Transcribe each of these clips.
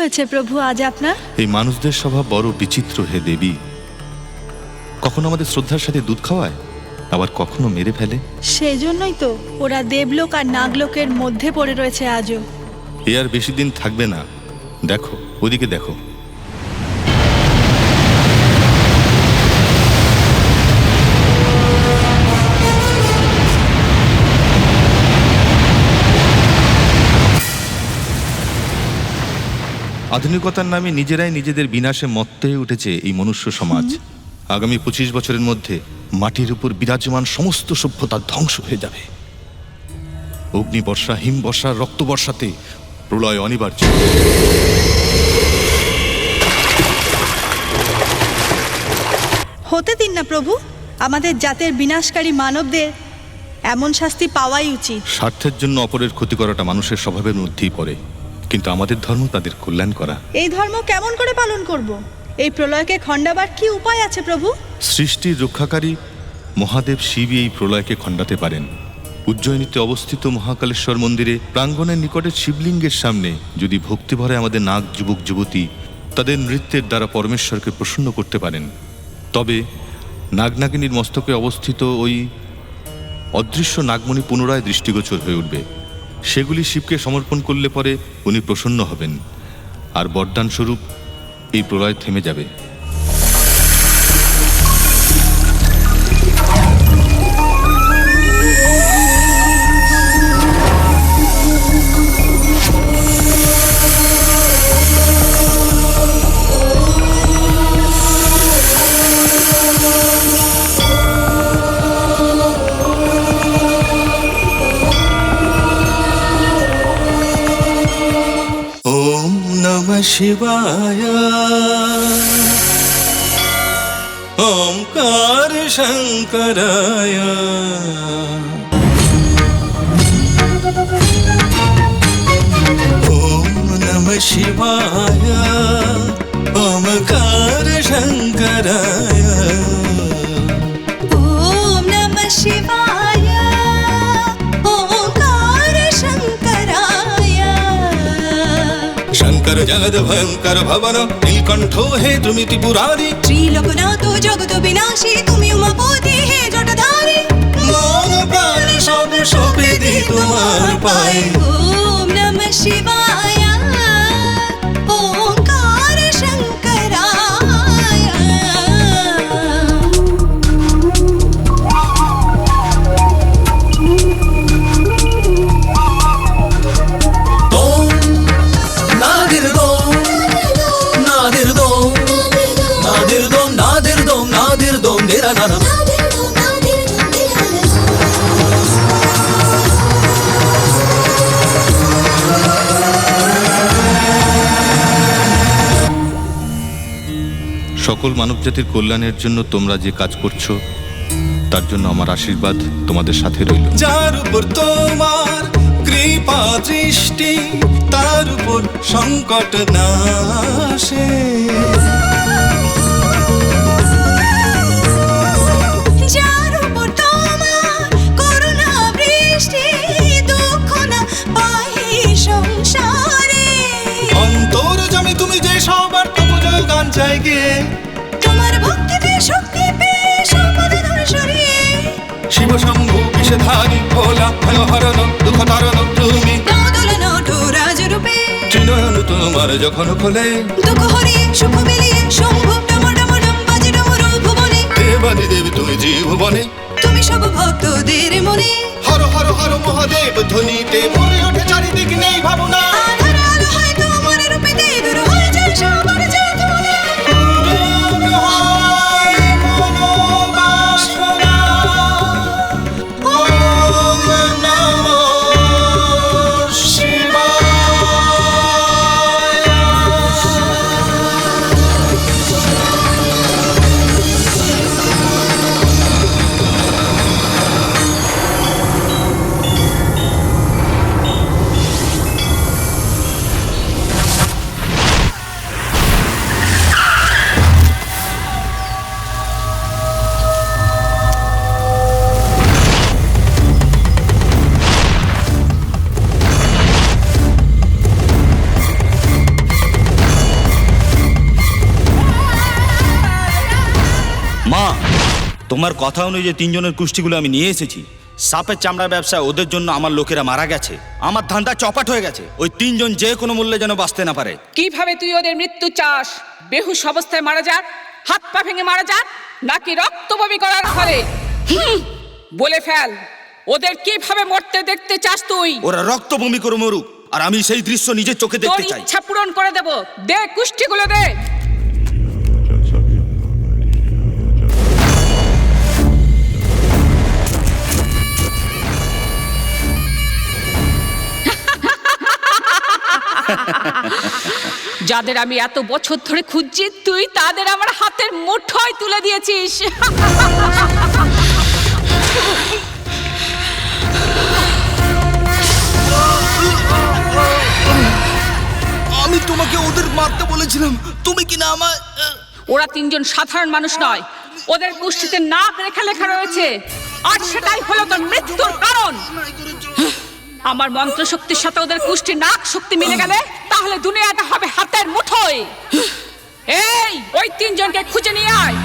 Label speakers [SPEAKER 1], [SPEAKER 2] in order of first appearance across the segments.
[SPEAKER 1] হয়েছে প্রভু আজ আপনার?
[SPEAKER 2] এই মানুষদের স্বভাব বড় বিচিত্র হে দেবী। কখনো আমাদের শ্রদ্ধার সাথে দুধ খাওয়ায়, আবার কখনো মেরে ফেলে।
[SPEAKER 1] সেজন্যই তো ওরা দেবলোক আর নাগলোকের মধ্যে পড়ে রয়েছে আজও।
[SPEAKER 2] এ আর বেশি দিন থাকবে না। দেখো, ওদিকে দেখো। আধুনিকতার নামে নিজেরাই নিজেদের বিনাশে মত্ত হয়ে উঠেছে এই মনুষ্য সমাজ। আগামী 25 বছরের মধ্যে মাটির উপর বিরাজমান সমস্ত সভ্যতা ধ্বংস হয়ে যাবে। অগ্নিবর্ষা, হিমবর্ষা, রক্তবর্ষাতে প্রলয় অনিবার্য।
[SPEAKER 1] হতে দিন না প্রভু, আমাদের জাতের বিনাশকারী মানবদের এমন শাস্তি পাওয়াই উচিত।
[SPEAKER 2] স্বার্থের জন্য অপরের ক্ষতি করাটা মানুষের স্বভাবের মধ্যেই পড়ে, কিন্তু আমাদের ধর্ম তাদের কল্যাণ করা।
[SPEAKER 1] এই ধর্ম কেমন করে পালন করব? এই প্রলয়কে খণ্ডাবার কি উপায় আছে প্রভু?
[SPEAKER 2] সৃষ্টির রক্ষাকারী মহাদেব শিবই এই প্রলয়কে খণ্ডাতে পারেন। উজ্জয়িনীতে অবস্থিত মহাকালেশ্বর মন্দিরে প্রাঙ্গণের নিকটের শিবলিঙ্গের সামনে যদি ভক্তিভরে আমাদের নাগ যুবক যুবতী তাদের নৃত্যের দ্বারা পরমেশ্বরকে প্রসন্ন করতে পারেন, তবে নাগনাগিনীর মস্তকে অবস্থিত ওই অদৃশ্য নাগমণি পুনরায় দৃষ্টিগোচর হয়ে উঠবে। সেগুলি শিবকে সমর্পণ করলে পরে উনি প্রসন্ন হবেন, আর বরদান স্বরূপ এই প্রলয় থেমে যাবে।
[SPEAKER 3] शिवाय ओंकार शंकराय ओम नमः शिवाय ओंकार शंकराय
[SPEAKER 1] ओम नमः शिवाय ओंकार शंकराय।
[SPEAKER 3] शंकर जगद भयंकर भवन नीलकंठ हे तुमी त्रिपुरारी
[SPEAKER 1] त्रिलोकनाथ जगत विनाशी तुमी उमापति हे जटाधारी।
[SPEAKER 3] मन प्राण सब सौंपे दी तुम्हार पाए।
[SPEAKER 1] ओम नमः शिवाय ओंकार शंकराय।
[SPEAKER 2] সকল মানবজাতির কল্যাণের জন্য তোমরা যে কাজ করছো তার জন্য আমার আশীর্বাদ তোমাদের সাথে রইল।
[SPEAKER 3] যার উপর তোমার কৃপা দৃষ্টি তার উপর সংকট নাশে।
[SPEAKER 1] যার উপর তোমার করুণা বৃষ্টি দুঃখ না পাই সংসারে।
[SPEAKER 3] অন্তর জমি তুমি যে সবার তবু গান চাই গে।
[SPEAKER 1] তোমার ভক্তিতে শক্তি পেয়ে সম্পদ ধরে
[SPEAKER 3] শিব শম্ভু বিষধারী ভোলা ভয় হরণ দুঃখ তারণ তুমি
[SPEAKER 1] দোলন রাজ রূপে।
[SPEAKER 3] চিনয়ন তোমার যখন খোলে
[SPEAKER 1] দুঃখ হরিয়ে সুখ মিলিয়ে শম্ভু ডম ডম ডম বাজে ডমরু ভুবনে।
[SPEAKER 3] দেবাদি দেবী তুমি জীবনে
[SPEAKER 1] তুমি সব ভক্তদের মনে।
[SPEAKER 3] হর হর হর মহাদেব ধ্বনিতে ভরে ওঠে চারিদিক নেই ভাবনা।
[SPEAKER 1] আধার আলো হয় তোমার রূপেতে দূর হয়ে যায় সবার যাতনা।
[SPEAKER 4] তোমার কথা অনুযায়ী 3 জনের কুষ্টিগুলো আমি নিয়ে এসেছি। সাপের চামড়া ব্যবসায় ওদের জন্য আমার লোকেরা মারা গেছে, আমার ধান্দা চপাট হয়ে গেছে। ওই 3 জন যে কোনো মূল্যে যেন বাঁচতে না পারে।
[SPEAKER 5] কিভাবে তুই ওদের মৃত্যু চাস? বেহুশ অবস্থায় মারা যাক, হাত পা ভেঙে মারা যাক, নাকি রক্ত বমি করার ফলে? বলে ফেল, ওদের কিভাবে মরতে দেখতে চাস তুই?
[SPEAKER 4] ওরা রক্ত বমি করে মরুক, আর আমি সেই দৃশ্য নিজের চোখে
[SPEAKER 5] তোর
[SPEAKER 4] দেখতে চাই।
[SPEAKER 5] ইচ্ছা পূরণ করে দেব। দে কুষ্টিগুলো দে। যাদের আমি এত বছর ধরে খুঁজছি, তুই তাদের আমার হাতের মুঠোয় তুলে দিয়েছিস।
[SPEAKER 4] আমি তোমাকে ওদের মারতে বলেছিলাম, তুমি কি না আমার?
[SPEAKER 5] ওরা 3 জন সাধারণ মানুষ নয়, ওদের কুষ্টিতে নাক রেখা লেখা রয়েছে, আর সেটাই হলো তোর মৃত্যুর কারণ। আমার মন্ত্র শক্তির সাথে ওদের কুষ্টি নাক শক্তি মিলে গেলে তাহলে দুনিয়াটা হবে হাতের মুঠোয়। এই, ওই 3 জনকে খুঁজে নিয়ে আয়।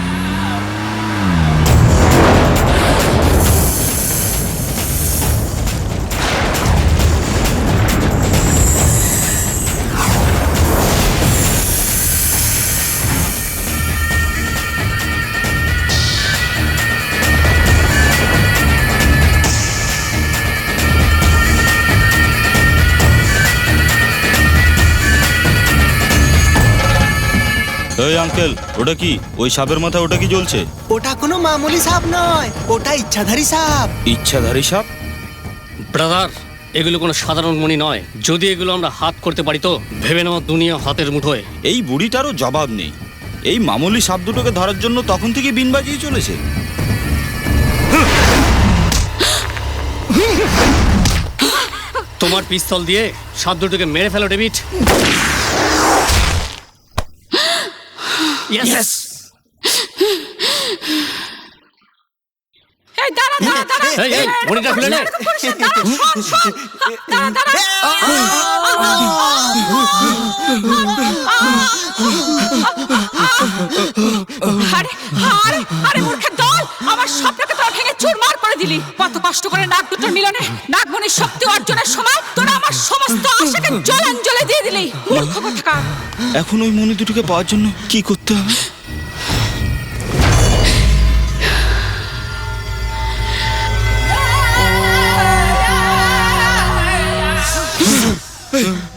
[SPEAKER 4] এই আঙ্কেল, ওটা কি? ওই সাপের মাথা ওটা কি জ্বলছে?
[SPEAKER 6] ওটা কোনো মামুলি সাপ নয়, ওটা ইচ্ছাধারী সাপ।
[SPEAKER 4] ইচ্ছাধারী সাপ?
[SPEAKER 7] ব্রাদার, এগুলো কোনো সাধারণ মণি নয়। যদি এগুলো আমরা হাত করতে পারি তো ভেবে নাও দুনিয়া হাতের মুঠোয়।
[SPEAKER 4] এই বুড়িটারও জবাব নেই। এই মামুলি সাপ দুটোকে ধরার জন্য তখন থেকে বিন বাজিয়ে চলেছে।
[SPEAKER 7] তোমার পিস্তল দিয়ে সাপ দুটোকে মেরে ফেলো ডেভিড। Yes!
[SPEAKER 5] এই দাঁড়া দাঁড়া দাঁড়া।
[SPEAKER 7] এই, মণিটা খুলে নে।
[SPEAKER 5] শোন, শোন। দাঁড়া দাঁড়া। আরে আরে আরে মূর্খের দল, আমার স্বপ্নকে তোরা ভেঙে চুরমার করে দিলি। কত কষ্ট করে নাক দুটোর মিলনে নাগমণির শক্তি অর্জনের সময় তোরা আমার সমস্ত আশাকে জলাঞ্জলি দিয়ে দিলি। মূর্খ কোথাকার।
[SPEAKER 4] এখন ওই মণি দুটোকে পাওয়ার জন্য কি করতে হবে?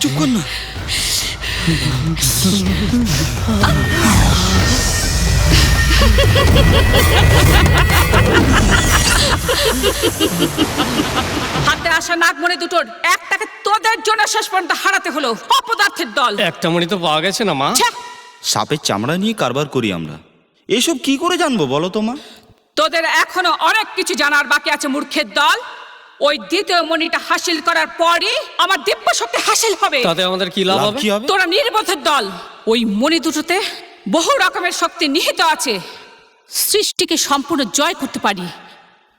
[SPEAKER 4] চুপ কর না।
[SPEAKER 5] হাতে আসা নাগমণি দুটোর একটাকে তোদের জন্য শেষ পর্যন্ত হারাতে হলো। অপদার্থের দল।
[SPEAKER 7] একটা মণি তো পাওয়া গেছে না মা।
[SPEAKER 5] ছ্যা!
[SPEAKER 4] সাপের চামড়া নিয়ে কারবার করি আমরা, এসব কি করে জানবো বলো তো মা?
[SPEAKER 5] তোদের এখনো অনেক কিছু জানার বাকি আছে মূর্খের দল। ওই দ্বিতীয় মণিটা হাসিল করার পরই আমার দিব্য শক্তি হাসিল হবে।
[SPEAKER 7] তাতে আমাদের কি লাভ
[SPEAKER 4] লাভ
[SPEAKER 7] হবে?
[SPEAKER 4] কি হবে?
[SPEAKER 5] তোরা নির্বোধের দল। ওই মণি দুটোতে বহু রকমের শক্তি নিহিত আছে। সৃষ্টিকে সম্পূর্ণ জয় করতে পারি,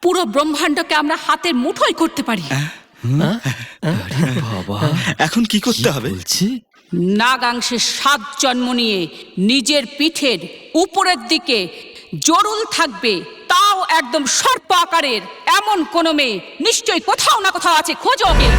[SPEAKER 5] পুরো ব্রহ্মাণ্ডকে আমরা হাতের মুঠোয় করতে পারি।
[SPEAKER 4] এখন কি করতে হবে?
[SPEAKER 5] নাগাংশে 7 জন্ম নিয়ে নিজের পিঠের উপরের দিকে জরুল থাকবে, তাও একদম সর্প আকারের এমন কোন মেয়ে নিশ্চয়ই কোথাও না কোথাও আছে। খোঁজো ওকে।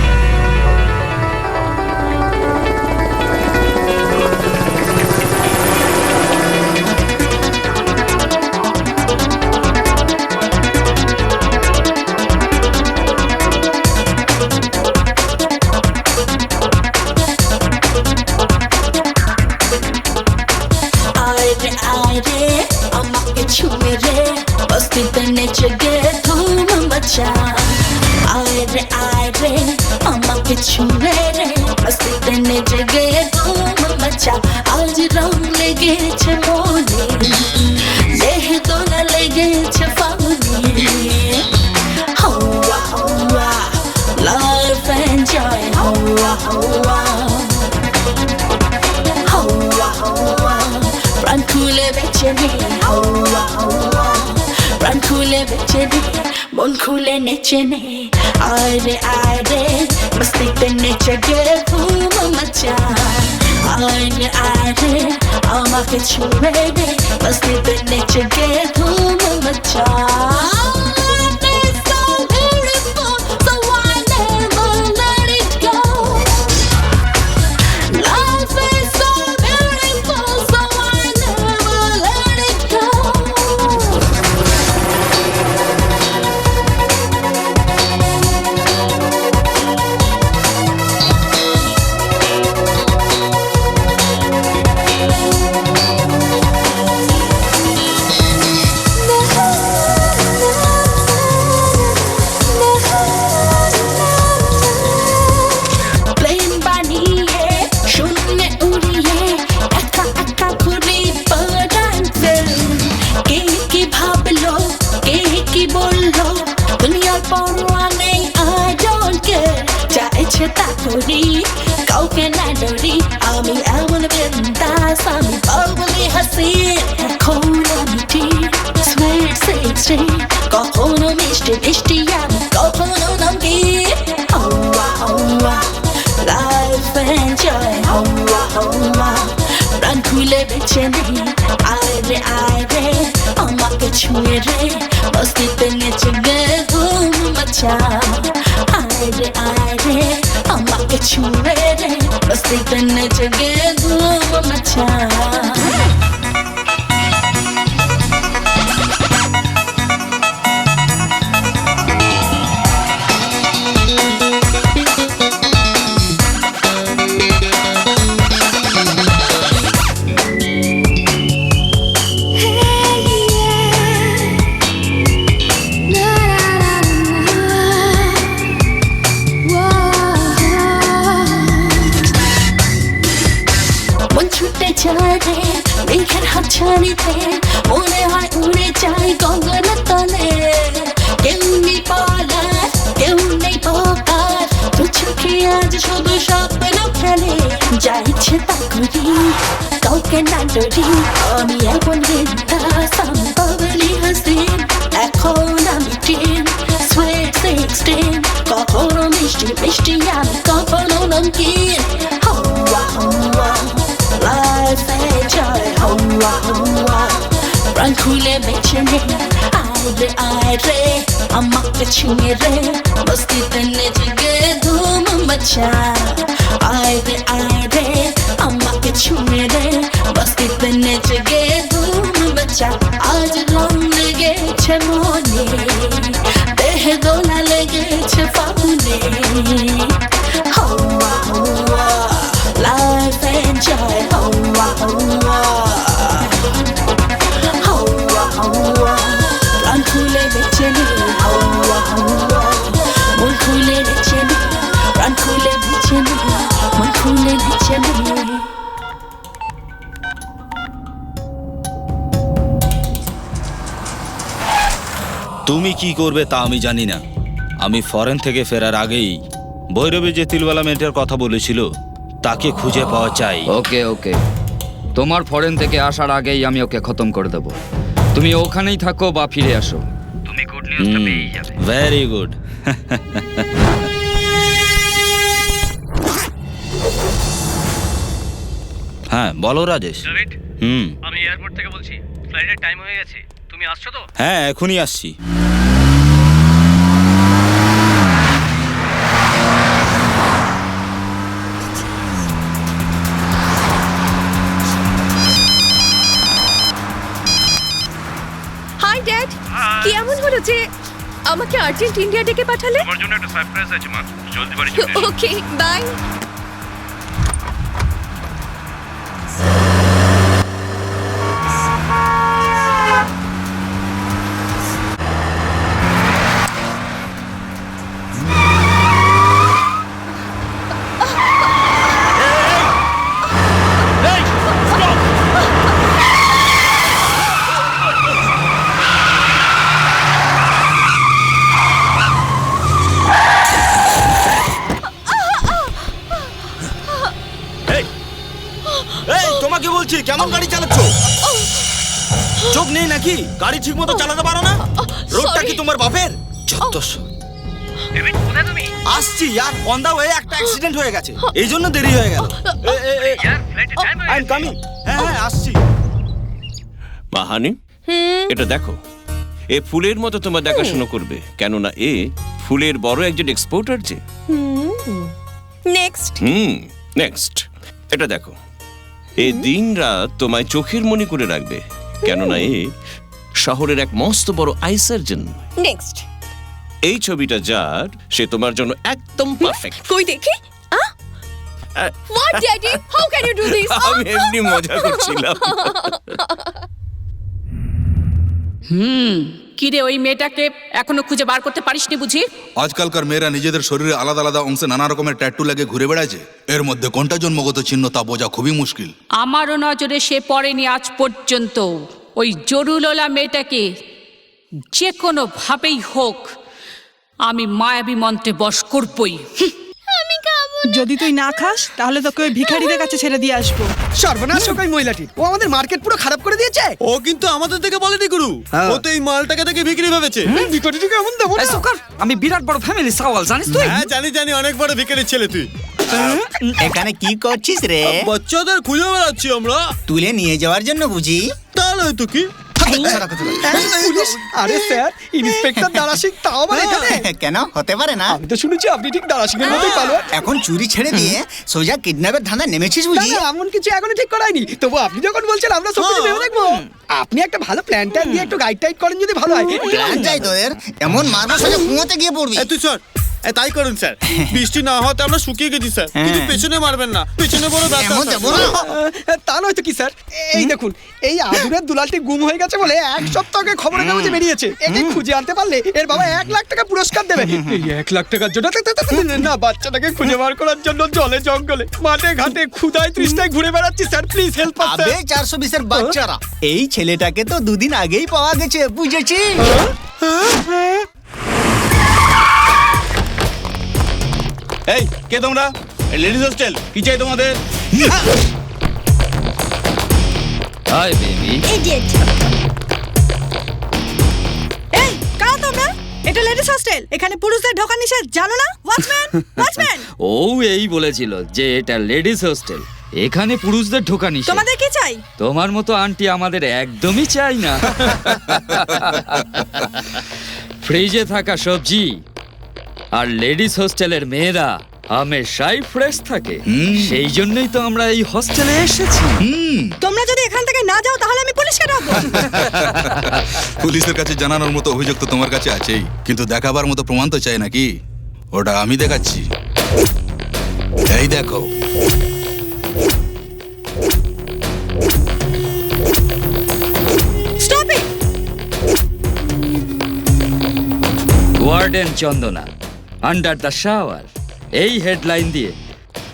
[SPEAKER 8] আমাকে ছুঁয়ে রে বস্তিতে নেচে গে ধুম মচা। আয় রে আমাকে ছুঁয়ে রে বস্তিতে নেচে গে ধুম মচা। আজ রং লেগেছে মনে, দেহ দোলা লেগেছে ফাগুনে। হাওয়া হাওয়া লাইফ এনজয়। হাওয়া হাওয়া হাওয়া হাওয়া প্রাণ খুলে বেঁচে নে। হাওয়া হাওয়া প্রাণ খুলে বেঁচে নে, মন খুলে নেচে নে। আয় রে মস্তিতে নেচে গে ধুম মচা। আরে আরে আমাকে ছুঁয়ে দে মস্তি পেনে জগে ধুম মচা Life is so beautiful, so I never let it go. Life is so beautiful, so I never let it go. Plane বানিয়ে শূন্যে উড়িয়ে একা একা ঘুরি পড়াতে কে কি ভাবলো কে কি বললো দুনিয়ার পরোয়া নেই I don't care যা ইচ্ছে তা করি কাউকে না ডরি আমি এমন বিন্দাস আমি বাবুলি হাসিন এখন আমি ঠিক sweet sexy কখনো মিষ্টি মিষ্টি আমি কখনো নমকিন Life enjoy প্রাণ খুলে বেছে নেই আরে আরে আমাকে ছুঁয়ে রে মস্তিতে নেচে গে ধুম মচা আরে আরে আমাকে ছুঁয়ে রে মস্তিতে নেচে গে ধুম মচা মন ছুটে যায় রে মেঘের হাতছানিতে মনে হয় উড়ে যায় গগন তলে কেউ নেই পালার কেউ নেই পকার দু চোখে আজ শুধু স্বপ্ন খেলে যা ইচ্ছে তা করি কাউকে না ডরি আমি এমন বিন্দাস আমি বাবলি হাসিন এখন আমি টিন sweet 16 কখনো মিষ্টি মিষ্টি আমি কখনো নমকিন Life enjoy প্রাণ খুলে বেছে নে আরে আরে আমাকে ছুঁয়ে রে মস্তিতে নেচে গে ধুম মচা আরে আরে আমাকে ছুঁয়ে রে মস্তিতে নেচে গে ধুম মচা আজ রং লেগেছে মনে দেহ দোলা লেগেছে ফাগুনে Life enjoy প্রাণ খুলে বেছে নে মন খুলে বেছে নে প্রাণ খুলে বেছে নে মন খুলে বেছে নে
[SPEAKER 4] তুমি কি করবে তা আমি জানি না। আমি ফরেন থেকে ফেরার আগেই ভৈরবী যে তিলওয়ালা মেয়েটার কথা বলেছিল তাকে খুঁজে পাওয়া চাই।
[SPEAKER 9] ওকে ওকে, তোমার ফরেন থেকে আসার আগেই আমি ওকে খতম করে দেব। তুমি ওখানেই থাকো বা ফিরে আসো, তুমি গুড নিউজটা পেয়েই যাবে।
[SPEAKER 4] Very good. হ্যাঁ বলো রাজেশ।
[SPEAKER 7] আমি এয়ারপোর্ট থেকে বলছি, ফ্লাইটের টাইম হয়ে গেছে, তুমি আসছো তো?
[SPEAKER 4] হ্যাঁ এখনই আসছি।
[SPEAKER 5] হাই ড্যাড, কি এমন হলো যে আমাকে আর্জেন্ট ইন্ডিয়া ডেকে পাঠালে?
[SPEAKER 7] তোমার জন্য একটা সারপ্রাইজ আছে মা, জলদি বাড়ি চলে এসো।
[SPEAKER 5] Okay bye.
[SPEAKER 4] তোমাকে বলছি কেমন গাড়ি চালাচ্ছো? চোখ নেই নাকি? গাড়ি ঠিক মতো চালাতে পারো না? রোডটা কি তোমার বাপের? আসছি ইয়ার, অন দা ওয়ে একটা অ্যাক্সিডেন্ট হয়ে গেছে, এই জন্য দেরি হয়ে গেল। I am coming. হ্যাঁ হ্যাঁ আসছি।
[SPEAKER 10] মাহানি, এটা দেখো, এ ফুলের মতো তোমার দেখাশোনা করবে, কেননা এ ফুলের বড় একজন এক্সপোর্টার যে।
[SPEAKER 8] নেক্সট।
[SPEAKER 10] নেক্সট, এটা দেখো, এ দিন রাত তোমায় চোখের মনি করে রাখবে, কেননা এ শহরের এক মস্ত বড় আই সার্জন।
[SPEAKER 8] নেক্সট।
[SPEAKER 10] এই ছবিটা যার, সে তোমার জন্য একদম পারফেক্ট।
[SPEAKER 8] কই দেখি? What daddy? How can you do this?
[SPEAKER 10] আমি এমনি মজা করছিলাম।
[SPEAKER 5] কিরে ওই মেয়েটাকে এখনো খুঁজে বার করতে পারিসনি বুঝি?
[SPEAKER 3] আজকালকার মেয়েরা নিজেদের শরীরে আলাদা আলাদা অংশে নানা রকমের ট্যাটু লাগে ঘুরে বেড়াচ্ছে। এর মধ্যে কোনটা জন্মগত চিহ্ন তা বোঝা খুবই মুশকিল।
[SPEAKER 5] আমারও নজরে সে পড়েনি আজ পর্যন্ত। ওই জরুলোলা মেয়েটাকে যে কোনো ভাবেই হোক আমি মায়াবী মন্ত্রে বশ করবই।
[SPEAKER 1] যদি তুই না খাস তাহলে তোকে ওই ভিখারিদের কাছে ছেড়ে দিয়ে আসবো।
[SPEAKER 6] সর্বনাশ হোক ওই মহিলাটি, ও আমাদের মার্কেট পুরো খারাপ করে দিয়েছে।
[SPEAKER 4] ও কিন্তু আমাদের থেকে বলেনি গুরু, ও তো এই মালটাকে দেখে বিক্রি ভেবেছে।
[SPEAKER 6] ভিখারিটিকে এমন দেবো না।
[SPEAKER 9] আমি বিরাট বড় ফ্যামিলি সাওয়াল, জানিস তুই?
[SPEAKER 4] হ্যাঁ জানি জানি, অনেক বড় ভিখারির ছেলে তুই।
[SPEAKER 6] এখানে কি করছিস রে?
[SPEAKER 4] বাচ্চাদের খুঁজে বেড়াচ্ছি আমরা।
[SPEAKER 6] তুলে নিয়ে যাওয়ার জন্য বুঝি?
[SPEAKER 4] তাহলে হয়তো কি?
[SPEAKER 6] পুলিশ? আরে স্যার, ইন্সপেক্টর দারা সিং তাও আবার এখানে? কেন হতে পারে না? আমি তো শুনেছি আপনি ঠিক দারা সিং এর মতোই পালোয়ান। এখন চুরি ছেড়ে দিয়ে সোজা কিডন্যাপের ধান্দায় নেমেছিস বুঝি? এমন কিছু এখনো ঠিক করাইনি, তবু আপনি যখন বলছেন আমরা সব কিছু ভেবে দেখবো। আপনি একটা ভালো প্ল্যানটা দিয়ে একটু গাইড টাইড করেন যদি ভালো হয়। প্ল্যান চাই তোদের, এমন মারবো সোজা কুয়োতে গিয়ে পড়বি।
[SPEAKER 4] তুই স্যার তাই করুন স্যার, বৃষ্টি না হতে আমরা শুকিয়ে গেছি স্যার, কিন্তু পেছনে মারবেন না, পেছনে বড় ব্যথা।
[SPEAKER 6] তা নয় তো কি স্যার, এই দেখুন, এই আদুরের দুলালটি গুম হয়ে গেছে বলে এক সপ্তাহ আগে খবরের কাগজে বেরিয়েছে। একে খুঁজে আনতে পারলে এর বাবা 1 লাখ টাকা পুরস্কার দেবে। এই 1 লাখ টাকার জন্য না, বাচ্চাটাকে খুঁজে বার করার জন্য জলে জঙ্গলে মাঠে ঘাটে ক্ষুধায় তৃষ্ণায় ঘুরে বেড়াচ্ছি sir, please help us sir. 420 এর বাচ্চারা, এই ছেলেটাকে তো দুদিন আগেই পাওয়া গেছে, বুঝেছি।
[SPEAKER 4] এই কে তোমরা? লেডিস হোস্টেল, কি চাই তোমাদের?
[SPEAKER 9] Hi baby.
[SPEAKER 8] ইডিয়েট।
[SPEAKER 1] এই কারা তোমরা? এটা লেডিস হোস্টেল, এখানে পুরুষদের ঢোকা নিষেধ, জানো না? Watchman, watchman.
[SPEAKER 9] ও এই বলেছিল যে এটা লেডিস হোস্টেল, এখানে পুরুষদের ঢোকা নিষেধ।
[SPEAKER 1] তোমাদের কি চাই?
[SPEAKER 9] তোমার মতো আন্টি আমাদের একদমই চাই না। ফ্রিজে থাকা সবজি আর লেডিস হোস্টেলের মেয়েরা হামেশাই ফ্রেশ থাকে, সেই জন্যই তো আমরা এই হোস্টেলে এসেছি।
[SPEAKER 1] তোমরা যদি এখান থেকে না যাও তাহলে আমি পুলিশকে ডাকবো।
[SPEAKER 3] পুলিশের কাছে জানানোর মতো অভিযোগ তো তোমার কাছে আছেই, কিন্তু দেখাবার মতো প্রমাণ তো চাই নাকি? ওটা আমি দেখাচ্ছি, এই দেখো।
[SPEAKER 1] Stop it.
[SPEAKER 9] Warden Chandana under the shower, এই হেডলাইন দিয়ে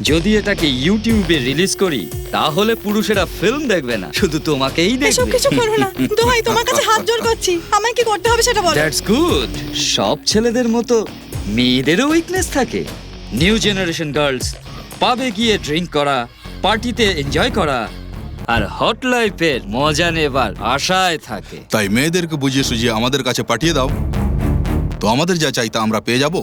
[SPEAKER 9] যদি এটাকে ইউটিউবে রিলিজ করি তাহলে পুরুষেরা ফিল্ম দেখবে না, শুধু তোমাকেই
[SPEAKER 1] এসব
[SPEAKER 9] দেখবে।
[SPEAKER 1] কিছু করো না, দোহাই তোমার কাছে হাত জোড় করছি, আমায় কি করতে হবে সেটা বলো।
[SPEAKER 9] That's good. সব ছেলেদের মতো মেয়েদেরও উইকনেস থাকে। নিউ জেনারেশন গার্লস পাবে গিয়ে ড্রিঙ্ক করা, পার্টিতে এনজয় করা আর হট লাইফের মজা নেবার আশায় থাকে।
[SPEAKER 3] তাই মেয়েদেরকে বুঝিয়ে সুঝিয়ে আমাদের কাছে পাঠিয়ে দাও, তো আমাদের যা চাই তা আমরা পেয়ে যাব,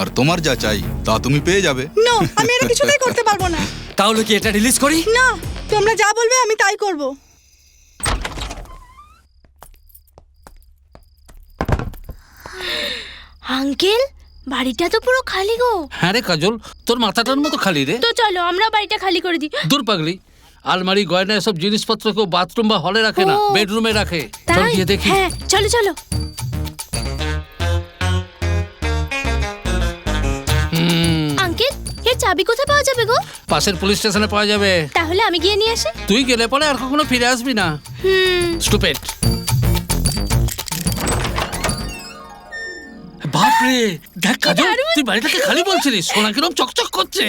[SPEAKER 3] আর তোমার যা চাই তা তুমি পেয়ে যাবে।
[SPEAKER 1] নো, আমি এটা কিছুতেই করতে পারবো না।
[SPEAKER 9] তাহলে কি এটা রিলিজ করি?
[SPEAKER 1] না, তোমরা যা বলবে আমি তাই করব।
[SPEAKER 8] আঙ্কেল, বাড়িটা তো পুরো খালি গো।
[SPEAKER 11] হ্যাঁ রে কাজল, তোর মাথাটার মতো খালি রে।
[SPEAKER 8] তো চলো আমরা বাড়িটা খালি করে দিই।
[SPEAKER 11] দূর পাগলি, আলমারি গয়না এসব জিনিসপত্র কেউ বাথরুম বা হলে রাখে না,
[SPEAKER 8] ও,
[SPEAKER 11] বেডরুমে রাখে। চল
[SPEAKER 8] তাই?
[SPEAKER 11] গিয়ে দেখি।
[SPEAKER 8] হ্যাঁ চলো চলো। আঙ্কেল, এর চাবি কোথায় পাওয়া যাবে গো?
[SPEAKER 11] পাশের পুলিশ স্টেশনে পাওয়া যাবে।
[SPEAKER 8] তাহলে আমি গিয়ে নিয়ে আসি।
[SPEAKER 11] তুই গেলে পরে আর কখনো ফিরে আসবি না। স্টুপিড। বাপরে, দেখ কাজল, তুই বাড়িটাকে খালি বলছিলিস, সোনা কিরম চকচক করছে।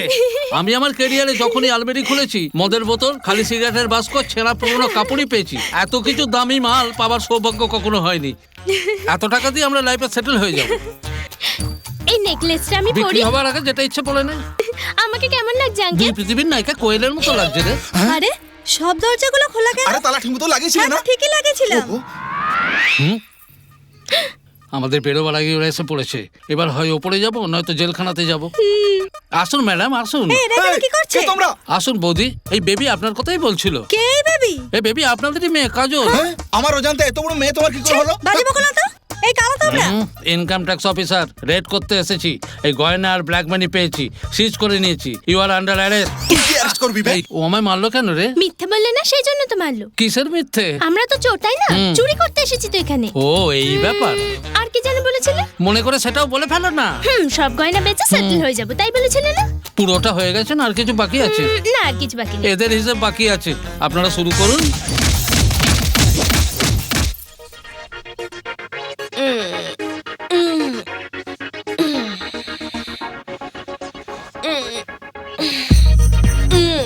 [SPEAKER 11] আমি আমার ক্যারিয়ারে যখনই আলমারি খুলেছি, মদের বোতল, খালি সিগারেটের বাস্ক, ছেঁড়া পুরোনো কাপড়ই পেয়েছি। এত কিছু দামি মাল পাবার সৌভাগ্য কখনো হয়নি। এত টাকা দিয়ে আমরা লাইফে সেটেল হয়ে যাব।
[SPEAKER 8] এই নেকলেসটা আমি
[SPEAKER 11] বিক্রি
[SPEAKER 8] পরি।
[SPEAKER 11] হবার আগে যেটা ইচ্ছে বলে নে।
[SPEAKER 8] আমাকে কেমন লাগছে
[SPEAKER 11] দুই
[SPEAKER 8] আঙ্কেল?
[SPEAKER 11] পৃথিবীর নায়িকা কোয়েলের মতো লাগছে রে।
[SPEAKER 1] আরে সব দরজাগুলো খোলা কেন?
[SPEAKER 3] আরে তালা ঠিক মতো লাগিয়েছিলে
[SPEAKER 1] হ্যাঁ,
[SPEAKER 3] না?
[SPEAKER 1] তো ঠিকই লাগিয়েছিলাম।
[SPEAKER 11] আমাদের বেরোবার আগে ওরা এসে পড়েছে। এবার হয় ওপরে যাব নয়তো জেলখানাতে যাব। আসুন ম্যাডাম আসুন।
[SPEAKER 1] কি করছে
[SPEAKER 6] তোমরা
[SPEAKER 11] আসুন বৌদি, এই বেবি আপনার কথাই বলছিল।
[SPEAKER 1] কে বেবি?
[SPEAKER 11] এই বেবি আপনাদেরই মেয়ে কাজল।
[SPEAKER 3] আমার অজান্তে এত বড় মেয়ে তোমার কি করে হলো?
[SPEAKER 1] বাজে বকো না তো। এই কালো তোমরা
[SPEAKER 11] ইনকাম ট্যাক্স অফিসার, রেড করতে এসেছি। এই গয়না আর ব্ল্যাক মানি পেয়েছি, সিজ করে নিয়েছি। You are under arrest.
[SPEAKER 3] তুই কি অ্যারেস্ট করবি বে?
[SPEAKER 11] ও আমায় মারলো কেন রে?
[SPEAKER 8] মিথ্যে বললে না, সেই জন্য তো মারলো।
[SPEAKER 11] কিসের মিথ্যে?
[SPEAKER 8] আমরা তো চোর, তাই না? চুরি করতে এসেছি তো এখানে।
[SPEAKER 11] ও এই ব্যাপার।
[SPEAKER 8] আর কি যেন বলেছিলে?
[SPEAKER 11] মনে করে সেটাও বলে ফেলো না।
[SPEAKER 8] সব গয়না বেচে সেটেল হয়ে যাবো, তাই বলেছিলে না?
[SPEAKER 11] পুরোটা হয়ে গেছে না, আর কিছু বাকি আছে?
[SPEAKER 8] না, আর কিছু বাকি নেই।
[SPEAKER 11] এদের হিসেব বাকি আছে। আপনারা শুরু করুন।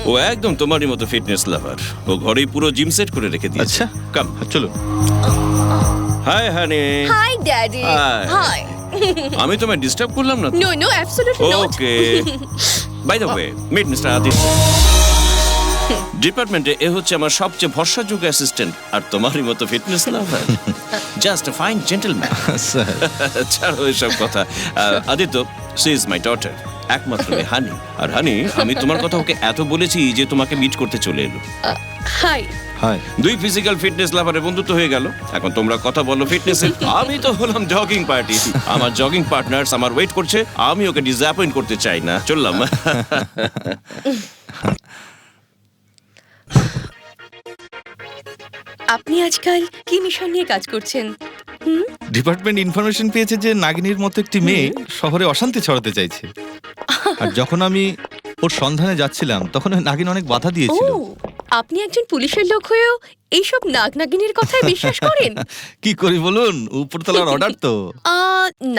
[SPEAKER 10] ও একদম তোমারই মতো ফিটনেস লাভার। ও ঘরেই পুরো জিম সেট করে রেখে দিয়েছে।
[SPEAKER 2] আচ্ছা
[SPEAKER 10] কাম
[SPEAKER 2] চলো।
[SPEAKER 10] Hi honey.
[SPEAKER 8] Hi daddy.
[SPEAKER 10] Hi.
[SPEAKER 8] Hi.
[SPEAKER 10] আমি তোমায় ডিস্টার্ব করলাম না?
[SPEAKER 8] No no, absolutely not.
[SPEAKER 10] Okay. By the way, meet mister Aditya. ডিপার্টমেন্টে এ হচ্ছে আমার সবচেয়ে ভরসাযোগ্য অ্যাসিস্ট্যান্ট আর তোমারই মতো fitness lover. Just a fine gentleman. ছাড়ো এসব কথা। Aditya, she is my daughter, একমাত্র মেয়ে হানি। আর হানি, আমি তোমার কথা ওকে এত বলেছি যে তোমাকে মিট করতে চলে এলো।
[SPEAKER 8] হাই।
[SPEAKER 2] হাই।
[SPEAKER 10] দুই ফিজিক্যাল ফিটনেস লাভারের বন্ধুত্ব হয়ে গেল। এখন তোমরা কথা বলো ফিটনেসের। আমি তো হলাম জগিং পার্টি। আমার জগিং পার্টনার্স আমার ওয়েট করছে। আমি ওকে ডিসঅ্যাপয়েন্ট করতে চাই না। চললাম।
[SPEAKER 8] আপনি আজকাল কি মিশন নিয়ে কাজ করছেন?
[SPEAKER 2] ডিপার্টমেন্ট ইনফরমেশন পেয়েছে যে নাগিনীর মতো একটি মেয়ে শহরে অশান্তি ছড়াতে চাইছে। আর যখন আমি ওর সন্ধানে যাচ্ছিলাম তখন ওই নাগিন অনেক বাধা দিয়েছিল।
[SPEAKER 8] আপনি একজন পুলিশের লোক হয়েও এইসব নাগনাগিনীর কথায় বিশ্বাস করেন?
[SPEAKER 2] কি করি বলুন, উপরতলার অর্ডার তো।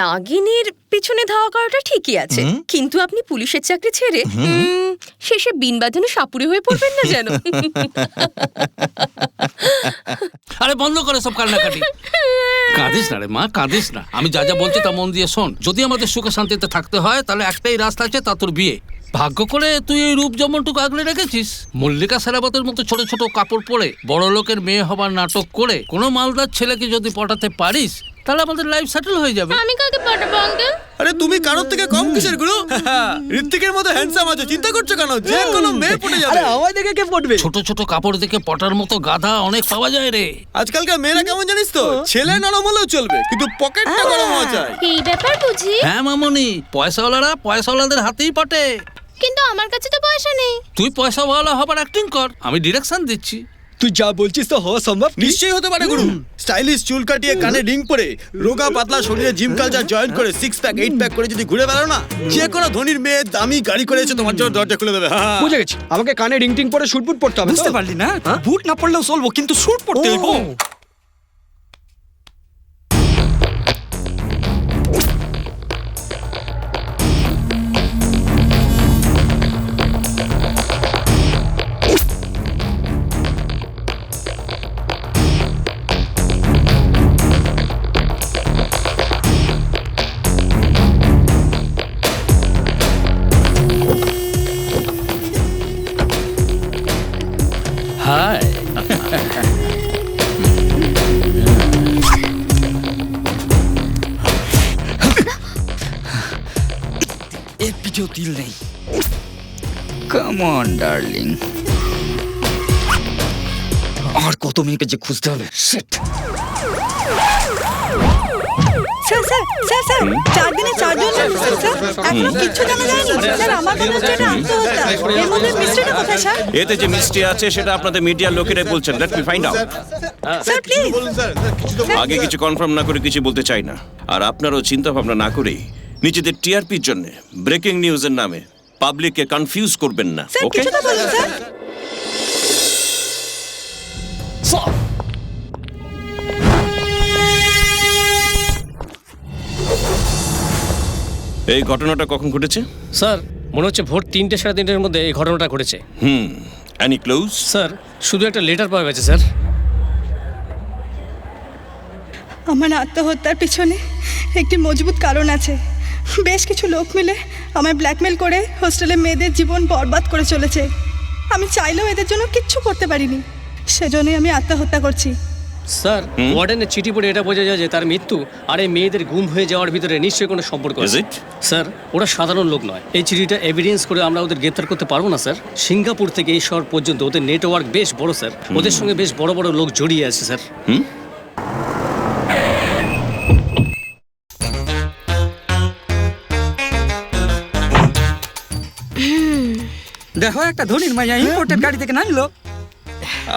[SPEAKER 8] নাগিনীর পিছনে ধাওয়া করাটা ঠিকই আছে, কিন্তু আপনি পুলিশের চাকরি ছেড়ে শেষে বিন বাজানো সাপুরে হয়ে পড়বেন না যেন।
[SPEAKER 11] আরে বন্ধ করে সব কান্নাকাটি। কাঁদিস না রে মা, কাঁদিস না। আমি যা যা বলছি তা মন দিয়ে শোন। যদি আমাদের সুখে শান্তিতে থাকতে হয় তাহলে একটাই রাস্তা আছে, তা তোর বিয়ে। ভাগ্য করে তুই এই রূপ যেমনটুকু আগলে রেখেছিস। মল্লিকা সেরাবতের মতো ছোট ছোট কাপড় পরে বড় লোকের মেয়ে হবার নাটক করে কোনো মালদার ছেলেকে যদি পটাতে পারিস তাহলে আমাদের লাইফ সেটেল হয়ে যাবে।
[SPEAKER 8] আমি কাকে পাঠাবো আঙ্কেল?
[SPEAKER 6] আরে তুমি কারোর থেকে কম কিসের গুরু? ঋত্বিকের মতো হ্যান্ডসাম আছো, চিন্তা করছো কেন? যে কোনো মেয়ে পটে যাবে। আরে আমায় দেখে কে পটবে?
[SPEAKER 11] ছোট ছোট কাপড় দেখে পটার মতো গাধা অনেক পাওয়া যায় রে।
[SPEAKER 6] আজকালকার মেয়েরা কেমন জানিস তো? ছেলে নরম হলেও চলবে, কিন্তু পকেটটা গরম হওয়া চাই।
[SPEAKER 8] এই ব্যাপার বুঝি?
[SPEAKER 11] হ্যাঁ মামনি, পয়সাওয়ালারা পয়সাওয়ালাদের হাতেই পটে।
[SPEAKER 8] কিন্তু আমার কাছে তো পয়সা নেই।
[SPEAKER 11] তুই পয়সাওয়ালা হবার অ্যাক্টিং কর, আমি ডিরেকশন দিচ্ছি।
[SPEAKER 6] তুই যা বলছিস তো হওয়া সম্ভব? নিশ্চয়ই হতে পারে গুরু। স্টাইলিশ চুল কাটিয়ে কানে রিং পরে রোগা পাতলা শরীরে জিম কালচার জয়েন করে 6 প্যাক 8 প্যাক করে যদি ঘুরে বেড়াও না, যে কোনো ধনীর মেয়ে দামি গাড়ি করে এসে তোমার জন্য দরজা খুলে দেবে। বুঝে গেছি। আমাকে কানে রিং টিং পরে শুট বুট পড়তে হবে। বুঝতে পারলি না? বুট না পড়লেও চলবো, কিন্তু শুট পড়তে হইব।
[SPEAKER 7] হাই।
[SPEAKER 9] এক পিঠেও তিল নেই। কাম অন ডার্লিং, আর কত মেয়েকে যে খুঁজতে হবে। Shit.
[SPEAKER 1] Sir sir sir sir 4 দিনে 4 জন স্যার এখনো কিচ্ছু জানা যায়নি। স্যার আমার মনে হচ্ছে এটা আত্মহত্যা। এর মধ্যে মিস্ট্রিটা কোথায় স্যার?
[SPEAKER 10] এতে যে মিস্ট্রি আছে সেটা আপনাদের মিডিয়ার লোকেরাই বলছেন। Let me find out.
[SPEAKER 1] Sir please
[SPEAKER 10] আগে কিছু কনফার্ম না করে কিছু বলতে চাই না। আর আপনারও চিন্তা ভাবনা না করেই নিজেদের টিআরপির জন্য ব্রেকিং নিউজের নামে পাবলিককে কনফিউজ করবেন না।
[SPEAKER 1] Sir
[SPEAKER 10] okay?
[SPEAKER 1] কিছু তো বলুন স্যার।
[SPEAKER 10] এই ঘটনাটা কখন ঘটেছে?
[SPEAKER 7] স্যার মনে হচ্ছে ভোর 3টে সাড়ে 3টের মধ্যে এই ঘটনাটা ঘটেছে।
[SPEAKER 10] Any close?
[SPEAKER 7] স্যার শুধু একটা লেটার পাওয়া গেছে স্যার।
[SPEAKER 1] আমার আত্মহত্যার পিছনে একটি মজবুত কারণ আছে। বেশ কিছু লোক মিলে আমায় ব্ল্যাকমেল করে হোস্টেলে মেয়েদের জীবন বরবাদ করে চলেছে। আমি চাইলেও এদের জন্য কিচ্ছু করতে পারিনি, সেজন্যই আমি আত্মহত্যা করছি।
[SPEAKER 7] স্যার ওয়ার্ডেনের চিঠি পড়ে এটা বোঝা যায় যে তার মৃত্যু আর এই মেয়েদের গুম হয়ে যাওয়ার ভিতরে নিশ্চয়ই কোনো সম্পর্ক
[SPEAKER 10] Is
[SPEAKER 7] আছে
[SPEAKER 10] it?
[SPEAKER 7] স্যার ওরা সাধারণ লোক নয়। এই চিঠিটা এভিডেন্স করে আমরা ওদের গ্রেপ্তার করতে পারবো না স্যার। সিঙ্গাপুর থেকে এই শহর পর্যন্ত ওদের নেটওয়ার্ক বেশ বড় স্যার। ওদের সঙ্গে বেশ বড় বড় লোক জড়িয়ে আছে স্যার।
[SPEAKER 6] দেখো একটা ধনির মাইয়া ইম্পোর্টেড গাড়ি থেকে নামলো।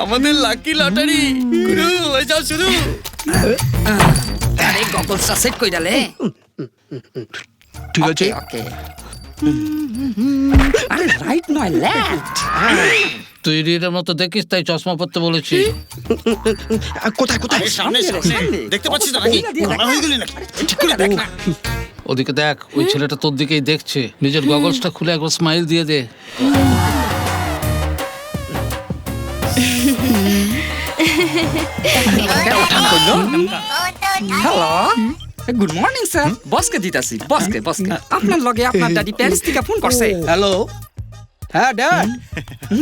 [SPEAKER 9] আমাদের লাকি লটারি গুরু যাও শুরু।
[SPEAKER 6] আরে গগলসটা সেট কই ডালে। ঠিক আছে ওকে। আরে রাইট নয় লেফট।
[SPEAKER 11] তুই রিডের মতো দেখিস তাই চশমা পরতে বলেছি।
[SPEAKER 6] কোথায় কোথায়?
[SPEAKER 4] সামনে দেখতে পাচ্ছিস না নাকি? মারা হয়ে গেলি নাকি? ঠিক করে দেখ না।
[SPEAKER 11] ওদিকে দেখ, ওই ছেলেটা তোর দিকেই দেখছে। নিজের গগলসটা খুলে একবার স্মাইল দিয়ে দে।
[SPEAKER 6] Hello good morning sir. বসকে দিতাছি বসকে আপনার লগে আপনার ড্যাডি প্যারিস থেকে ফোন করছে। হ্যালো হ্যাঁ ড্যাড,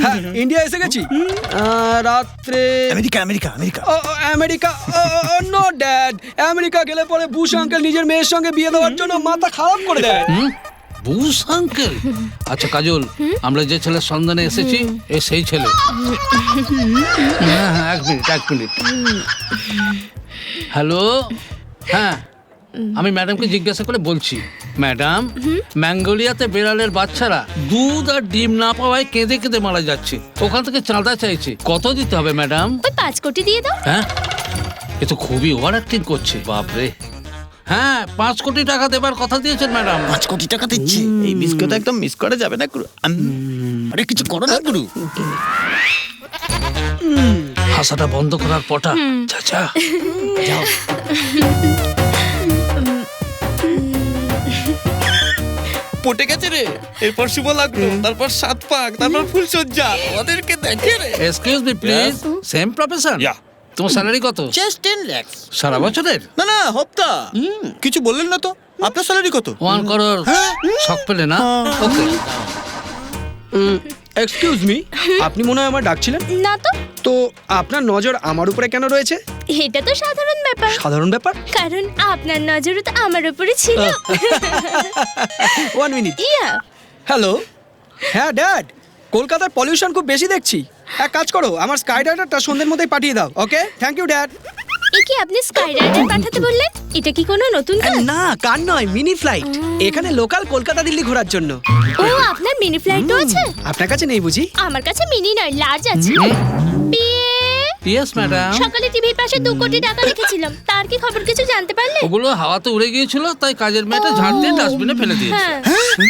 [SPEAKER 6] হ্যাঁ ইন্ডিয়া এসে গেছি রাত্রে। আমেরিকা নো ড্যাড, আমেরিকা গেলে পরে বুশ আঙ্কেল নিজের মেয়ের সঙ্গে বিয়ে দেওয়ার জন্য মাথা খারাপ করে দেয়।
[SPEAKER 11] Bush uncle? আচ্ছা কাজল, আমরা যে ছেলের সন্ধানে এসেছি এ সেই ছেলে। হ্যাঁ এক মিনিট। হ্যালো, হ্যাঁ আমি ম্যাডামকে জিজ্ঞাসা করে বলছি। ম্যাডাম, ম্যাঙ্গোলিয়াতে বেড়ালের বাচ্চারা দুধ আর ডিম না পাওয়ায় কেঁদে কেঁদে মারা যাচ্ছে। ওখান থেকে চাঁদা চাইছে, কত দিতে হবে ম্যাডাম?
[SPEAKER 8] ওই 5 কোটি দিয়ে দাও।
[SPEAKER 11] হ্যাঁ, এ তো খুবই ওভার অ্যাক্টিং করছে। বাপরে, হ্যাঁ 5 কোটি টাকা দেবার কথা দিয়েছেন ম্যাডাম।
[SPEAKER 4] 5 কোটি টাকা দিচ্ছে, এই মিসটা একদম মিস করা যাবে না গুরু। আরে কিছু করো না গুরু।
[SPEAKER 11] হাসাটা বন্ধ করার পটা। চাচা যাও।
[SPEAKER 9] পটে গেছে রে, এরপর শুভ লাগলো, তারপর 7 পাক, তারপর ফুল সজ্জা। ওদেরকে দেখে রে।
[SPEAKER 11] Excuse me please, same profession? তোমার স্যালারি কত?
[SPEAKER 4] জাস্ট 10 লাখ।
[SPEAKER 11] সারা বছরের?
[SPEAKER 4] না হপ্তা। কিছু বললেন না তো। আপনার স্যালারি কত?
[SPEAKER 11] 1 করোড়। শখ পেলে না? ওকে।
[SPEAKER 6] এক্সকিউজ মি, আপনি মনে হয় আমার ডাকছিলেন?
[SPEAKER 8] না তো।
[SPEAKER 6] তো আপনার নজর আমার উপরে কেন রয়েছে?
[SPEAKER 8] এটা তো সাধারণ ব্যাপার।
[SPEAKER 6] সাধারণ ব্যাপার?
[SPEAKER 8] কারণ আপনার নজরও তো আমার উপরে ছিল।
[SPEAKER 6] 1 মিনিট।
[SPEAKER 8] ইয়া
[SPEAKER 6] হ্যালো হ্যাঁ ড্যাড, কলকাতার পলিউশন খুব বেশি দেখছি। এক কাজ করো, আমার স্কাই রাইডারটা সন্ধ্যের মধ্যেই পাঠিয়ে দাও। ওকে, থ্যাংক ইউ ড্যাড।
[SPEAKER 8] কি আপনি স্কাই রাইডার পাঠাতে বললেন? এটা কি কোনো নতুন কাজ?
[SPEAKER 6] না কার নয়, মিনি ফ্লাইট। এখানে লোকাল কলকাতা দিল্লি ঘোরার জন্য।
[SPEAKER 8] ও আপনার মিনি ফ্লাইটও আছে?
[SPEAKER 6] আপনার কাছে নেই বুঝি?
[SPEAKER 8] আমার কাছে মিনি নয়, লার্জ আছে। বিয়ে
[SPEAKER 11] ইয়েস ম্যাডাম।
[SPEAKER 8] সকালে টিভির পাশে 2 কোটি টাকা রেখেছিলাম, তার কি খবর কিছু জানতে পারলে?
[SPEAKER 11] ওগুলো হাওয়াতে উড়ে গিয়েছিল, তাই কাজের মেয়েটা ঝাড় দিয়ে ডাস্টবিনে ফেলে দিয়েছে।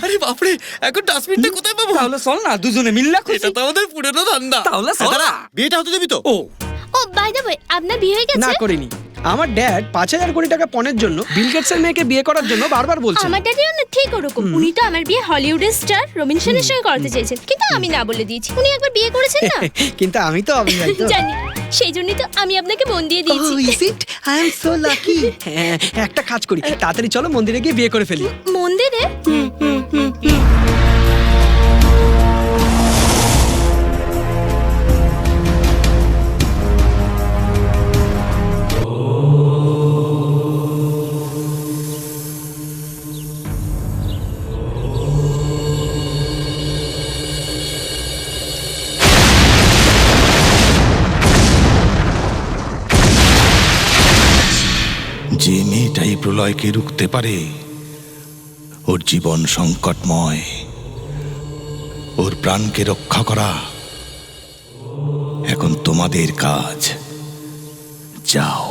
[SPEAKER 9] আরে বাপরে, এখন ডাস্টবিনটা কোথায় পাবো? তাহলে চল না দুজনে মিললে। এটা তো আমাদের পুরনো ধান্দা। তাহলে চল।
[SPEAKER 4] বিয়েটা হতে দিবি তো?
[SPEAKER 6] ও
[SPEAKER 8] বাই দ্য ওয়ে, আপনার বিয়ে হয়ে গেছে?
[SPEAKER 6] না করিনি। আমার ড্যাড 5000 কোটি টাকা পণের জন্য বিল গেটসের মেয়েকে বিয়ে করার জন্য বারবার বলছেন।
[SPEAKER 8] আমার ড্যাডিও না ঠিক ওরকম। উনি তো আমার বিয়ে হলিউডের স্টার রবিন সেনের সঙ্গে করতে চেয়েছেন, কিন্তু আমি না বলে দিয়েছি। উনি একবার বিয়ে করেছেন না?
[SPEAKER 6] কিন্তু আমি তো অবিবাহিত।
[SPEAKER 8] জানি, সেই জন্যই তো আমি আপনাকে মন দিয়ে দিয়েছি।
[SPEAKER 6] Is it? I am so lucky. একটা কাজ করি, তাড়াতাড়ি চলো মন্দিরে গিয়ে বিয়ে করে ফেলি।
[SPEAKER 8] মন্দিরে?
[SPEAKER 2] যে মেয়েটাই প্রলয়কে রুখতে পারে, ওর জীবন সংকটময়। ওর প্রাণকে রক্ষা করা এখন তোমাদের কাজ। যাও।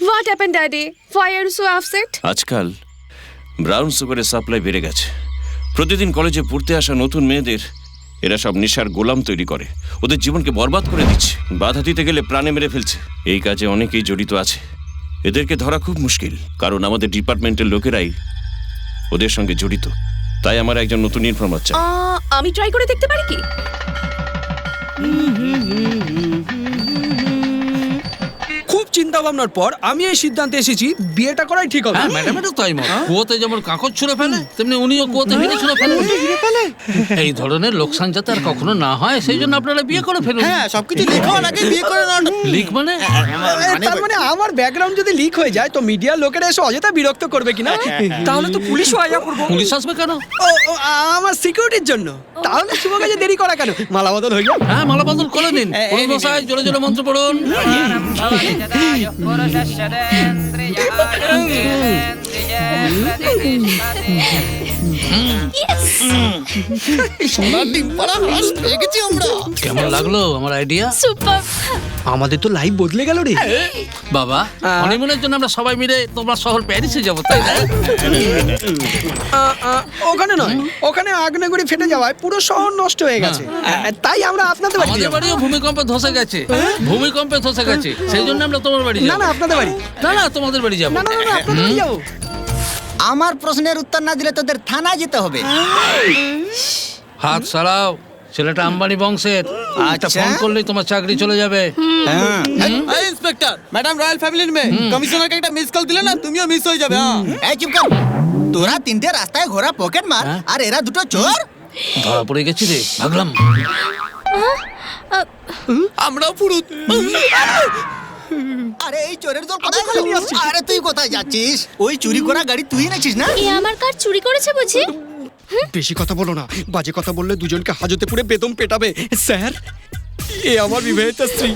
[SPEAKER 12] What happened, Daddy? Why are you so upset?
[SPEAKER 10] আজকাল ব্রাউন সুগারের সাপ্লাই বেড়ে গেছে। প্রতিদিন কলেজে পড়তে আসা নতুন মেয়েদের এরা সব নেশার গোলাম তৈরি করে, ওদের জীবনকে বরবাদ করে দিচ্ছে। বাধা দিতে গেলে প্রাণে মেরে ফেলছে। এই কাজে অনেকেই জড়িত আছে। এদেরকে ধরা খুব মুশকিল, কারণ আমাদের ডিপার্টমেন্টের লোকেরাই ওদের সঙ্গে জড়িত। তাই আমার একজন নতুন ইনফর্মার চাই।
[SPEAKER 12] আমি ট্রাই করে দেখতে পারি কি?
[SPEAKER 6] খুব চিন্তা ভাবনার পর আমি এই সিদ্ধান্তে এসেছি বিয়েটা করাই ঠিক হবে।
[SPEAKER 11] হ্যাঁ, ম্যাডামেরও তাই মত। কুয়োতে যেমন কাকড় ছুঁড়ে ফেলে, তেমনি উনিও কুয়োতে হিরে ছুঁড়ে ফেলে। এই ধরনের লোকসান যাতে আর কখনো না হয়, সেই জন্য আপনারা বিয়ে করে ফেলুন।
[SPEAKER 6] হ্যাঁ, সবকিছু লিক হওয়ার আগে বিয়ে করে নাও।
[SPEAKER 11] লিক মানে?
[SPEAKER 6] তার মানে আমার ব্যাকগ্রাউন্ড যদি লিক হয়ে যায় তো মিডিয়ার লোকেরা এসে অযথা বিরক্ত করবে কিনা? তাহলে তো পুলিশও আয়া করবো।
[SPEAKER 11] পুলিশ আসবে কেন?
[SPEAKER 6] আমার সিকিউরিটির জন্য। তাহলে শুভ কাজে দেরি করা কেন? মালা বদল হয়ে গেল।
[SPEAKER 11] হ্যাঁ, মালা বদল করে নিন। পুরোহিত মশাই, জোরে জোরে মন্ত্র পড়ুন। কেমন লাগলো আমার আইডিয়া?
[SPEAKER 12] সুপার।
[SPEAKER 6] আমাদের তো লাইফ বদলে গেল রে
[SPEAKER 11] বাবা। হনিমুনের জন্য আমরা সবাই মিলে তোমরা শহর প্যারিসে যাবো, তাই না?
[SPEAKER 6] ওখানে নয়, ওখানে আগ্নেয়গিরি ফেটে যাওয়ায় পুরো শহর নষ্ট হয়ে গেছে। তাই আমরা আপনাদের বাড়ি
[SPEAKER 11] আমাদের বাড়িও ভূমিকম্পে ধসে গেছে। ভূমিকম্পে ধসে গেছে, সেই জন্য আমরা তোমার বাড়ি
[SPEAKER 6] না
[SPEAKER 11] যাবো।
[SPEAKER 6] না আপনাদের বাড়ি।
[SPEAKER 11] না না, তোমাদের বাড়ি যাবো।
[SPEAKER 6] না না না আপনাদের বাড়ি যাবো।
[SPEAKER 13] আমার প্রশ্নের উত্তর না দিলে তোদের থানায় যেতে হবে।
[SPEAKER 11] হাত সারাও, ছেলেটা আম্বানি বংশের। একটা
[SPEAKER 13] আচ্ছা।
[SPEAKER 11] ফোন করলেই তোমার চাকরি চলে যাবে।
[SPEAKER 6] ইন্সপেক্টর, ম্যাডাম রয়্যাল ফ্যামিলির মেয়ে, কমিশনারকে একটা মিস কল দিলে না তুমিও মিস হয়ে যাবে।
[SPEAKER 13] এই চুপ কর। তোরা তিনটে রাস্তায় ঘোরা পকেট মার, আর এরা দুটো চোর।
[SPEAKER 11] ধরা পড়ে গেছি রে, ভাগলাম।
[SPEAKER 6] আমরাও পুরুত।
[SPEAKER 13] আরে এই চোরের দল কোথায় গেল? আরে তুই কোথায় যাচ্ছিস? ওই চুরি করা গাড়ি তুই এনেছিস না?
[SPEAKER 12] এ আমার কার চুরি করেছে বুঝি?
[SPEAKER 6] বেশি কথা বলো না, বাজে কথা বললে দুজনকে হাজতে পুরে বেদম পেটাবে। স্যার, এ আমার বিবাহিত স্ত্রী।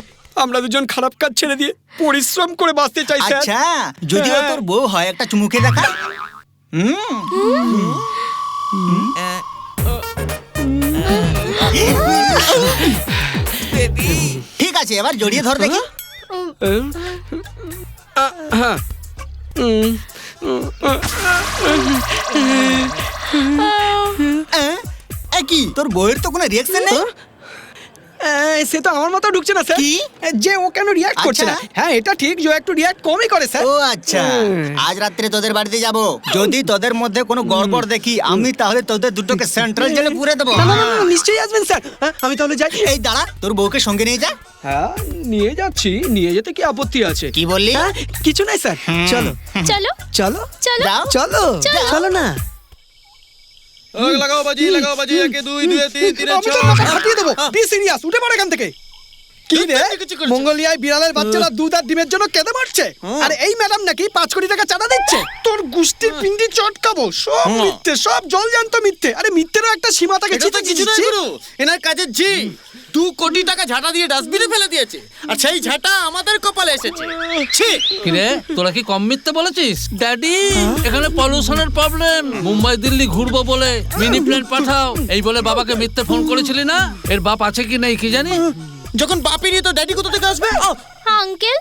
[SPEAKER 6] আমরা দুজন খারাপ কাজ ছেড়ে দিয়ে পরিশ্রম করে বাঁচতে চাই স্যার।
[SPEAKER 13] আচ্ছা, যদিও তোর বউ হয়, একটা চুমুকে দেখা। ঠিক আছে, এবার জড়িয়ে ধর দেখি। কি তোর বউয়ের তো কোনো রিয়াকশন নেই?
[SPEAKER 6] সে তো আমার মাথায় ঢুকছে না স্যার, যে ও কেন রিয়াক্ট করছে না। হ্যাঁ, এটা ঠিক যে ও একটু রিয়াক্ট কমই করে স্যার।
[SPEAKER 13] ও আচ্ছা, আজ রাত্রে তোদের বাড়িতে যাব। যদি তোদের মধ্যে কোনো গড়বড় দেখি আমি, তাহলে তোদের দুটোকে সেন্ট্রাল জেলে পুরে দেবো।
[SPEAKER 6] না না না, নিশ্চয়ই আসবেন স্যার। আমি তাহলে যাই।
[SPEAKER 13] এই দাঁড়া, তোর বউকে সঙ্গে নিয়ে যা।
[SPEAKER 6] হ্যাঁ, নিয়ে যাচ্ছি। নিয়ে যেতে কি আপত্তি আছে?
[SPEAKER 13] কি বললি?
[SPEAKER 6] কিছু নাই স্যার, চলো
[SPEAKER 12] চলো
[SPEAKER 6] চলো
[SPEAKER 12] চলো
[SPEAKER 6] চলো চলো না।
[SPEAKER 4] লাগাও বাজি, লাগাও বাজি, 1 2 2 3 3
[SPEAKER 6] আমি তো মাথা ফাটিয়ে দেবো। বি সিরিয়াস, উঠে পড় এখান থেকে। কি রে, মঙ্গলিয়ায় বিড়ালের বাচ্চারা দুধ আর ডিমের জন্য কেঁদে মরছে, আর এই ম্যাডাম নাকি 5 কোটি টাকা চাঁদা দিচ্ছে। তোর গুষ্টির পিন্ডি চটকাবো। সব মিথ্যে, সব জলজান্ত মিথ্যে। আরে মিথ্যেরও একটা সীমা থাকে।
[SPEAKER 14] কিছু না গুরু, এনার কাজের জি 2 কোটি টাকা ঝাঁটা দিয়ে ডাস্টবিনে ফেলে দিয়েছে, আর সেই ঝাঁটা আমাদের কপালে এসেছে। ছি!
[SPEAKER 11] কিরে, তোরা কি কম মিথ্যে বলেছিস? ড্যাডি, এখানে পলিউশনের প্রবলেম। মুম্বাই দিল্লি ঘুরবো বলে মিনি প্লেন পাঠাও, এই বলে বাবাকে মিথ্যে ফোন করেছিলি না? এর বাপ আছে কি নেই কি জানি।
[SPEAKER 14] যখন বাপেরই তো ড্যাডি কোথা থেকে আসবে?
[SPEAKER 12] আঙ্কেল,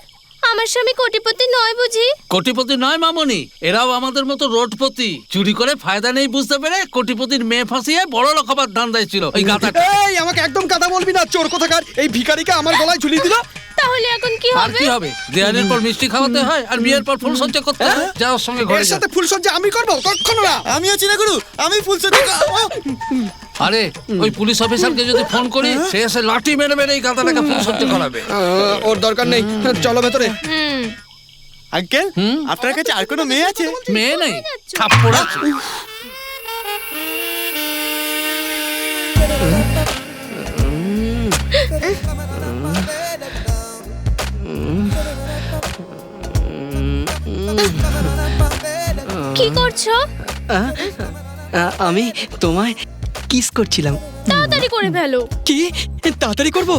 [SPEAKER 12] আমার স্বামী কোটিপতি নয় বুঝি?
[SPEAKER 11] কোটিপতি নয় মামনি, এরাও আমাদের মতো রোডপতি। চুরি করে ফায়দা নেই বুঝতে পেরে কোটিপতির মেয়ে ফাঁসিয়ে বড় লোক হবার ধান্দায় ছিল ওই গাধাটা।
[SPEAKER 6] এই, আমাকে একদম কথা বলবি না, চোর কোথাকার। এই ভিখারিকে আমার গলায় ঝুলিয়ে দিল।
[SPEAKER 12] তাহলে এখন কি
[SPEAKER 11] আর
[SPEAKER 12] হবে?
[SPEAKER 11] কি হবে? দেয়ালের পর মিষ্টি খাওয়াতে হয়, আর বিয়ের পর ফুল সজ্জা করতে হয়। যা ওর সঙ্গে ঘরে
[SPEAKER 6] এর
[SPEAKER 11] যা।
[SPEAKER 6] সাথে ফুলসজ্জা আমি করবো? কখনো না।
[SPEAKER 14] আমি আছি না গুরু, আমি ফুলসজ্জা।
[SPEAKER 11] আরে ওই পুলিশ অফিসারকে যদি ফোন করি, সে এসে লাঠি মেরে মেরে এই গাধাটাকে ফুল সজ্জা করাবে।
[SPEAKER 6] ওর দরকার নেই, চলো ভেতরে।
[SPEAKER 14] আঙ্কেল, আপনার কাছে আর কোনো মেয়ে আছে?
[SPEAKER 11] মেয়ে নেই, থাপ্পড় আছে।
[SPEAKER 12] কি করছো?
[SPEAKER 6] আমি তোমায় কিস করছিলাম।
[SPEAKER 12] তাড়াতাড়ি করে ফেলো।
[SPEAKER 6] কি তাড়াতাড়ি করবো?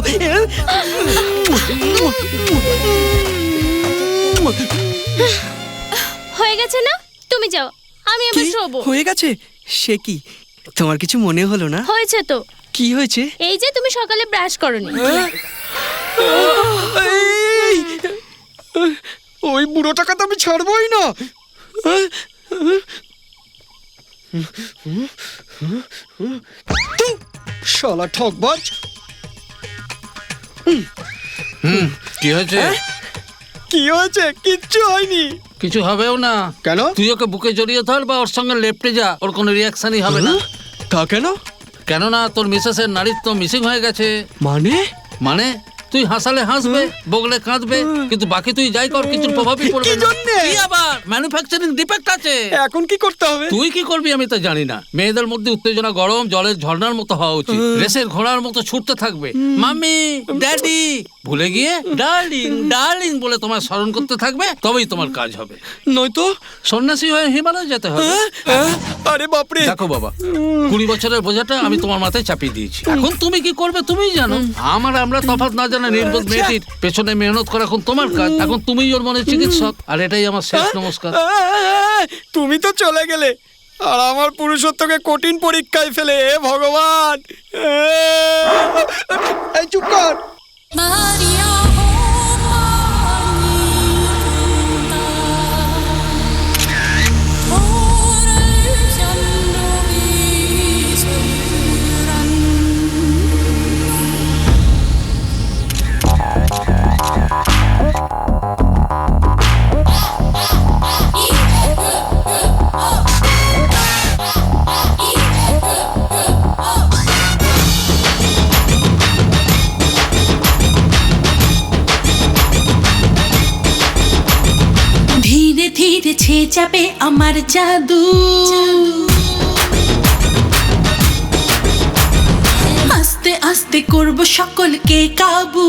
[SPEAKER 12] হয়ে গেছে না? তুমি যাও, আমি এবার শোবো।
[SPEAKER 6] হয়ে গেছে? সে কি, তোমার কিছু মনে হলো না?
[SPEAKER 12] হয়েছে তো।
[SPEAKER 6] কি হয়েছে?
[SPEAKER 12] এই যে তুমি সকালে ব্রাশ করনি।
[SPEAKER 6] ওই ওই বুড়োটাকে তো আমি ছাড়বই না। শালা ঠকবাজ।
[SPEAKER 11] কি হয়েছে?
[SPEAKER 6] কি হয়েছে? কিচ্ছু হয়নি।
[SPEAKER 11] কিছু হবেও না।
[SPEAKER 6] কেন?
[SPEAKER 11] তুই ওকে বুকে জড়িয়ে ধর বা ওর সঙ্গে লেপটে যা, ওর কোনো রিয়াকশনই হবে না।
[SPEAKER 6] তা কেন?
[SPEAKER 11] কেননা তোর মিসেসের নারীত্ব মিসিং হয়ে গেছে। মানে তুই হাসালে হাসবে, বগলে কাঁদবে, কিন্তু বাকি তুই যাই কর কিছুর প্রভাবই পড়বে না। কি আবার ম্যানুফ্যাকচারিং ডিফেক্ট আছে।
[SPEAKER 6] এখন কি করতে হবে?
[SPEAKER 11] তুই কি করবি আমি তো জানি না। মেয়েদের মধ্যে উত্তেজনা গরম জলের ঝর্ণার মতো হওয়া উচিত। রেসের ঘোড়ার মতো ছুটতে থাকবে। মাম্মি, ড্যাডি, ভুলে গিয়ে ডার্লিং ডার্লিং বলে তোমায় স্মরণ করতে থাকবে, তবেই তোমার কাজ হবে।
[SPEAKER 6] নয়তো
[SPEAKER 11] সন্ন্যাসী হয়ে হিমালয় যেতে হবে।
[SPEAKER 6] আরে বাপরে।
[SPEAKER 11] দেখো বাবা, 20 বছরের বোঝাটা আমি তোমার মাথায় চাপিয়ে দিয়েছি। এখন তুমি কি করবে তুমিই জানো। আমরা তফাৎ না জানা নির্বোধ মেয়েটির পেছনে মেহনত করা এখন তোমার কাজ। এখন তুমিই ওর মনে চিকিৎসক, আর এটাই আমার শেষ নমস্কার।
[SPEAKER 6] তুমি তো চলে গেলে আর আমার পুরুষত্বকে কঠিন পরীক্ষায় ফেলে। হে ভগবান। এই চুপ কর।
[SPEAKER 8] ধীরে ধীরে ছেয়ে যাবে আমার জাদু, আস্তে আস্তে করব সকলকে কাবু।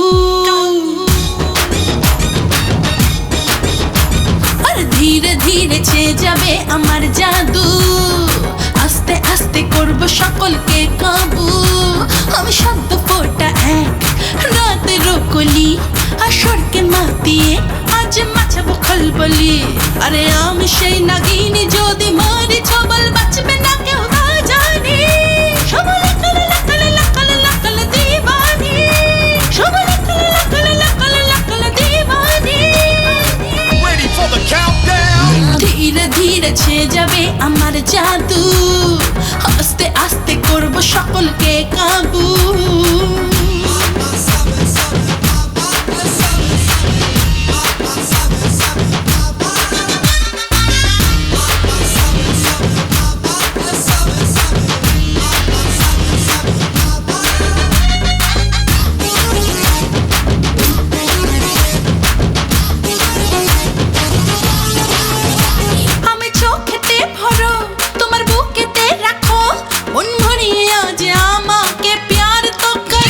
[SPEAKER 8] আর ধীরে ধীরে ছেয়ে যাবে আমার জাদু, আস্তে আস্তে করব সকলকে কাবু। আমি শব্দ ফোটা এক রাতের কলি, আসরকে মাতিয়ে আজ মাছাবো খলবলি। আরে আমি সেই নাগিনী, যদি মারি ছবল বাঁচবে না কেউ তা জানি। সবাই লাকালে লাকালে লাকালে লাকালে দিবানি, সবাই লাকালে লাকালে লাকালে লাকালে দিবানি। ধীরে ধীরে ছেয়ে যাবে আমার জাদু, আস্তে আস্তে করব সকলকে কাবু। মন ভরিয়ে আজ আমাকে প্যার তো কর।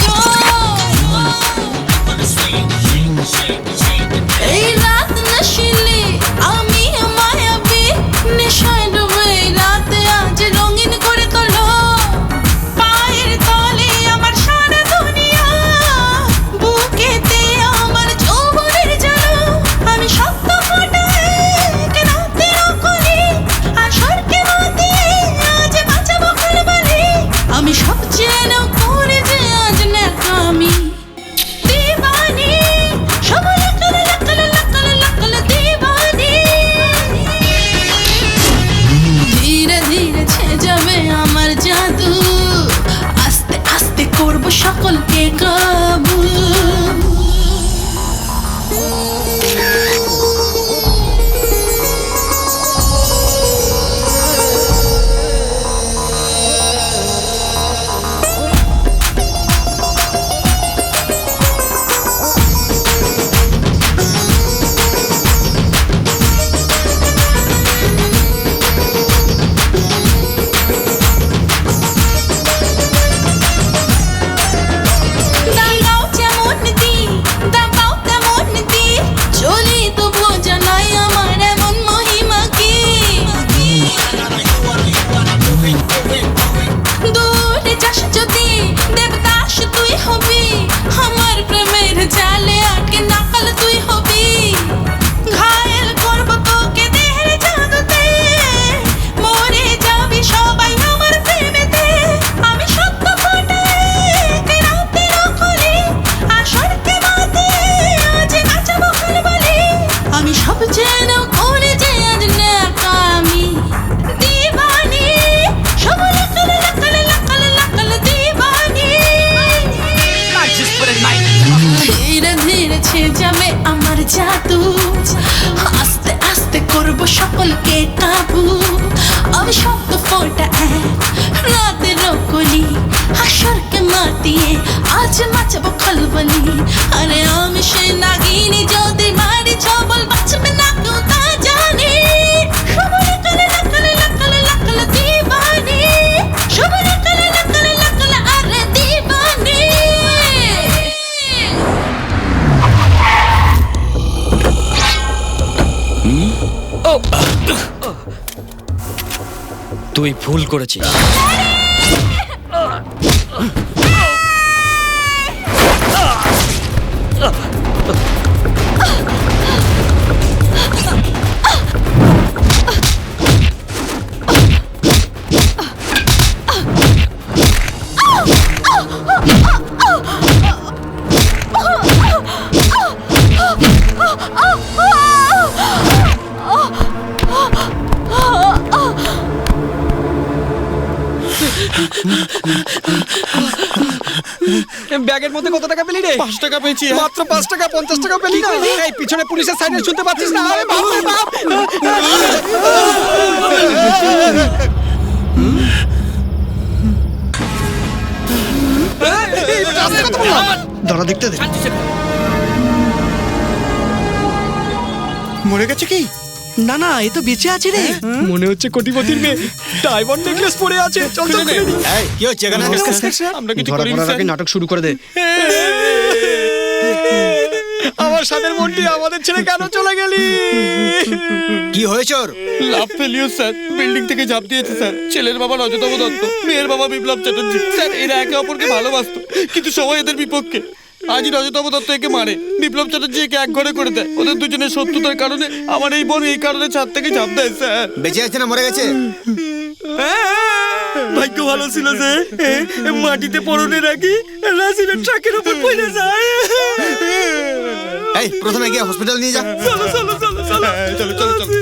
[SPEAKER 8] আস্তে আস্তে করব সকলকে কাবু আমি শব্দ ফোটা রাতের কলি হাসরকে মাতিয়ে আজ নাচবো খলবলি আরে আমি সে নাগিনী যদি মারি ছবল বাঁচবে না কেউ তা জানি সবাই কালে লাকালে লাকালে লাকালে দিবানি সবাই কালে লাকালে লাকালে আরে দিবানি
[SPEAKER 9] তুই ভুল করেছিস।
[SPEAKER 6] ব্যাগের মধ্যে কত টাকা পেলি রে?
[SPEAKER 14] 5 টাকা পেয়েছি।
[SPEAKER 6] মাত্র 5 টাকা, 50 টাকা পেলি না? এই পিছনে পুলিশের সাইরেন শুনতে পাচ্ছিস না? আরে বাপ রে বাপ!
[SPEAKER 14] দাঁড়া দেখতে দে। মরে গেছে কি?
[SPEAKER 6] না না, এ তো বেঁচে আছে রে। মনে হচ্ছে কোটিপতির মেয়ে ডায়মন্ড নেকলেস পরে আছে। চল চল খুলে নি।
[SPEAKER 13] এই কি হচ্ছে এখানে?
[SPEAKER 6] আমরা কিছু করিনি স্যার। নাটক শুরু করে দে। আমার সাথে মন্টি আমাদের ছেড়ে কেন চলে গেলি?
[SPEAKER 13] কি হয়েছে ওর?
[SPEAKER 14] লাভ ফেলিওর স্যার, বিল্ডিং থেকে ঝাঁপ দিয়েছে স্যার। ছেলের বাবা রজতবাবু দত্ত, মেয়ের বাবা বিপ্লব চ্যাটার্জি। স্যার এরা একে অপরকে ভালোবাসতো, কিন্তু সবাই এদের বিপক্ষে। আজই রজতবাবু দত্ত একে মারে, বিপ্লব চ্যাটার্জি একে এক ঘরে করে দেয়। ওদের দুজনের শত্রুতার কারণে আমার এই বোন এই কারণে ছাদ থেকে ঝাঁপ দেয় স্যার।
[SPEAKER 13] বেঁচে আছে না মরে গেছে?
[SPEAKER 14] ভাগ্য ভালো ছিল যে মাটিতে পড়নে রাখি রাসিনের ট্রাকের উপর পড়ে যায়।
[SPEAKER 13] এই প্রথমে গিয়ে হসপিটাল নিয়ে যা।
[SPEAKER 14] চলো চলো চলো চলো চলো চলো চলো।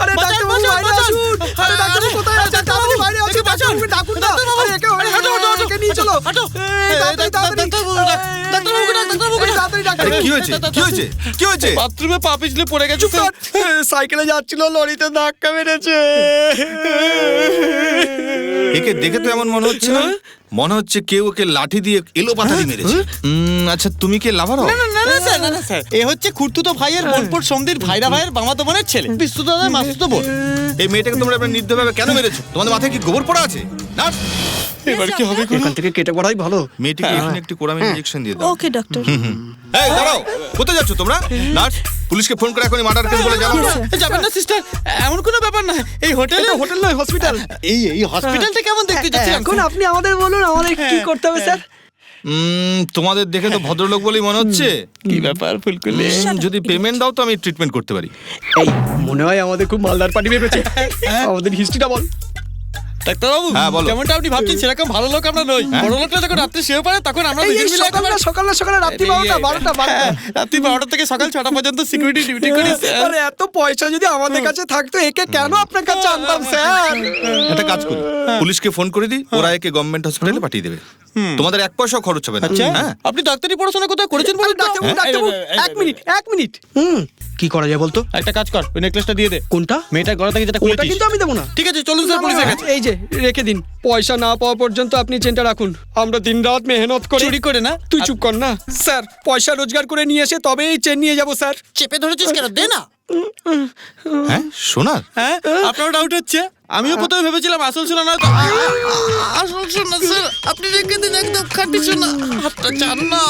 [SPEAKER 6] আরে ডাক্তার বাইরে আসুন। আরে ডাক্তার কোথায় আছে? তাড়াতাড়ি বাইরে আসুন। ডাক্তারবাবুকে ডাকুন না। আরে একে একে নিয়ে চলো।
[SPEAKER 2] আরে কি হয়েছে? কি হয়েছে? কি হয়েছে?
[SPEAKER 14] বাথরুমে পা পিছলে পড়ে গেছে স্যার।
[SPEAKER 6] সাইকেলে যাচ্ছিল, লরিতে ধাক্কা মেরেছে।
[SPEAKER 2] একে দেখে তো এমন মনে হচ্ছে না। মনে হচ্ছে কেউ ওকে লাঠি দিয়ে এলো পাথারি মেরেছে। আচ্ছা তুমি কে লাভার?
[SPEAKER 14] না স্যার, না স্যার, এ হচ্ছে খুড়তুতো ভাইয়ের বোনপোর সমধির ভাইরা ভাইয়ের মামাতো বোনের ছেলে, বিস্তু দাদার মাসুতো বোন।
[SPEAKER 2] এই মেয়েটাকে তোমরা এবার নির্দয়ভাবে কেন মেরেছো? তোমাদের মাথায় কি গোবর পড়া আছে? না
[SPEAKER 14] এবার কি হবে?
[SPEAKER 6] এখান থেকে কেটে পড়াই ভালো।
[SPEAKER 2] মেয়েটিকে এখানে একটি কোরামিন ইনজেকশন দিয়ে দাও।
[SPEAKER 1] ওকে ডক্টর।
[SPEAKER 2] এই দাঁড়াও, কোথায় যাচ্ছ তোমরা? নার্স, পুলিশকে ফোন করে এখনই মার্ডার কেস বলে যাও।
[SPEAKER 14] যাবেন না সিস্টার, এমন কোনো ব্যাপার না। এই হোটেলে
[SPEAKER 6] হোটেল নয়, হসপিটাল।
[SPEAKER 14] এই হসপিটালটা কেমন দেখতে যাচ্ছি
[SPEAKER 6] এখন আপনি আমাদের বলুন, আমাদের কি করতে হবে স্যার?
[SPEAKER 2] তোমাদের দেখে তো ভদ্রলোক বলেই মনে হচ্ছে।
[SPEAKER 14] কি ব্যাপার ফুলকুলি?
[SPEAKER 2] যদি পেমেন্ট দাও তো আমি ট্রিটমেন্ট করতে পারি।
[SPEAKER 6] এই মনে হয় আমাদের খুব মালদার পার্টি ভেবেছে। আমাদের হিস্ট্রিটা বল।
[SPEAKER 14] ডাক্তারবাবু,
[SPEAKER 2] হ্যাঁ, বলো।
[SPEAKER 14] যেমনটা আপনি ভাবছেন সেরকম ভালো লোক আমরা নই। বড় লোকটা যখন রাত্রে শুয়ে পড়ে তখন আমরা
[SPEAKER 6] এই
[SPEAKER 14] দুজন মিলে
[SPEAKER 6] সকালে রাত্রি 12টা
[SPEAKER 14] রাত্রি 12টা থেকে সকাল 6টা পর্যন্ত সিকিউরিটি ডিউটি করি স্যার।
[SPEAKER 6] আরে এত পয়সা যদি আমাদের কাছে থাকতো, একে কেন আপনার কাছে আনতাম স্যার?
[SPEAKER 2] একটা কাজ করি, পুলিশকে ফোন করে দিই, ওরা একে গভর্নমেন্ট হসপিটালে পাঠিয়ে দেবে। তোমাদের এক পয়সাও খরচ হবে না। হ্যাঁ,
[SPEAKER 14] আপনি ডাক্তারি পড়াশোনা কোথায় করেছেন বলুন তো?
[SPEAKER 6] ডাক্তারবাবু, এক মিনিট। কি করা যায় বলতো?
[SPEAKER 14] একটা কাজ কর, ওই নেকলেসটা দিয়ে দে।
[SPEAKER 6] কোনটা?
[SPEAKER 14] মেয়েটার গলা থেকে যেটা
[SPEAKER 6] ওটা
[SPEAKER 14] খুলেছিস।
[SPEAKER 6] কিন্তু আমি দেবো না।
[SPEAKER 14] ঠিক আছে, চলুন স্যার পুলিশের কাছে।
[SPEAKER 6] এই যে রেখে দিন। পয়সা না পাওয়া পর্যন্ত আপনি চেনটা রাখুন। আমরা দিনরাত মেহনত করে
[SPEAKER 14] চুরি করে না।
[SPEAKER 6] তুই চুপ কর না স্যার। পয়সা রোজগার করে নিয়ে এসে তবে এই চেন নিয়ে যাবো স্যার।
[SPEAKER 14] চেপে ধরেছিস কেন? দে না।
[SPEAKER 2] হ্যাঁ সোনার।
[SPEAKER 14] হ্যাঁ, আপনার ডাউট হচ্ছে? আমিও প্রথমে ভেবেছিলাম আসল সোনা না। আসল সোনা স্যার, আপনি রেখে দিন, একদম খাঁটি সোনা। হাতটা চান না।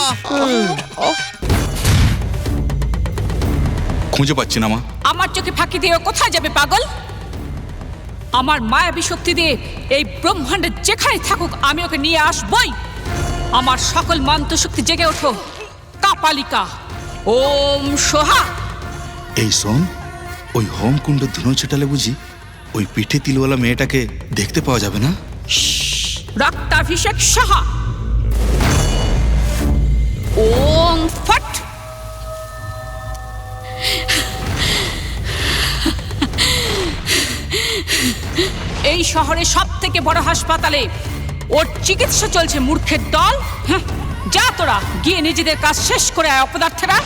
[SPEAKER 3] খুঁজে পাচ্ছি না মা।
[SPEAKER 5] আমার চোখে ফাঁকি দিয়ে ও কোথায় যাবে পাগল? আমার মায়াবী শক্তি দিয়ে এই ব্রহ্মাণ্ডে যেখানে থাকুক আমি ওকে নিয়ে আসবই। আমার সকল মান্ত শক্তি জেগে ওঠো, কাপালিকা। ওম সোহা।
[SPEAKER 3] এই শোন, ওই হোম কুণ্ড ধুনো ছেটালে বুঝি ওই পিঠে তিলওয়ালা মেয়েটাকে দেখতে পাওয়া যাবে না?
[SPEAKER 5] রক্তাভিষেক সাহা। ওম ফট। এই শহরে সব থেকে বড় হাসপাতালে ওর চিকিৎসা চলছে, মূর্খের দল। যা তোরা গিয়ে নিজেদের কাজ শেষ করে আয় অপদার্থেরা।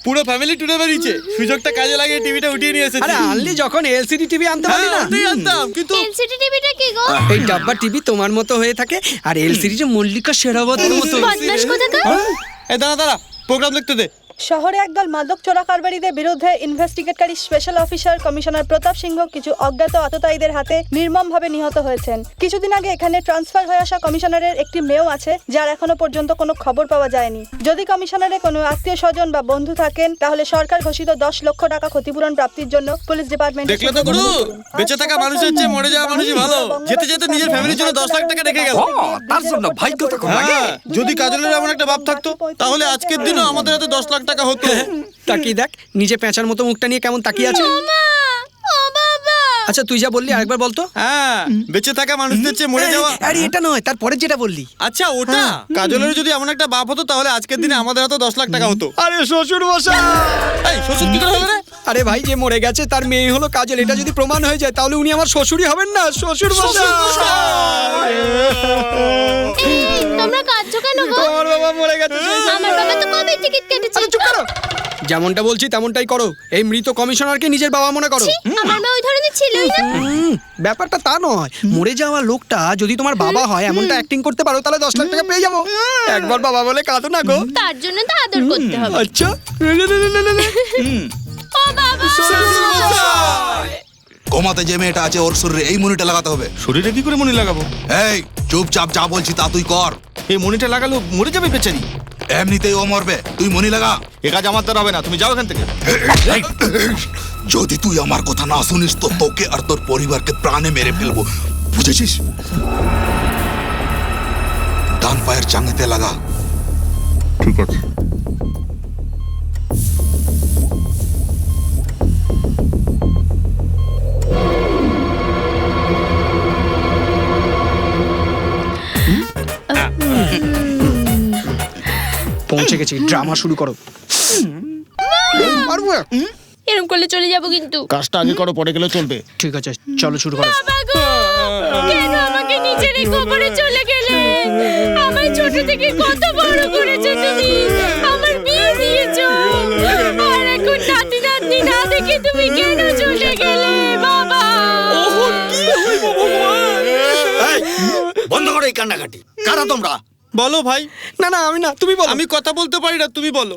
[SPEAKER 14] পুরো ফ্যামিলি টুরে বেরিয়েছে, সুযোগটা কাজে লাগিয়ে টিভিটা উঠিয়ে নিয়ে এসেছি।
[SPEAKER 6] আরে আনলি যখন এলসিডি টিভি আনতে পারলি না?
[SPEAKER 14] ওটাই আনতাম, কিন্তু
[SPEAKER 12] এলসিডি টিভিটা কি গো?
[SPEAKER 6] এই ডাব্বা টিভি তোমার মতো হয়ে থাকে আর এলসিডি যে মল্লিকা শেরাওয়াতের মতো।
[SPEAKER 12] বদমাশ কোথাকার।
[SPEAKER 14] এই দাঁড়া প্রোগ্রাম দেখতে দে।
[SPEAKER 1] শহরে একদল মাদক চোরা কারবারিদের বিরুদ্ধে ইনভেস্টিগেটকারী স্পেশাল অফিসার কমিশনার প্রতাপ সিংহ কিছু অজ্ঞাত আততায়ীদের হাতে নির্মমভাবে নিহত হয়েছেন। কিছুদিন আগে এখানে ট্রান্সফার হয়ে আসা কমিশনারের একটি মেয়েও আছে, যার এখনো পর্যন্ত কোনো খবর পাওয়া যায়নি। যদি কমিশনারের কোনো আত্মীয় স্বজন বা বন্ধু থাকেন, তাহলে সরকার ঘোষিত 10 লক্ষ টাকা ক্ষতিপূরণ প্রাপ্তির জন্য পুলিশ ডিপার্টমেন্ট।
[SPEAKER 14] দেখলে তো গুরু, বেঁচে থাকা মানুষের চেয়ে মরে যাওয়া মানুষই ভালো। যেতে যেতে নিজের ফ্যামিলির জন্য 10 লাখ টাকা রেখে গেল।
[SPEAKER 9] তার জন্য ভাগ্যটা খুব লাগে।
[SPEAKER 14] যদি কাজলের এমন একটা বাপ থাকতো, তাহলে আজকের দিনও আমাদের হাতে 10 লাখ টাকা হতো।
[SPEAKER 6] তাকিয়ে দেখ, নিজে পেঁচার মতো মুখটা নিয়ে কেমন তাকিয়ে আছে। আচ্ছা তুই যা বললি আরেকবার বলতো।
[SPEAKER 14] হ্যাঁ, বেঁচে থাকা মানুষদের চেয়ে মরে যাওয়া।
[SPEAKER 6] আরে এটা নয়, তারপরে যেটা বললি।
[SPEAKER 14] আচ্ছা ওটা, কাজলের যদি এমন একটা বাপ হতো, তাহলে আজকের দিনে আমাদের হাতে 10 লাখ টাকা হতো।
[SPEAKER 6] আরে শ্বশুর মশাই,
[SPEAKER 14] এই শ্বশুর কি করে হলো রে?
[SPEAKER 6] আরে ভাই, যে মরে গেছে তার মেয়ে হলো কাজল, এটা যদি প্রমাণ হয়ে যায় তাহলে উনি আমার শ্বশুরই হবেন না। শ্বশুর মশাই,
[SPEAKER 12] তোমরা কাঁদছো কেন গো?
[SPEAKER 6] তোমার বাবা মরে গেছে।
[SPEAKER 12] আমার বাবা তো কবে টিকিট কেটেছে।
[SPEAKER 6] চুপ করো। যেমনটা বলছি তেমনটাই করো। এই মৃত কমিশনারকে নিজের বাবা মনে করো।
[SPEAKER 12] আমার মা ওই ধরনের ছিলই না।
[SPEAKER 6] ব্যাপারটা তা নয়, মরে যাওয়া লোকটা যদি তোমার বাবা হয় এমনটা অ্যাক্টিং করতে পারো, তাহলে 10 লাখ টাকা পেয়ে যাবো। একবার বাবা বলে কাঁদো না গো।
[SPEAKER 12] তার জন্য তো আদর করতে হবে।
[SPEAKER 6] আচ্ছা
[SPEAKER 12] ও বাবা,
[SPEAKER 3] কোমাতে যে মেয়েটা আছে ওর শরীরে এই মনিটা লাগাতে হবে।
[SPEAKER 2] শরীরে কি করে মনি লাগাবো?
[SPEAKER 3] এই চুপচাপ যা বলছি তা তুই কর।
[SPEAKER 2] এই মনিটা লাগালো মরে যাবে বেচারি।
[SPEAKER 3] এমনিতেই ও মরবে, তুই মনি লাগা।
[SPEAKER 2] এ কাজ আমার দ্বারা হবে না, তুমি যাও এখান থেকে।
[SPEAKER 3] যদি তুই আমার কথা না শুনিস তো তোকে আর তোর পরিবারকে প্রাণে মেরে ফেলবো, বুঝেছিস? ডান পায়ের চাঙিতে লাগা।
[SPEAKER 2] ঠিক আছে।
[SPEAKER 6] পৌঁছে গেছি, ড্রামা শুরু করো। পারবো না।
[SPEAKER 12] এরকম করলে চলে যাব কিন্তু।
[SPEAKER 14] কাজটা আগে করো, পরে গেলে চলবে।
[SPEAKER 6] ঠিক আছে, চলো শুরু করো।
[SPEAKER 12] বাবা গো, কেন আমাকে নিজের কবরে চলে গেলে? আমায় ছোট থেকে কত বড় করেছো তুমি, আমার বিয়ে দিয়েছো, আর এখন নাতি নাতনি না দেখে তুমি কেন চলে গেলে বাবা?
[SPEAKER 4] বন্ধ করো এই কান্নাকাটি। কারা তোমরা?
[SPEAKER 14] বলো ভাই।
[SPEAKER 6] না না, আমি না, তুমি বলো।
[SPEAKER 14] আমি কথা বলতে পারি না, তুমি বলো।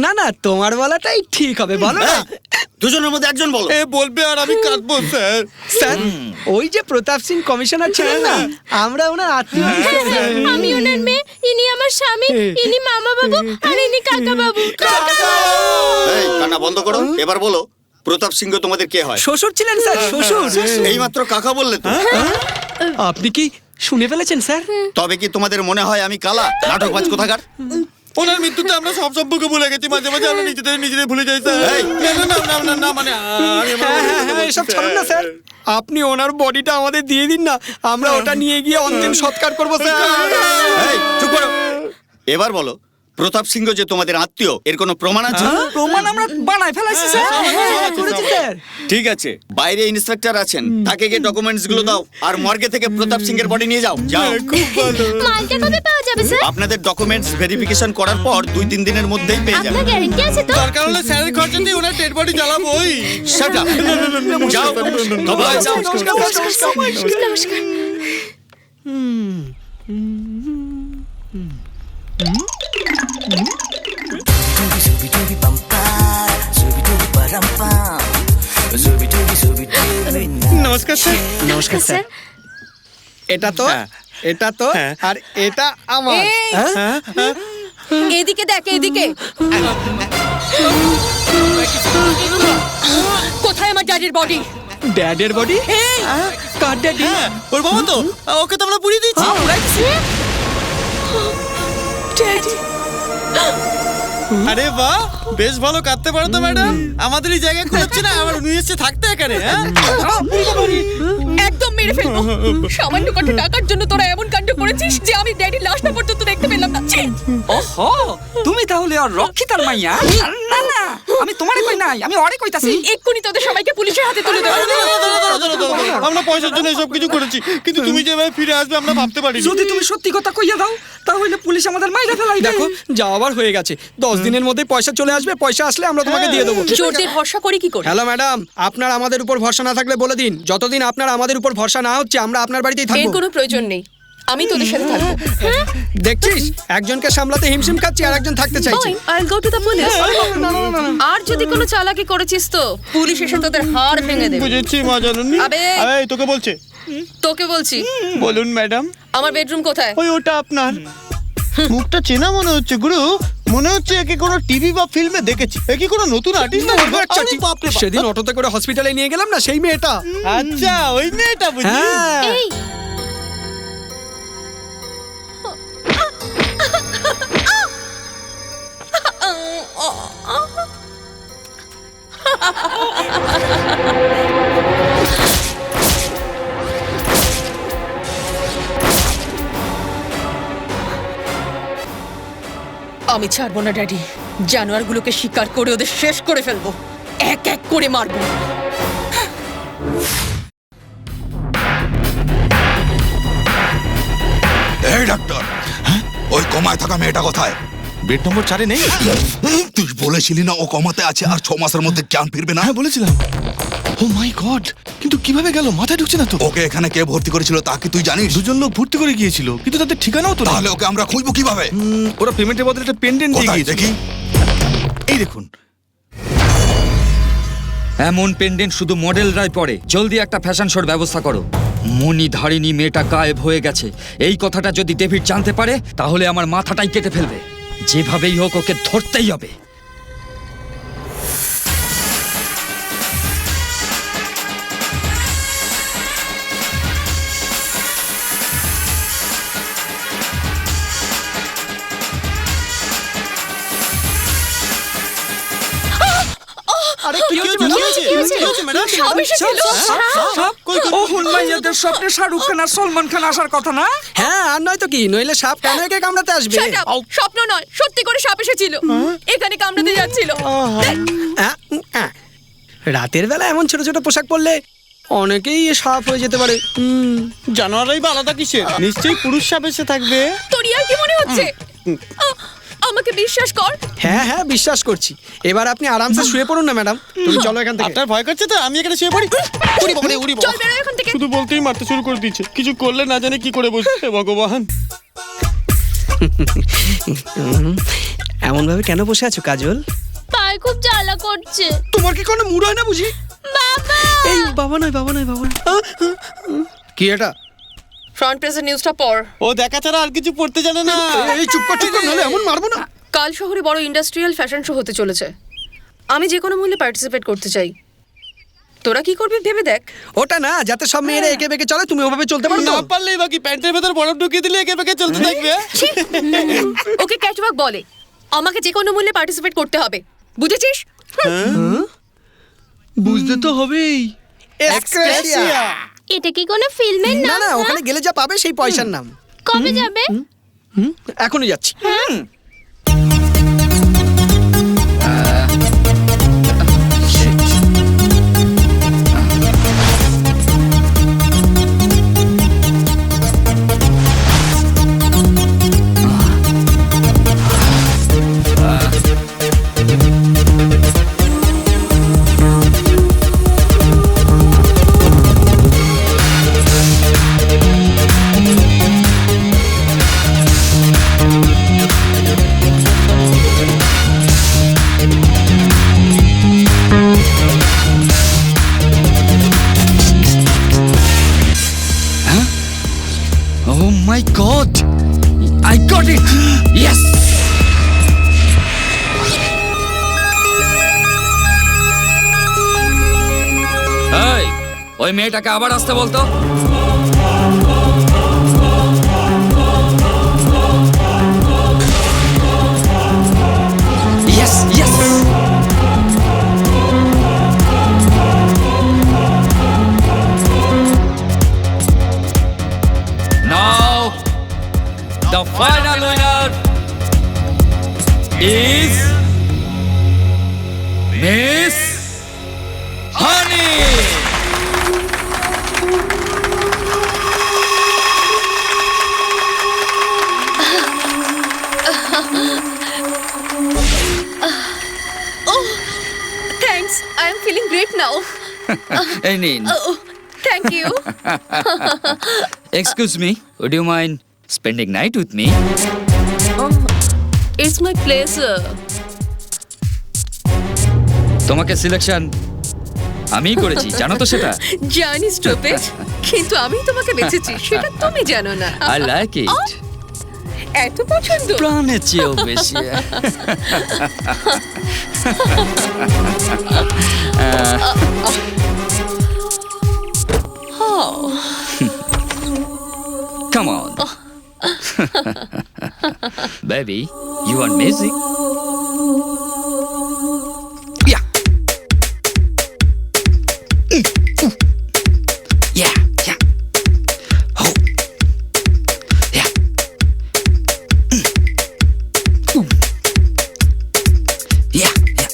[SPEAKER 6] না না, তোমার বলাটাই ঠিক হবে, বলো না।
[SPEAKER 4] দুজনের মধ্যে একজন বলো।
[SPEAKER 14] এ বলবে আর আমি কাঁদবো স্যার।
[SPEAKER 6] স্যার, ওই যে প্রতাপ সিং কমিশনার ছিলেন না, আমরা ওনার আত্মীয়।
[SPEAKER 12] আমি ওনার মেয়ে, ইনি আমার স্বামী, ইনি মামা বাবু, আর ইনি কাকা বাবু।
[SPEAKER 4] এই কান্না বন্ধ করো, এবার বলো প্রতাপ সিংহ তোমাদের কে হয়?
[SPEAKER 6] শ্বশুর ছিলেন স্যার, শ্বশুর।
[SPEAKER 4] এইমাত্র কাকা বললে তো।
[SPEAKER 6] আপনি কি শুনে ফেলেছেন স্যার?
[SPEAKER 4] তবে কি তোমাদের মনে হয় আমি কালা? নাটকবাজ কোথাকার।
[SPEAKER 14] ওনার মৃত্যুতে আমরা সব সম্পর্ক ভুলে গেছি, মাঝে মাঝে আমরা নিজেদের ভুলে যাই স্যার। না মানে
[SPEAKER 6] হ্যাঁ, এসব ছাড়ুন না স্যার। আপনি ওনার বডিটা আমাদের দিয়ে দিন না, আমরা ওটা নিয়ে গিয়ে অন্তিম সৎকার করবো স্যার।
[SPEAKER 4] এই চুপ করো। এবার বলো প্রতাপ সিংহ যে তোমাদের আত্মীয়, এর কোনো প্রমাণ আছে?
[SPEAKER 6] প্রমাণ আমরা বানাই ফেলাইছি স্যার। করেছি স্যার।
[SPEAKER 4] ঠিক আছে, বাইরে ইন্সপেক্টর আছেন, তাকে গিয়ে ডকুমেন্টস গুলো দাও, আর মর্গে থেকে প্রতাপ সিংহের বডি নিয়ে যাও। যাও।
[SPEAKER 12] মালটা কবে পাওয়া যাবে স্যার?
[SPEAKER 4] আপনাদের ডকুমেন্টস ভেরিফিকেশন করার পর 2-3 দিনের মধ্যেই পেয়ে যাবেন।
[SPEAKER 12] আপনার গ্যারান্টি আছে তো?
[SPEAKER 14] দরকার হলে স্যারের খরচা দিয়ে ওনার ডেড বডি জ্বালাবোই।
[SPEAKER 4] Shut up! যাও, তবে যাও।
[SPEAKER 12] নমস্কার।
[SPEAKER 14] নমস্কার স্যার।
[SPEAKER 6] নমস্কার স্যার। এটা তো, এটা তো, আর এটা আমার।
[SPEAKER 5] এদিকে দেখ, এদিকে। কোথায় আমার ড্যাডির বডি?
[SPEAKER 6] ড্যাডের বডি? কার ড্যাডি?
[SPEAKER 14] ওর বাবা তো, ওকে তো আমরা পুড়িয়ে দিয়েছি। আরে বাহ, বেশ ভালো কাটতে পারো তো ম্যাডাম। আমাদের এই জায়গায় খুঁজছে না, আমার উনি এসে থাকতে এখানে।
[SPEAKER 5] একদম মেরে ফেলবো। সামান্য কটা টাকার জন্য তোরা এমন কাণ্ড করেছিস যে আমি ড্যাডির লাশটা পর্যন্ত দেখতে পেলাম না।
[SPEAKER 9] ওহো, তুমি তাহলে আর রক্ষিতার মাইয়া? না না,
[SPEAKER 6] আমি তোমারে কই নাই, আমি অরে কইতাছি।
[SPEAKER 12] এক্ষুনি তোদের সবাইকে পুলিশের হাতে তুলে দেবো।
[SPEAKER 14] আমরা পয়সার জন্য এসব কিছু করেছি, কিন্তু তুমি যে এভাবে ফিরে আসবে আমরা ভাবতে পারি।
[SPEAKER 6] যদি তুমি সত্যি কথা কইয়া দাও তাহলে পুলিশ আমাদের মাইরা ফেলাই। দেখো যা আবার হয়ে গেছে, 10 দিনের মধ্যে পয়সা চলে আসবে, পয়সা আসলে আমরা তোমাকে দিয়ে দেবো।
[SPEAKER 12] চোরদের ভরসা করি কি করে?
[SPEAKER 6] হ্যালো ম্যাডাম, আপনার আমাদের উপর ভরসা না থাকলে বলে দিন, যতদিন আপনার আমাদের উপর ভরসা না হচ্ছে আমরা আপনার বাড়িতেই
[SPEAKER 12] এর
[SPEAKER 6] থাকবো।
[SPEAKER 12] কোনো প্রয়োজন নেই, আমি তোদের সাথে থাকবো।
[SPEAKER 6] দেখছিস, একজনকে সামলাতে হিমশিম খাচ্ছি আর একজন থাকতে চাইছে।
[SPEAKER 12] I'll go to the police. আর যদি কোনো চালাকি করেছিস তো পুলিশ এসে তোদের হাড় ভেঙে দেবে।
[SPEAKER 14] বুঝেছি মা জননী।
[SPEAKER 12] আবে
[SPEAKER 14] এই তোকে বলছে।
[SPEAKER 12] তোকে বলছি।
[SPEAKER 14] বলুন ম্যাডাম।
[SPEAKER 12] আমার বেডরুম কোথায়?
[SPEAKER 14] ওই ওটা আপনার। মুখটা চেনা মনে হচ্ছে গুরু, মনে হচ্ছে একে কোনো টিভি বা ফিল্মে দেখেছি। এ কি কোনো নতুন আর্টিস্ট?
[SPEAKER 6] সেদিন অটোতে করে হসপিটালে নিয়ে গেলাম না, সেই মেয়েটা।
[SPEAKER 14] আচ্ছা, ওই মেয়েটা বুঝি।
[SPEAKER 12] এই আমি ছাড়বো না ড্যাডি, জানোয়ারগুলোকে শিকার করে ওদের শেষ করে ফেলবো, এক এক করে মারবো।
[SPEAKER 3] এই ডাক্তার, ওই কমায় থাকা মেয়েটা কোথায়?
[SPEAKER 2] বেড নম্বর 4-এ নেই।
[SPEAKER 3] তুই বলেছিলি না ও কমাতে আছে আর 6 মাসের মধ্যে জ্ঞান ফিরবে না?
[SPEAKER 2] হ্যাঁ বলেছিলাম। ও মাই গড, কিন্তু কিভাবে গেল মাথায় ঢুকছে না তো।
[SPEAKER 3] ওকে এখানে কে ভর্তি করেছিল তা কি তুই জানিস?
[SPEAKER 2] 2 জন লোক ভর্তি করে গিয়েছিল, কিন্তু তাদের ঠিকানাও তো নেই।
[SPEAKER 3] তাহলে ওকে আমরা খুঁজবো কিভাবে?
[SPEAKER 2] ওরা পেমেন্টের বদলে একটা পেন্ডেন্ট দিয়ে
[SPEAKER 3] কোথায়
[SPEAKER 2] গিয়েছিল।
[SPEAKER 3] দেখি।
[SPEAKER 2] এই দেখুন।
[SPEAKER 9] এমন পেন্ডেন্ট শুধু মডেলরাই পরে। জলদি একটা ফ্যাশন শোর ব্যবস্থা করো। মণিধারিণী মেয়েটা গায়েব হয়ে গেছে, এই কথাটা যদি ডেভিড জানতে পারে তাহলে আমার মাথাটাই কেটে ফেলবে। যেভাবেই হোক ওকে ধরতেই হবে।
[SPEAKER 14] আরে কি হয়েছে ম্যাডাম?
[SPEAKER 12] সাপ এসেছিল।
[SPEAKER 6] ও হুনমাইয়াদের স্বপ্নে শাহরুখ খান আর সলমান খান আসার কথা না? হ্যাঁ, আর নয় তো কি, নইলে সাপ কেন একে কামড়াতে আসবে?
[SPEAKER 12] Shut up! স্বপ্ন নয়, সত্যি করে সাপ এসেছিল, এখানে কামড়াতে যাচ্ছিল।
[SPEAKER 6] রাতের বেলা এমন ছোট ছোট পোশাক পরলে অনেকেই সাপ হয়ে যেতে পারে।
[SPEAKER 14] জানোয়ারই বা আলাদা কিসের? নিশ্চয়ই পুরুষ সাপ এসে থাকবে।
[SPEAKER 12] তোর আর কি মনে হচ্ছে? আমাকে বিশ্বাস কর।
[SPEAKER 6] হ্যাঁ হ্যাঁ, বিশ্বাস করছি। এবার আপনি আরামসে শুয়ে পড়ুন না ম্যাডাম, তুমি চলো এখান থেকে।
[SPEAKER 14] আপনার ভয় করছে তো আমি এখানে শুয়ে পড়ি? উড়ি বাবা রে, উড়ি বাবা।
[SPEAKER 12] চল বেরো এখান থেকে।
[SPEAKER 14] শুধু বলতেই মারতে শুরু করে দিচ্ছে, কিছু করলে না জানে কি করে বসে। ভগবান,
[SPEAKER 6] এমন ভাবে কেন বসে আছো কাজল?
[SPEAKER 12] পায়ে খুব জ্বালা করছে।
[SPEAKER 6] তোমার কি কোনো মুড হয় না বুঝি?
[SPEAKER 12] বাবা!
[SPEAKER 6] এই বাবা নয়, বাবা নয়, বাবা নয়। কি এটা?
[SPEAKER 12] ফ্রন্ট পেজের নিউজটা পড়।
[SPEAKER 14] ও দেখা ছাড়া আর কিছু পড়তে জানে না।
[SPEAKER 6] এই চুপ কর, চুপ কর, নাহলে এমন মারবো না।
[SPEAKER 12] কাল শহরে বড় ইন্ডাস্ট্রিয়াল ফ্যাশন শো হতে চলেছে, আমি যে কোনো মূল্যে পার্টিসিপেট করতে চাই। তোরা কি করবি ভেবে দেখ।
[SPEAKER 6] ওটা না, যাতে সব মেয়েরা একে বেঁকে চলে, তুমি ওভাবে চলতে পারো
[SPEAKER 14] না
[SPEAKER 6] না?
[SPEAKER 14] পারলেই বাকি প্যান্টের ভেতর বরফ ঢুকিয়ে দিলে একে বেঁকে চলতে থাকবে।
[SPEAKER 12] ওকে ক্যাটওয়াক বলে, আমাকে যে কোনো মূল্যে পার্টিসিপেট করতে হবে, বুঝেছিস?
[SPEAKER 6] বুঝতে তো হবেই।
[SPEAKER 12] এটা কি কোনো ফিল্মের
[SPEAKER 6] না না, ওখানে গেলে যা পাবে সেই পয়সার নাম।
[SPEAKER 12] কবে যাবে?
[SPEAKER 6] এখনই যাচ্ছি।
[SPEAKER 9] Oh my god! I got it! Yes! এই, ওই মেয়েটাকে আবার আসতে বলতো। Yes, yes! Now, the final winner is miss honey.
[SPEAKER 12] Thanks. I am feeling great now.
[SPEAKER 9] এই নিন।
[SPEAKER 12] Oh, thank you.
[SPEAKER 9] Excuse me, would you mind spending night with me?
[SPEAKER 12] It's my pleasure.
[SPEAKER 9] তোমাকে selection আমিই করেছি, জানো তো সেটা?
[SPEAKER 12] জানি stupid, কিন্তু আমি তোমাকে বেঁচেছি সেটা তুমি জানো না।
[SPEAKER 9] I like it.
[SPEAKER 12] এত পছন্দ?
[SPEAKER 9] প্রাণের চেয়েও বেশি। Come on. Baby, you want music? Yeah. Yeah, yeah. Oh. Yeah. Yeah, yeah.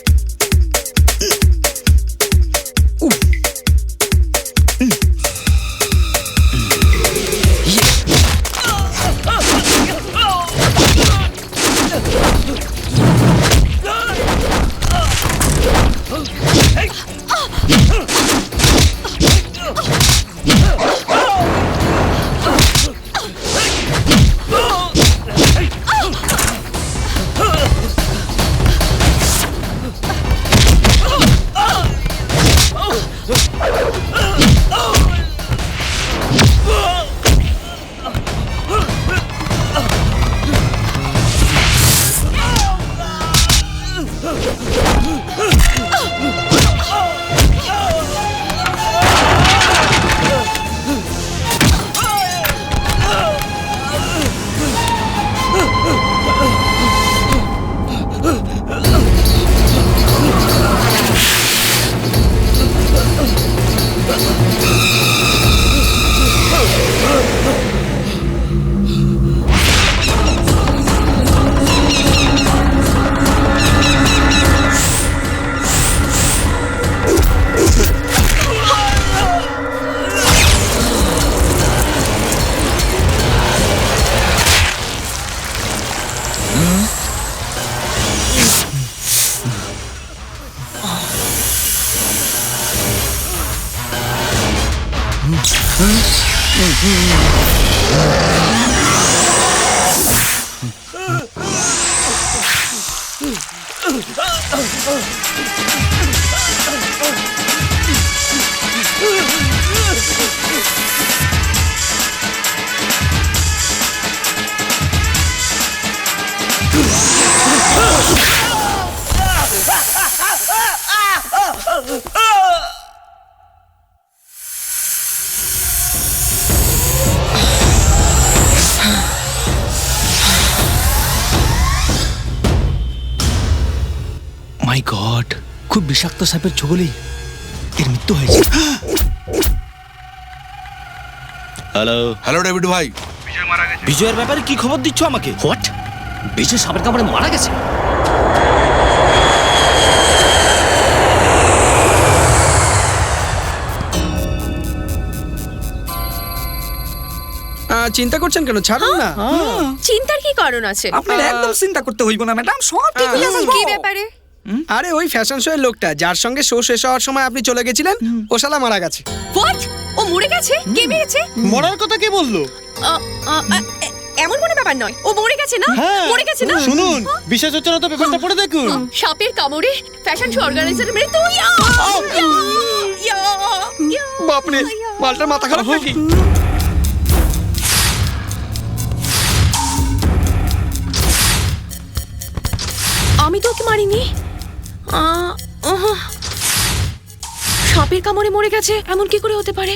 [SPEAKER 6] My god, খুব বিষাক্ত সাপের ছোবলেই এর মৃত্যু হয়েছে।
[SPEAKER 4] হ্যালো
[SPEAKER 3] হ্যালো ডেভিড ভাই।
[SPEAKER 4] বিজয়ের ব্যাপারে কি খবর দিচ্ছ আমাকে?
[SPEAKER 7] হোয়াট? বিজয় সাপের কামড়ে মারা গেছে?
[SPEAKER 6] চিন্তা করছেন কেন? ছাড়ুন না।
[SPEAKER 12] চিন্তার কি কারণ আছে?
[SPEAKER 9] আপনার একদম চিন্তা করতে হইব না ম্যাডাম, সব ঠিক হয়ে যাবে।
[SPEAKER 12] কি ব্যাপারে?
[SPEAKER 6] আরে ওই ফ্যাশন শো এর লোকটা যার সঙ্গে শো শেষ হওয়ার সময় আপনি চলে গেছিলেন, ও শালা মারা গেছে।
[SPEAKER 12] হোয়াট? ও মরে গেছে? কে মেরেছে?
[SPEAKER 14] মরার কথা কে বললো?
[SPEAKER 12] এমন কোনো ব্যাপার নয়, ও মরে গেছে না? মরে গেছে না?
[SPEAKER 14] শুনুন, বিশ্বাস হচ্ছে না তো পেপারটা পড়ে দেখুন।
[SPEAKER 12] সাপের কামড়ে ফ্যাশন শো অর্গানাইজারের মৃত্যু।
[SPEAKER 6] বাপরে, মালটার মাথা খারাপ নাকি?
[SPEAKER 12] আমি তো ওকে মারিনি। সাপের কামড়ে মরে গেছে, এমন কি করে হতে পারে?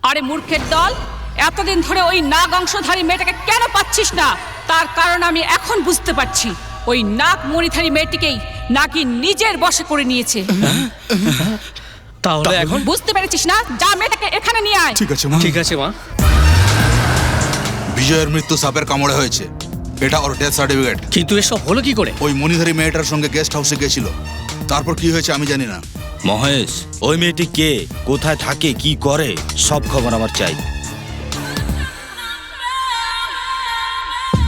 [SPEAKER 5] আরে মূর্খের দল, এতদিন ধরে ওই নাগ অংশধারী মেয়েটাকে কেন পাচ্ছিস না? তার কারণ আমি এখন বুঝতে পারছি। ওই নাগ মণিধারী মেয়েটিকেই নাকি নিজের বশে করে নিয়েছে।
[SPEAKER 7] তাহলে এখন
[SPEAKER 5] বুঝতে পেরেছিস না? যা মেয়েটাকে এখানে নিয়ে আয়।
[SPEAKER 3] ঠিক আছে মা।
[SPEAKER 7] ঠিক আছে মা।
[SPEAKER 3] বিজয়ের মৃত্যু সাপের কামড়ে হয়েছে। এটা ওর ডেথ সার্টিফিকেট।
[SPEAKER 7] কিন্তু এসব হলো কি করে?
[SPEAKER 3] ওই মনিধারী মেয়েটার সঙ্গে গেস্ট হাউসে গেছিল, তারপর কি হয়েছে আমি জানি না।
[SPEAKER 4] মহেশ, ওই মেয়েটি কে, কোথায় থাকে, কি করে, সব খবর আমার চাই।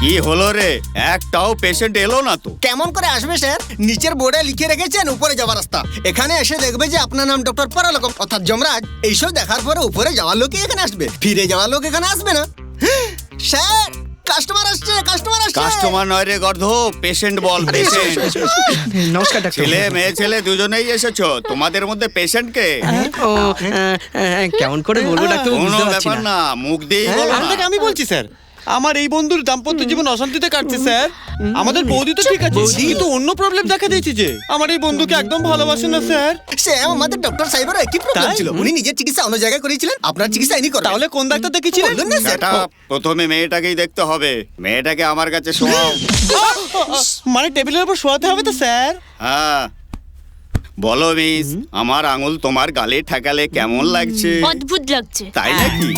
[SPEAKER 15] কি হলো রে, একটাও পেশেন্ট এলো না তো?
[SPEAKER 13] কেমন করে আসবে স্যার? নিচের বোর্ডে লিখে রেখেছেন উপরে যাওয়ার রাস্তা। এখানে এসে দেখবে যে আপনার নাম ডক্টর পরালকম অর্থাৎ যমরাজ। এইসব দেখার পরে উপরে যাওয়ার লোকই এখানে আসবে, ফিরে যাওয়ার লোক এখানে আসবে না। স্যার, কাস্টমার আসছে, কাস্টমার আসছে।
[SPEAKER 15] কাস্টমার নয় রে গর্ধ, পেশেন্ট বল, পেশেন্ট।
[SPEAKER 6] নমস্কার ডাক্তার।
[SPEAKER 15] ছেলে মেয়ে ছেলে দুজনেই এসেছো, তোমাদের মধ্যে পেশেন্ট কে?
[SPEAKER 6] ও কেমন করে বলবো ডাক্তার,
[SPEAKER 15] কোনো
[SPEAKER 6] বুঝতে পারছি
[SPEAKER 15] ব্যাপার
[SPEAKER 6] না।
[SPEAKER 15] না, মুখ দিয়ে বলো না।
[SPEAKER 14] আপনাকে আমি বলছি স্যার, আমার এই বন্ধুর দাম্পত্য জীবন অশান্তিতে কাটছে স্যার। আমাদের বৌদি তো ঠিক আছে, কিন্তু অন্য প্রবলেম দেখা দিয়েছে যে আমার এই বন্ধুকে একদম ভালোবাসে না স্যার।
[SPEAKER 13] স্যার, আমাদের ডক্টর সাহেবের একই প্রবলেম ছিল। উনি নিজের চিকিৎসা অন্য জায়গায় করেছিলেন, আপনার চিকিৎসা ইনি করেন।
[SPEAKER 14] তাহলে কোন ডাক্তার দেখিয়েছিলেন?
[SPEAKER 13] বলুন না স্যার।
[SPEAKER 15] সেটা প্রথমে মেয়েটাকেই দেখতে হবে, মেয়েটাকে আমার কাছে শোয়াও।
[SPEAKER 14] মানে টেবিলের উপর শোয়াতে হবে তো স্যার?
[SPEAKER 15] হ্যাঁ, বলো মিস, আমার আঙুল তোমার গালে ঠেকালে কেমন লাগছে?
[SPEAKER 12] অদ্ভুত লাগছে।
[SPEAKER 15] তাই নাকি?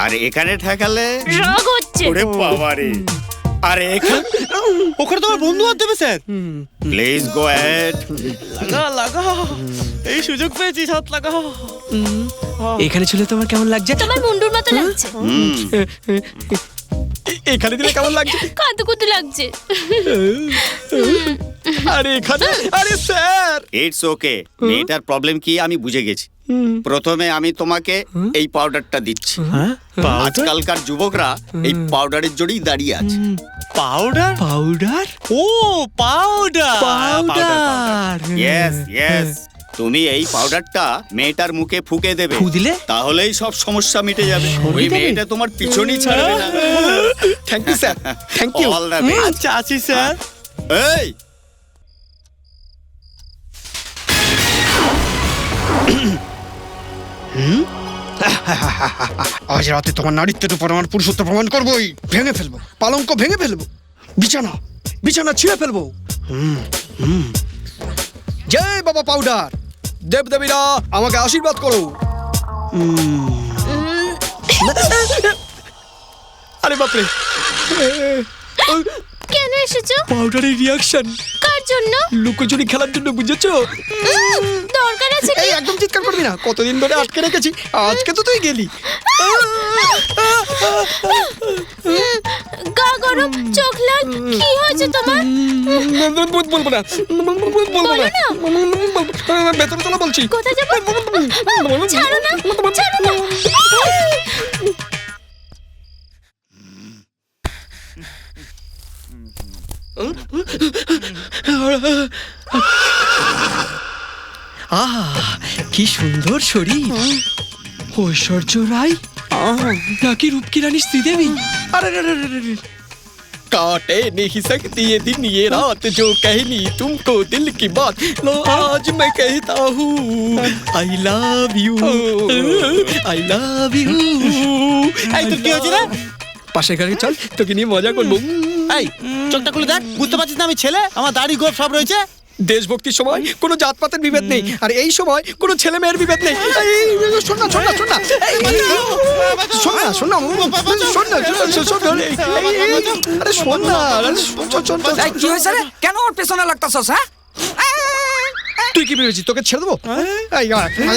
[SPEAKER 15] আর এখানে ঠেকালে?
[SPEAKER 12] রাগ হচ্ছে।
[SPEAKER 15] ওরে বাবারে। আর এখানে?
[SPEAKER 14] ওখানে তোমার বন্ধু হাত দেবে স্যার।
[SPEAKER 15] Please go ahead.
[SPEAKER 14] লাগা লাগা, এই সুযোগ পেয়েছি, হাত লাগা।
[SPEAKER 6] এখানে ছিল তোমার কেমন লাগছে?
[SPEAKER 12] তোমার মুন্ডুর মতো লাগছে।
[SPEAKER 6] এখানে দিলে কেমন লাগছে?
[SPEAKER 12] কাতুকুতু লাগছে।
[SPEAKER 6] আরে এখানে, আরে স্যার।
[SPEAKER 15] ইটস ওকে, মেয়েটার প্রবলেম কি আমি বুঝে গেছি। প্রথমে আমি তোমাকে এই পাউডারটা দিচ্ছি। আজকালকার যুবকরা এই পাউডারের জন্যই দাঁড়িয়ে আছে।
[SPEAKER 14] পাউডার?
[SPEAKER 6] পাউডার?
[SPEAKER 14] ও পাউডার,
[SPEAKER 6] পাউডার।
[SPEAKER 15] ইয়েস ইয়েস, তুমি এই পাউডারটা মেয়েটার মুখে ফুঁকে দেবে,
[SPEAKER 6] ফু দিলে?
[SPEAKER 15] তাহলেই সব সমস্যা মিটে যাবে। ওই মেয়েটা তোমার পিছনই ছাড়বে না।
[SPEAKER 6] Thank you sir, thank you.
[SPEAKER 15] All the best.
[SPEAKER 14] আচ্ছা আছি স্যার।
[SPEAKER 15] এই
[SPEAKER 6] আজ রাতে তোমার নারীত্বের উপর আমার পুরুষত্ব প্রমাণ করবোই। ভেঙে ফেলবো, পালঙ্ক ভেঙে ফেলবো, বিছানা বিছানা ছিঁড়ে ফেলবো। জয় বাবা পাউডার, দেবদেবীরা আমাকে আশীর্বাদ করো। আরে বাপরে,
[SPEAKER 12] কেন এসেছো?
[SPEAKER 6] পাউডারের রিয়াকশন।
[SPEAKER 12] কার জন্য?
[SPEAKER 6] লুকোচুরি খেলার জন্য, বুঝেছো?
[SPEAKER 12] দরকার আছে কি?
[SPEAKER 6] এই একদম চিৎকার করবি না, কতদিন ধরে আটকে রেখেছি, আজকে তো তুই গেলি।
[SPEAKER 12] গা গরম, চোখ লাল, কি হয়েছে তোমার?
[SPEAKER 6] বলবো না, বলবো না, ভেতরে চলো বলছি।
[SPEAKER 12] কোথায় যাবো? ছাড়ো না, ছাড়ো না।
[SPEAKER 6] আহা, কি সুন্দর শরীর। ঐশ্বর্য রায় নাকি রূপকি রানী শ্রীদেবী? আরে काटे नहीं सकती ये दिन ये रात जो कहनी तुमको दिल की बात लो आज मैं कहता हूँ I love you I love you. এই তোর কি হয়েছে রে? পাশে ঘরে চল, তোকে নিয়ে মজা করবো।
[SPEAKER 14] এই চোখটা খুলে দেখ, বুঝতে পারছিস না আমি ছেলে? আমার দাড়ি গোপ সব রয়েছে।
[SPEAKER 6] দেশভক্তির সময় কোনো জাতপাতের বিভেদ নেই, আর এই সময় কোনো ছেলে মেয়ের বিভেদ নেই। শোন না, শোন না, শোন না, শোন না, শোন না, শোন না, আরে শোন না,
[SPEAKER 13] কি হয়েছে রে? কেন ওর পেছনে লাগতাছস? হ্যাঁ,
[SPEAKER 6] তুই কি ভেবেছিস তোকে ছেড়ে দেবো? এই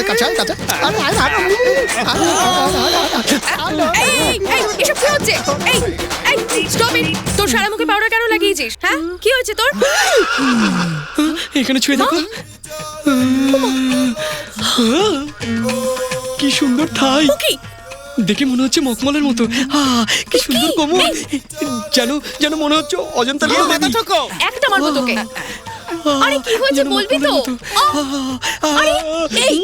[SPEAKER 6] কাছে কাছে,
[SPEAKER 12] এসব কি হচ্ছে? Stop it. তোর সারা মুখে পাউডার কেন লাগিয়েছিস? হ্যাঁ, কি হয়েছে তোর?
[SPEAKER 6] এখানে ছুঁয়ে দেখো, কি সুন্দর ঠাই, দেখে মনে হচ্ছে মখমলের মতো। কি সুন্দর কোমর, যেন যেন মনে হচ্ছে অজন্তা।
[SPEAKER 12] একটা মারবো তোকে। আরে কি হয়েছে বলবি তো? আরে এই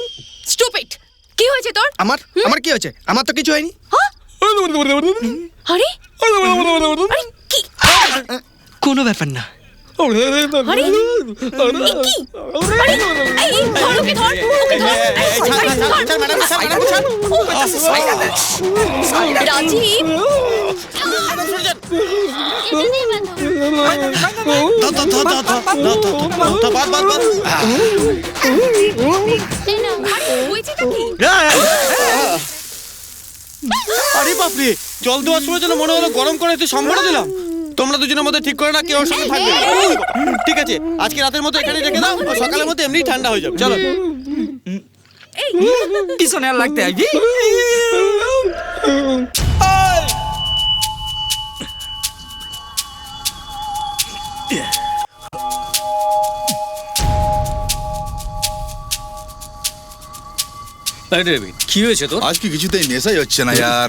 [SPEAKER 12] স্টুপিড, কি হয়েছে তোর?
[SPEAKER 6] আমার আমার কি হয়েছে? আমার তো কিছু হয়নি।
[SPEAKER 12] আরে কি?
[SPEAKER 6] কোনো ব্যাপার না।
[SPEAKER 12] আরে কি? আরে এই ধর, ওকে ধর, ওকে ধর। রাজীব,
[SPEAKER 6] আরে
[SPEAKER 14] আরে বাপরে, জল দেওয়ার সময় যেন মনে হলো গরম করে তুই সম্বর দিলাম। তোমরা দুজনের মধ্যে ঠিক করে না কে ওর সঙ্গে থাকবে। ঠিক আছে, আজকে রাতের মতো এখানে রেখে দাও, সকালের মধ্যে এমনি ঠান্ডা হয়ে যাবে। চলো।
[SPEAKER 9] পিছনে আর লাগতে আসবি।
[SPEAKER 7] কি হয়েছে তোর?
[SPEAKER 3] আজকে কিছুতেই নেশাই হচ্ছে না यार।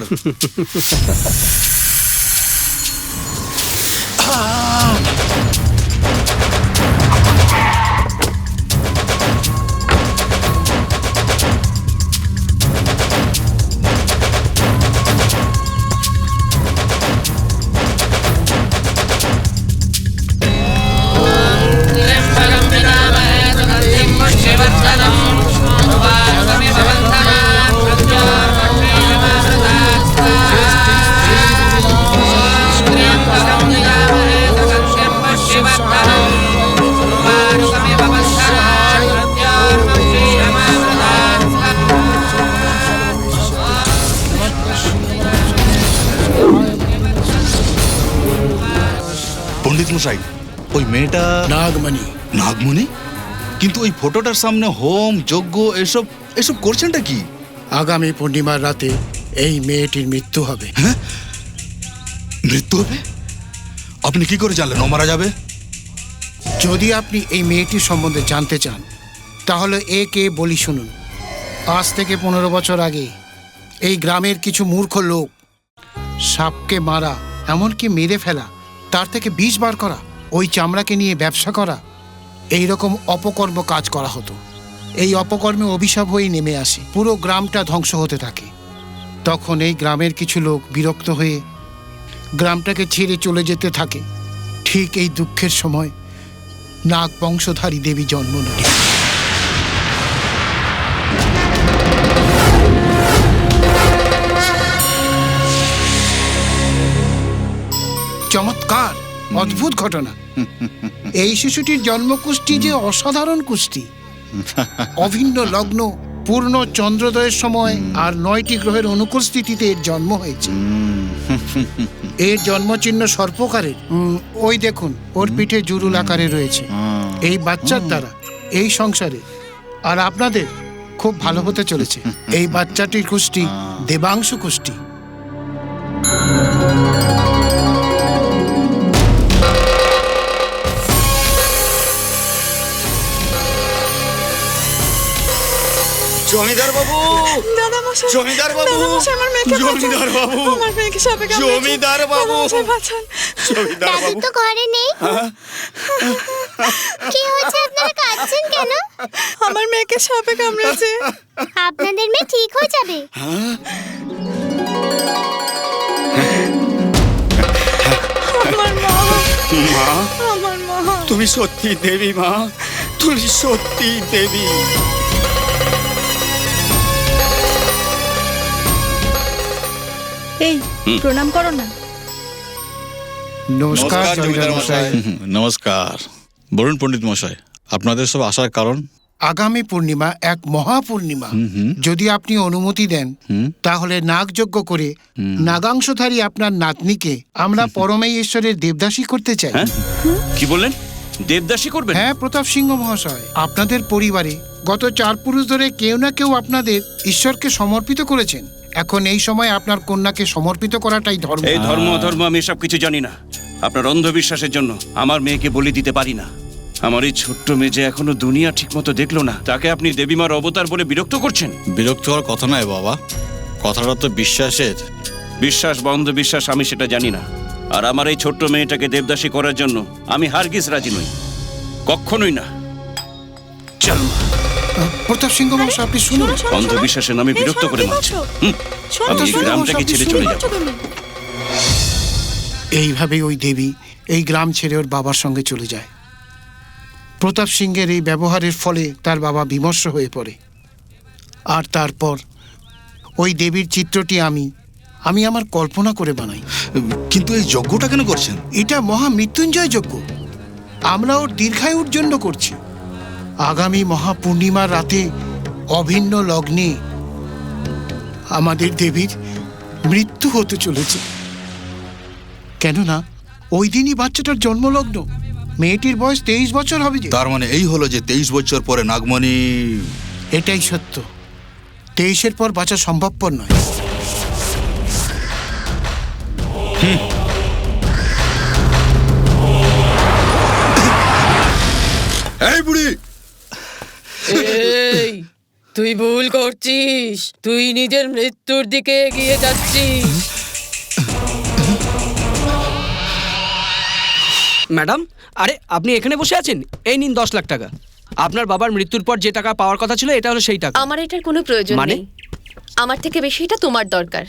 [SPEAKER 3] পণ্ডিত মশাই, ওই মেয়েটা
[SPEAKER 16] নাগমণি।
[SPEAKER 3] নাগমণি? কিন্তু ওই ফটোটার সামনে হোম যজ্ঞ এসব এসব করছেনটা কি?
[SPEAKER 16] আগামী পূর্ণিমার রাতে এই মেয়েটির মৃত্যু হবে।
[SPEAKER 3] হ্যাঁ, মৃত্যু হবে? আপনি কি করে জানলেন ও মারা যাবে?
[SPEAKER 16] যদি আপনি এই মেয়েটির সম্বন্ধে জানতে চান তাহলে একে বলি শুনুন। আজ থেকে 15 বছর আগে এই গ্রামের কিছু মূর্খ লোক সাপকে মারা, এমনকি মেরে ফেলা, তার থেকে বিষ বার করা, ওই চামড়াকে নিয়ে ব্যবসা করা, এই রকম অপকর্ম কাজ করা হতো। এই অপকর্মে অভিশাপ হয়ে নেমে আসে, পুরো গ্রামটা ধ্বংস হতে থাকে। তখন এই গ্রামের কিছু লোক বিরক্ত হয়ে গ্রামটাকে ছেড়ে চলে যেতে থাকে। ঠিক এই দুঃখের সময় নাগ বংশধারী দেবী জন্ম নিলেন। চমৎকার, অদ্ভুত ঘটনা। এই শিশুটির জন্মকুষ্টি যে অসাধারণ কুষ্টি। অভিন্ন লগ্ন, পূর্ণ চন্দ্রোদয়ের সময় আর 9টি গ্রহের অনুকূল স্থিতিতে এর জন্ম হয়েছে। এর জন্মচিহ্ন সর্পকারের। ওই দেখুন, ওর পিঠে জুরুল আকারে রয়েছে। এই বাচ্চার দ্বারা এই সংসারে আর আপনাদের খুব ভালো হতে চলেছে। এই বাচ্চাটির কুষ্টি দেবাংশু কুষ্টি।
[SPEAKER 15] জমিদার বাবু, জমিদার বাবু, জমিদার বাবু, জমিদার বাবু, জমিদার বাবু
[SPEAKER 12] তো ঘরে নেই। কি হয়েছে, আপনারা কাঁদছেন কেন?
[SPEAKER 1] আমার মেয়েকে সাপে কামড়েছে।
[SPEAKER 12] আপনাদের মেয়ে ঠিক হয়ে যাবে।
[SPEAKER 1] আমার মা,
[SPEAKER 15] মা,
[SPEAKER 1] আমার মা,
[SPEAKER 15] তুমি সত্যি দেবী মা, তুমি সত্যি দেবী।
[SPEAKER 1] এই প্রণাম করো না।
[SPEAKER 16] নমস্কার জমিদার মশাই।
[SPEAKER 3] নমস্কার। বলুন পণ্ডিত মশাই, আপনাদের সব আসার কারণ?
[SPEAKER 16] আগামী পূর্ণিমা এক মহাপূর্ণিমা। যদি আপনি অনুমতি দেন তাহলে নাগযজ্ঞ করে নাগাংশধারী আপনার নাতনিকে আমরা পরমেই ঈশ্বরের দেবদাসী করতে চাই।
[SPEAKER 10] কি বললেন, দেবদাসী করবেন?
[SPEAKER 16] হ্যাঁ প্রতাপ সিংহ মহাশয়, আপনাদের পরিবারে গত 4 পুরুষ ধরে কেউ না কেউ আপনাদের ঈশ্বরকে সমর্পিত করেছেন। এখন এই সময় আপনার কন্যাকে সমর্পিত করাটাই ধর্ম।
[SPEAKER 10] এই ধর্ম ধর্ম আমি সব কিছু জানি না। আপনার অন্ধবিশ্বাসের জন্য আমার মেয়েকে বলি দিতে পারি না। আমার এই ছোট্ট মেয়ে যে এখনো দুনিয়া ঠিক মতো দেখলো না, তাকে আপনি দেবীমার অবতার বলে বিরক্ত করছেন।
[SPEAKER 3] বিরক্ত হওয়ার কথা নয় বাবা, কথাটা তো বিশ্বাসের।
[SPEAKER 10] বিশ্বাস বা অন্ধবিশ্বাস আমি সেটা জানি না। আর আমার এই ছোট্ট মেয়েটাকে দেবদাসী করার জন্য আমি হারগিজ রাজি নই, কখনোই না। চল
[SPEAKER 16] প্রতাপ সিংহ মহাশয়, আপনি শুনুন।
[SPEAKER 10] অন্ধবিশ্বাসের নামে বিরক্ত করে মারছে। আমি এই গ্রামটাকে ছেড়ে চলে যাব।
[SPEAKER 16] এইভাবেই ওই দেবী এই গ্রাম ছেড়ে ওর বাবার সঙ্গে চলে যায়। প্রতাপ সিংহের এই ব্যবহারের ফলে তার বাবা বিমর্ষ হয়ে পড়ে। আর তারপর ওই দেবীর চিত্রটি আমি আমার কল্পনা করে বানাই।
[SPEAKER 3] কিন্তু এই যজ্ঞটা কেন করছেন?
[SPEAKER 16] এটা মহামৃত্যুঞ্জয় যজ্ঞ। আমরা ওর দীর্ঘায়ুর জন্য করছি। আগামী মহাপূর্ণিমার রাতে অভিন্ন লগ্নে আমাদের দেবীর মৃত্যু হতে চলেছে। কেননা ওই দিনই বাচ্চাটার জন্মলগ্ন। মেয়েটির বয়স 23 বছর হবে যে।
[SPEAKER 3] তার মানে এই হলো যে 23 বছর পরে নাগমণি।
[SPEAKER 16] এটাই সত্য। 23-এর পর বাঁচা সম্ভবপর নয়।
[SPEAKER 3] এই বুড়ি,
[SPEAKER 17] এই তুই ভুল করছিস, তুই নিজের মৃত্যুর দিকে এগিয়ে যাচ্ছিস।
[SPEAKER 6] ম্যাডাম, আরে আপনি এখানে বসে আছেন, এই নিন 10 লাখ টাকা। আপনার বাবার মৃত্যুর পর যে টাকা পাওয়ার কথা ছিল এটা হলো সেই টাকা।
[SPEAKER 12] আমার এটার কোনো প্রয়োজন নেই, আমার থেকে বেশি এটা তোমার দরকার।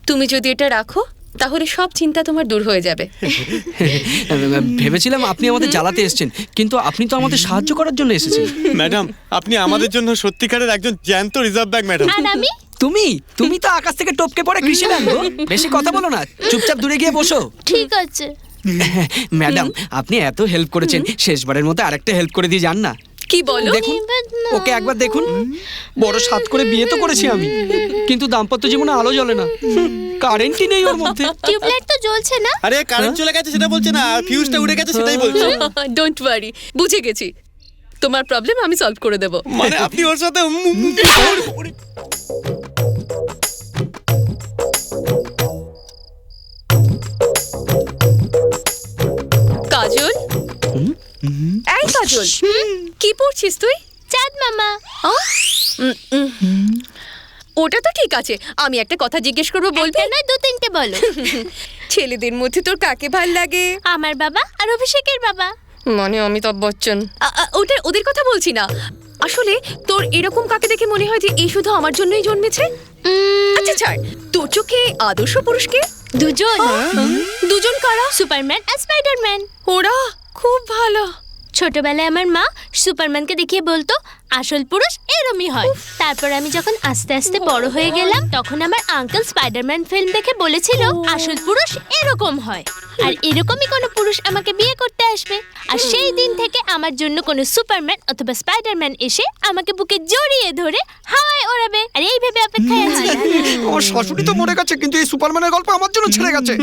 [SPEAKER 12] তুমি যদি এটা রাখো তাহলে সব চিন্তা তোমার দূর হয়ে যাবে।
[SPEAKER 6] ভেবেছিলাম আপনি আমাদের জ্বালাতে এসেছেন, কিন্তু আপনি তো আমাদের সাহায্য করার জন্য এসেছেন।
[SPEAKER 14] ম্যাডাম, আপনি আমাদের জন্য সত্যিকারের একজন জ্যান্ত রিজার্ভ ব্যাংক ম্যাডাম।
[SPEAKER 12] আর আমি?
[SPEAKER 6] তুমি তো আকাশ থেকে টপকে পড়ে কৃষি ব্যাংক। বেশি কথা বলো না, চুপচাপ দূরে গিয়ে বসো।
[SPEAKER 12] ঠিক আছে।
[SPEAKER 6] ম্যাডাম, আপনি এত হেল্প করেছেন, শেষবারের মতো আরেকটা হেল্প করে দিয়ে যান না।
[SPEAKER 12] কি বলো?
[SPEAKER 6] দেখুন, ওকে একবার দেখুন। বড় সাত করে বিয়ে তো করেছি আমি, কিন্তু দাম্পত্য জীবনে আলো জ্বলে না, কারেন্টই নেই ওর মধ্যে।
[SPEAKER 12] টিউবলাইট তো জ্বলছে না।
[SPEAKER 14] আরে কারেন্ট চলে গেছে সেটা বলছে না, আর ফিউজটা উড়ে গেছে সেটাই বলছে।
[SPEAKER 12] ডোন্ট ওয়ারি, বুঝে গেছি। তোমার প্রবলেম আমি সলভ করে দেব।
[SPEAKER 14] মানে আপনি ওর সাথে
[SPEAKER 12] কাজল, এই কাজল, কি পড়ছিস তুই? চাঁদ মামা। ওটা তো ঠিক আছে, আমি একটা কথা জিজ্ঞেস করবো, বলবি? নয়, 2-3টে বলো। ছেলেদের মধ্যে তোর কাকে ভাল লাগে? আমার বাবা আর অভিষেকের বাবা, মানে অমিতাভ বচ্চন। ওদের কথা বলছি না, আসলে তোর এরকম কাকে দেখে মনে হয় যে এই শুধু আমার জন্যই জন্মেছে? আচ্ছা ছাড়, তোর চোখে আদর্শ পুরুষকে? দুজন কারা? সুপারম্যান আর স্পাইডারম্যান। ওরা খুব ভালো।
[SPEAKER 18] ছোটবেলায় আমার মা সুপারম্যানকে দেখিয়ে বলতো আসল পুরুষ এরমই হয়। তারপর আমি যখন আস্তে আস্তে বড় হয়ে গেলাম, তখন আমার আঙ্কেল স্পাইডারম্যান ফিল্ম দেখে বলেছিল আসল পুরুষ এরকম হয়, আর এরকমই কোনো পুরুষ আমাকে বিয়ে করতে আসবে। আর সেই দিন থেকে আমার জন্য কোনো সুপারম্যান অথবা স্পাইডারম্যান এসে আমাকে বুকে জড়িয়ে ধরে হাওয়ায় ওড়াবে, আর এই ভেবে অপেক্ষায় আছি।
[SPEAKER 6] আমার শাশুড়ি তো মরে গেছে, কিন্তু এই সুপারম্যানের গল্প আমার জন্য ছেড়ে গেছে।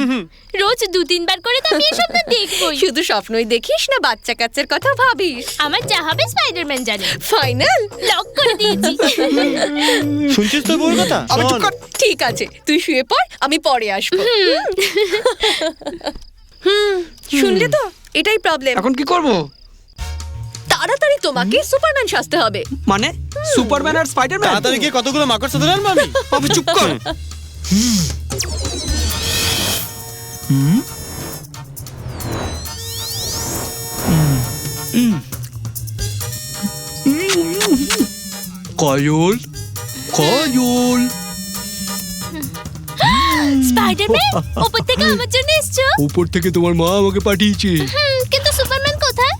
[SPEAKER 18] রোজ 2-3 বার করে তো আমি এই স্বপ্ন দেখবই।
[SPEAKER 12] শুধু স্বপ্নই দেখিস না, বাচ্চা কাচ্চার কথা ভাবিস?
[SPEAKER 18] আমার যা হবে স্পাইডারম্যান জানে।
[SPEAKER 12] ফাইনাল
[SPEAKER 18] লক করে দিয়েছি।
[SPEAKER 14] শুনছিস তো বউর কথা?
[SPEAKER 12] ঠিক আছে, তুই শুয়ে পড়, আমি পরে আসবো। শুনলে তো, এটাই প্রবলেম।
[SPEAKER 6] এখন কি করব?
[SPEAKER 12] তাড়াতাড়ি তোমাকে সুপারম্যান সাজতে হবে।
[SPEAKER 6] মানে সুপারম্যান আর স্পাইডারম্যান?
[SPEAKER 14] তাড়াতাড়ি গিয়ে কতগুলো মাকড় সাথে আনবো আমি।
[SPEAKER 6] আপনি চুপ কর। কাজল, কাজল,
[SPEAKER 18] স্পাইডারম্যান উপর থেকে আমার জন্য এসছো?
[SPEAKER 6] উপর থেকে তোমার মা আমাকে পাঠিয়েছে।
[SPEAKER 18] কিন্তু সুপারম্যান কোথায়?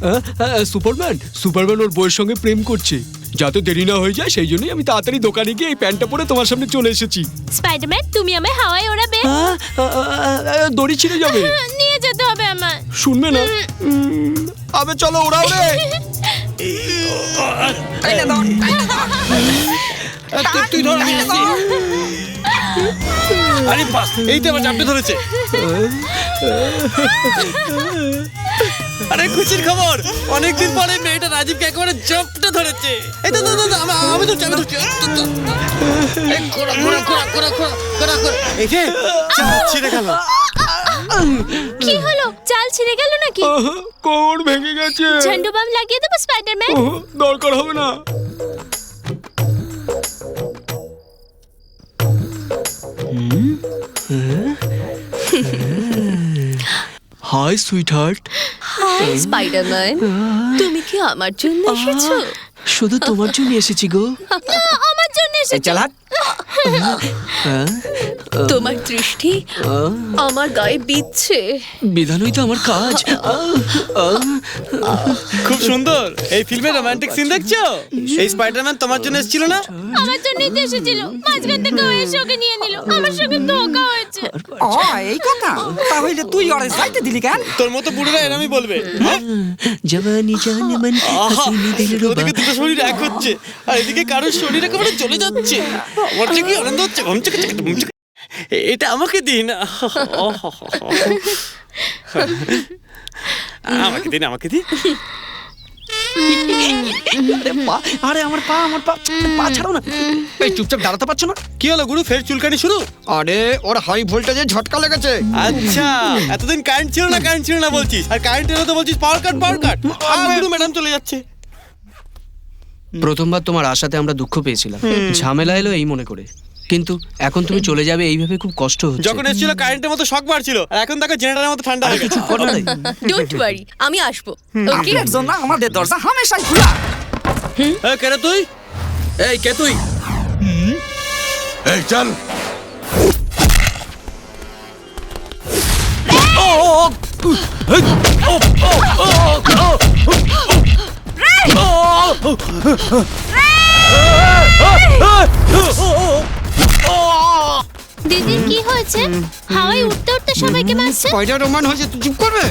[SPEAKER 6] সুপারম্যান ওর বউয়ের সঙ্গে প্রেম করছে। যাতে দেরি না হয়ে যায় সেই জন্যই আমি তাড়াতাড়ি দোকানে গিয়ে এই প্যান্টটা পরে তোমার সামনে চলে এসেছি।
[SPEAKER 18] স্পাইডারম্যান, তুমি আমায় হাওয়ায় ওড়াবে?
[SPEAKER 6] দড়ি ছিঁড়ে যাবে।
[SPEAKER 18] নিয়ে যেতে হবে আমার।
[SPEAKER 6] শুনবে না? আবে চলো ওড়াও রে।
[SPEAKER 14] তুই ধর, আমি আসছি। আরে বাস, এই তো আমার চাপটে ধরেছে। আরে খুশির খবর, অনেকদিন পরে মেয়েটা রাজীবকে একেবারে জপটা ধরেছে। এই তো আমি তো চাবি ধরছি। এই যে ছিঁড়ে গেল।
[SPEAKER 18] কি হলো? চাল ছিঁড়ে গেল নাকি?
[SPEAKER 6] কোমর ভেঙে গেছে।
[SPEAKER 18] ঝান্ডু বাম লাগিয়ে দেবো স্পাইডারম্যান?
[SPEAKER 6] দরকার হবে না। Hi sweetheart.
[SPEAKER 12] Hi Spiderman, তুমি কি আমার জন্য এসেছো?
[SPEAKER 6] শুধু তোমার জন্য এসেছি গো।
[SPEAKER 18] না, আমার জন্য এসেছো।
[SPEAKER 12] তোমার দৃষ্টি আমার গায়ে বিচ্ছে।
[SPEAKER 6] বিধানই তো আমার কাজ।
[SPEAKER 14] খুব সুন্দর। এই ফিল্মে রোমান্টিক সিন দেখছো? এই স্পাইডারম্যান তোমার জন্য এসেছিল না?
[SPEAKER 18] আমার জন্যই তো এসেছিল। মাঝখান থেকে ও এসে ওকে নিয়ে নিল। আমার সঙ্গে ধোঁকা হয়েছে।
[SPEAKER 6] এই কথা? তাহলে তুই ওর সাইডে দিলি কেন?
[SPEAKER 14] তোর মতো বুড়োরা এরমই বলবে।
[SPEAKER 6] জওয়ানি জান মন হাসিনি দিল রুবা।
[SPEAKER 14] ওদিকে দুটো শরীর এক হচ্ছে, আর এদিকে কারোর শরীর একেবারে চলে যাচ্ছে। আমার যে কি আনন্দ হচ্ছে। এটা আমাকে দিন। আমাকে দিন, আমাকে দিন।
[SPEAKER 6] আরে আমার পা ছাড়ো না। এই চুপচাপ দাঁড়াতে পারছো না?
[SPEAKER 14] কি হলো গুরু, ফের চুলকানি শুরু?
[SPEAKER 6] আরে ওর হাই ভোল্টেজে ঝটকা লেগেছে।
[SPEAKER 14] আচ্ছা, এতদিন কারেন্ট ছিল না বলছিস, আর কারেন্ট এলো তো বলছিস পাওয়ার কাট। গুরু ম্যাডাম চলে যাচ্ছে।
[SPEAKER 19] প্রথমবার তোমার আশাতে আমরা দুঃখ পেয়েছিলাম, ঝামেলা এলো এই মনে করে, কিন্তু এখন তুমি চলে যাবে এইভাবে খুব কষ্ট হচ্ছে।
[SPEAKER 14] যখন এসেছিল কারেন্টের মতো শক মারছিল, আর এখন দেখো জেনারেটরের মতো ঠান্ডা হয়ে গেছে।
[SPEAKER 17] ডোন্ট ওয়ারি, আমি আসবো। ওকে,
[SPEAKER 9] জন্য আমাদের দরজা হামেশাই খোলা।
[SPEAKER 14] এই কে রে তুই?
[SPEAKER 19] এই কে তুই?
[SPEAKER 3] এই চল।
[SPEAKER 18] দিদির কি হয়েছে? হাওয়ায় উঠতে উঠতে সবাইকে মারছে।
[SPEAKER 6] স্পাইডার রোমান হয়েছে, তুই চুপ করবে?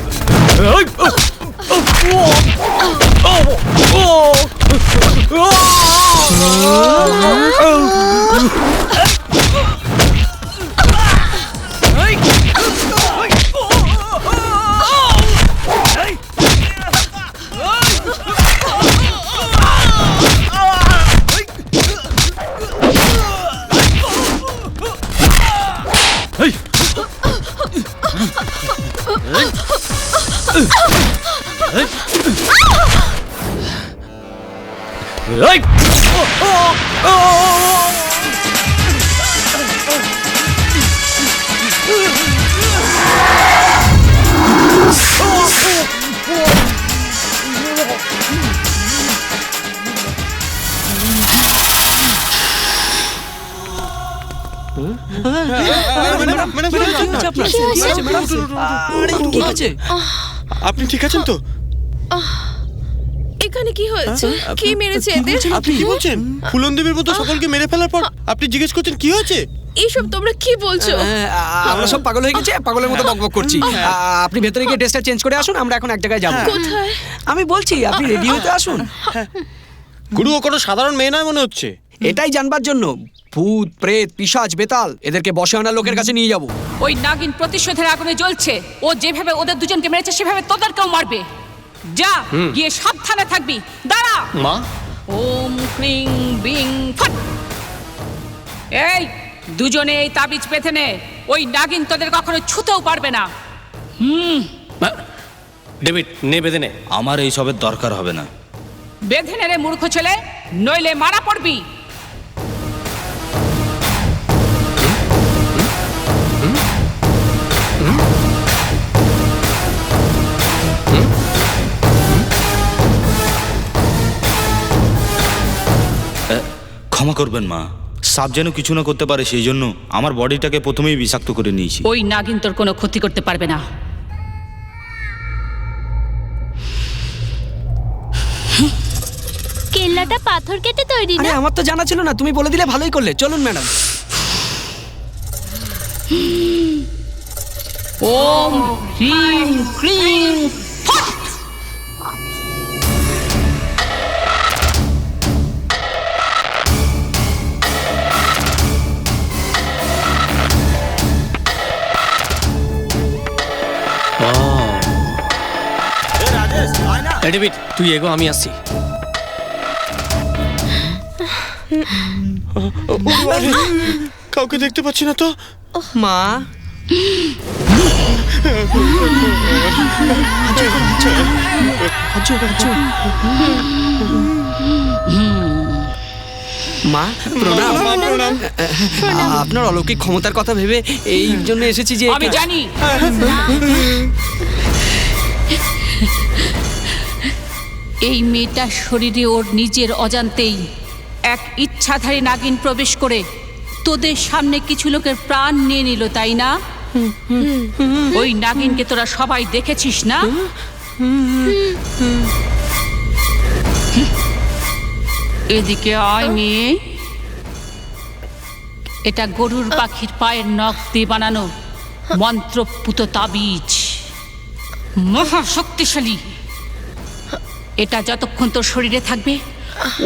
[SPEAKER 14] আপনি ঠিক আছেন তো?
[SPEAKER 17] এখানে কি হয়েছে? কি মেরেছে এদের?
[SPEAKER 14] আপনি কি বলছেন? ফুলন দেবীর মতো সকলকে মেরে ফেলার পর আপনি জিজ্ঞেস করছেন কি হয়েছে?
[SPEAKER 17] এইসব তোমরা কি বলছো?
[SPEAKER 6] আমরা সব পাগল হয়ে গেছি, পাগলের মতো বকবক করছি। আপনি ভেতরে গিয়ে ড্রেসটা চেঞ্জ করে আসুন, আমরা এখন এক জায়গায় যাবো।
[SPEAKER 17] কোথায়?
[SPEAKER 6] আমি বলছি আপনি রেডি হতে আসুন।
[SPEAKER 14] গুরু, ও কোনো সাধারণ মেয়ে নয় মনে হচ্ছে।
[SPEAKER 6] এটাই জানবার জন্য ভূত, প্রেত, পিশাচ, বেতাল এদেরকে বসে আনা লোকের কাছে নিয়ে যাব।
[SPEAKER 5] ওই নাগিন প্রতিশোধের আগুনে জ্বলছে। ও যেভাবে ওদের দুজনকে মেরেছে সেভাবে তোদেরকেও মারবে। যা, গিয়ে সাবধানে থাকবি। দাঁড়া
[SPEAKER 14] মা।
[SPEAKER 5] ওম ক্রিং বিং ফট। এই দুজনে এই তাবিজ বেঁধে নে। ওই নাগিন তোদের কখনো ছুতেও পারবে না।
[SPEAKER 7] ডেভিড, নে বেঁধে নে।
[SPEAKER 4] আমার এই সবের দরকার হবে না।
[SPEAKER 5] বেঁধে নে রে মূর্খ ছেলে, নইলে মারা পড়বি।
[SPEAKER 4] ক্ষমা করবেন মা, সাপ যেন কিছু না করতে পারে সেই জন্য আমার বডিটাকে প্রথমেই বিষাক্ত করে নিয়েছি।
[SPEAKER 5] ওই নাগিন তোর কোনো ক্ষতি করতে পারবে না।
[SPEAKER 18] কেল্লাটা পাথর কেটে তৈরি না?
[SPEAKER 6] আমার তো জানা ছিল না, তুমি বলে দিলে ভালোই করলে। চলুন ম্যাডাম।
[SPEAKER 5] ওম হ্রিং ক্রিং ফট।
[SPEAKER 7] ডেভিড, তুই এগো, আমি আসছি।
[SPEAKER 14] কাউকে দেখতে পাচ্ছি না তো।
[SPEAKER 6] মা, মা প্রণাম। আপনার অলৌকিক ক্ষমতার কথা ভেবে এই জন্য এসেছি যে
[SPEAKER 5] আমি জানি এই মেয়েটার শরীরে ওর নিজের অজান্তেই এক ইচ্ছাধারী নাগিন প্রবেশ করে তোদের সামনে কিছু লোকের প্রাণ নিয়ে নিল, তাই না? ওই নাগিনকে তোরা সবাই দেখেছিস না? এদিকে আয় মেয়ে। এটা গরুর পাখির পায়ের নখ দিয়ে বানানো মন্ত্রপুত তাবিজ, মহা শক্তিশালী। এটা যতক্ষণ তোর শরীরে থাকবে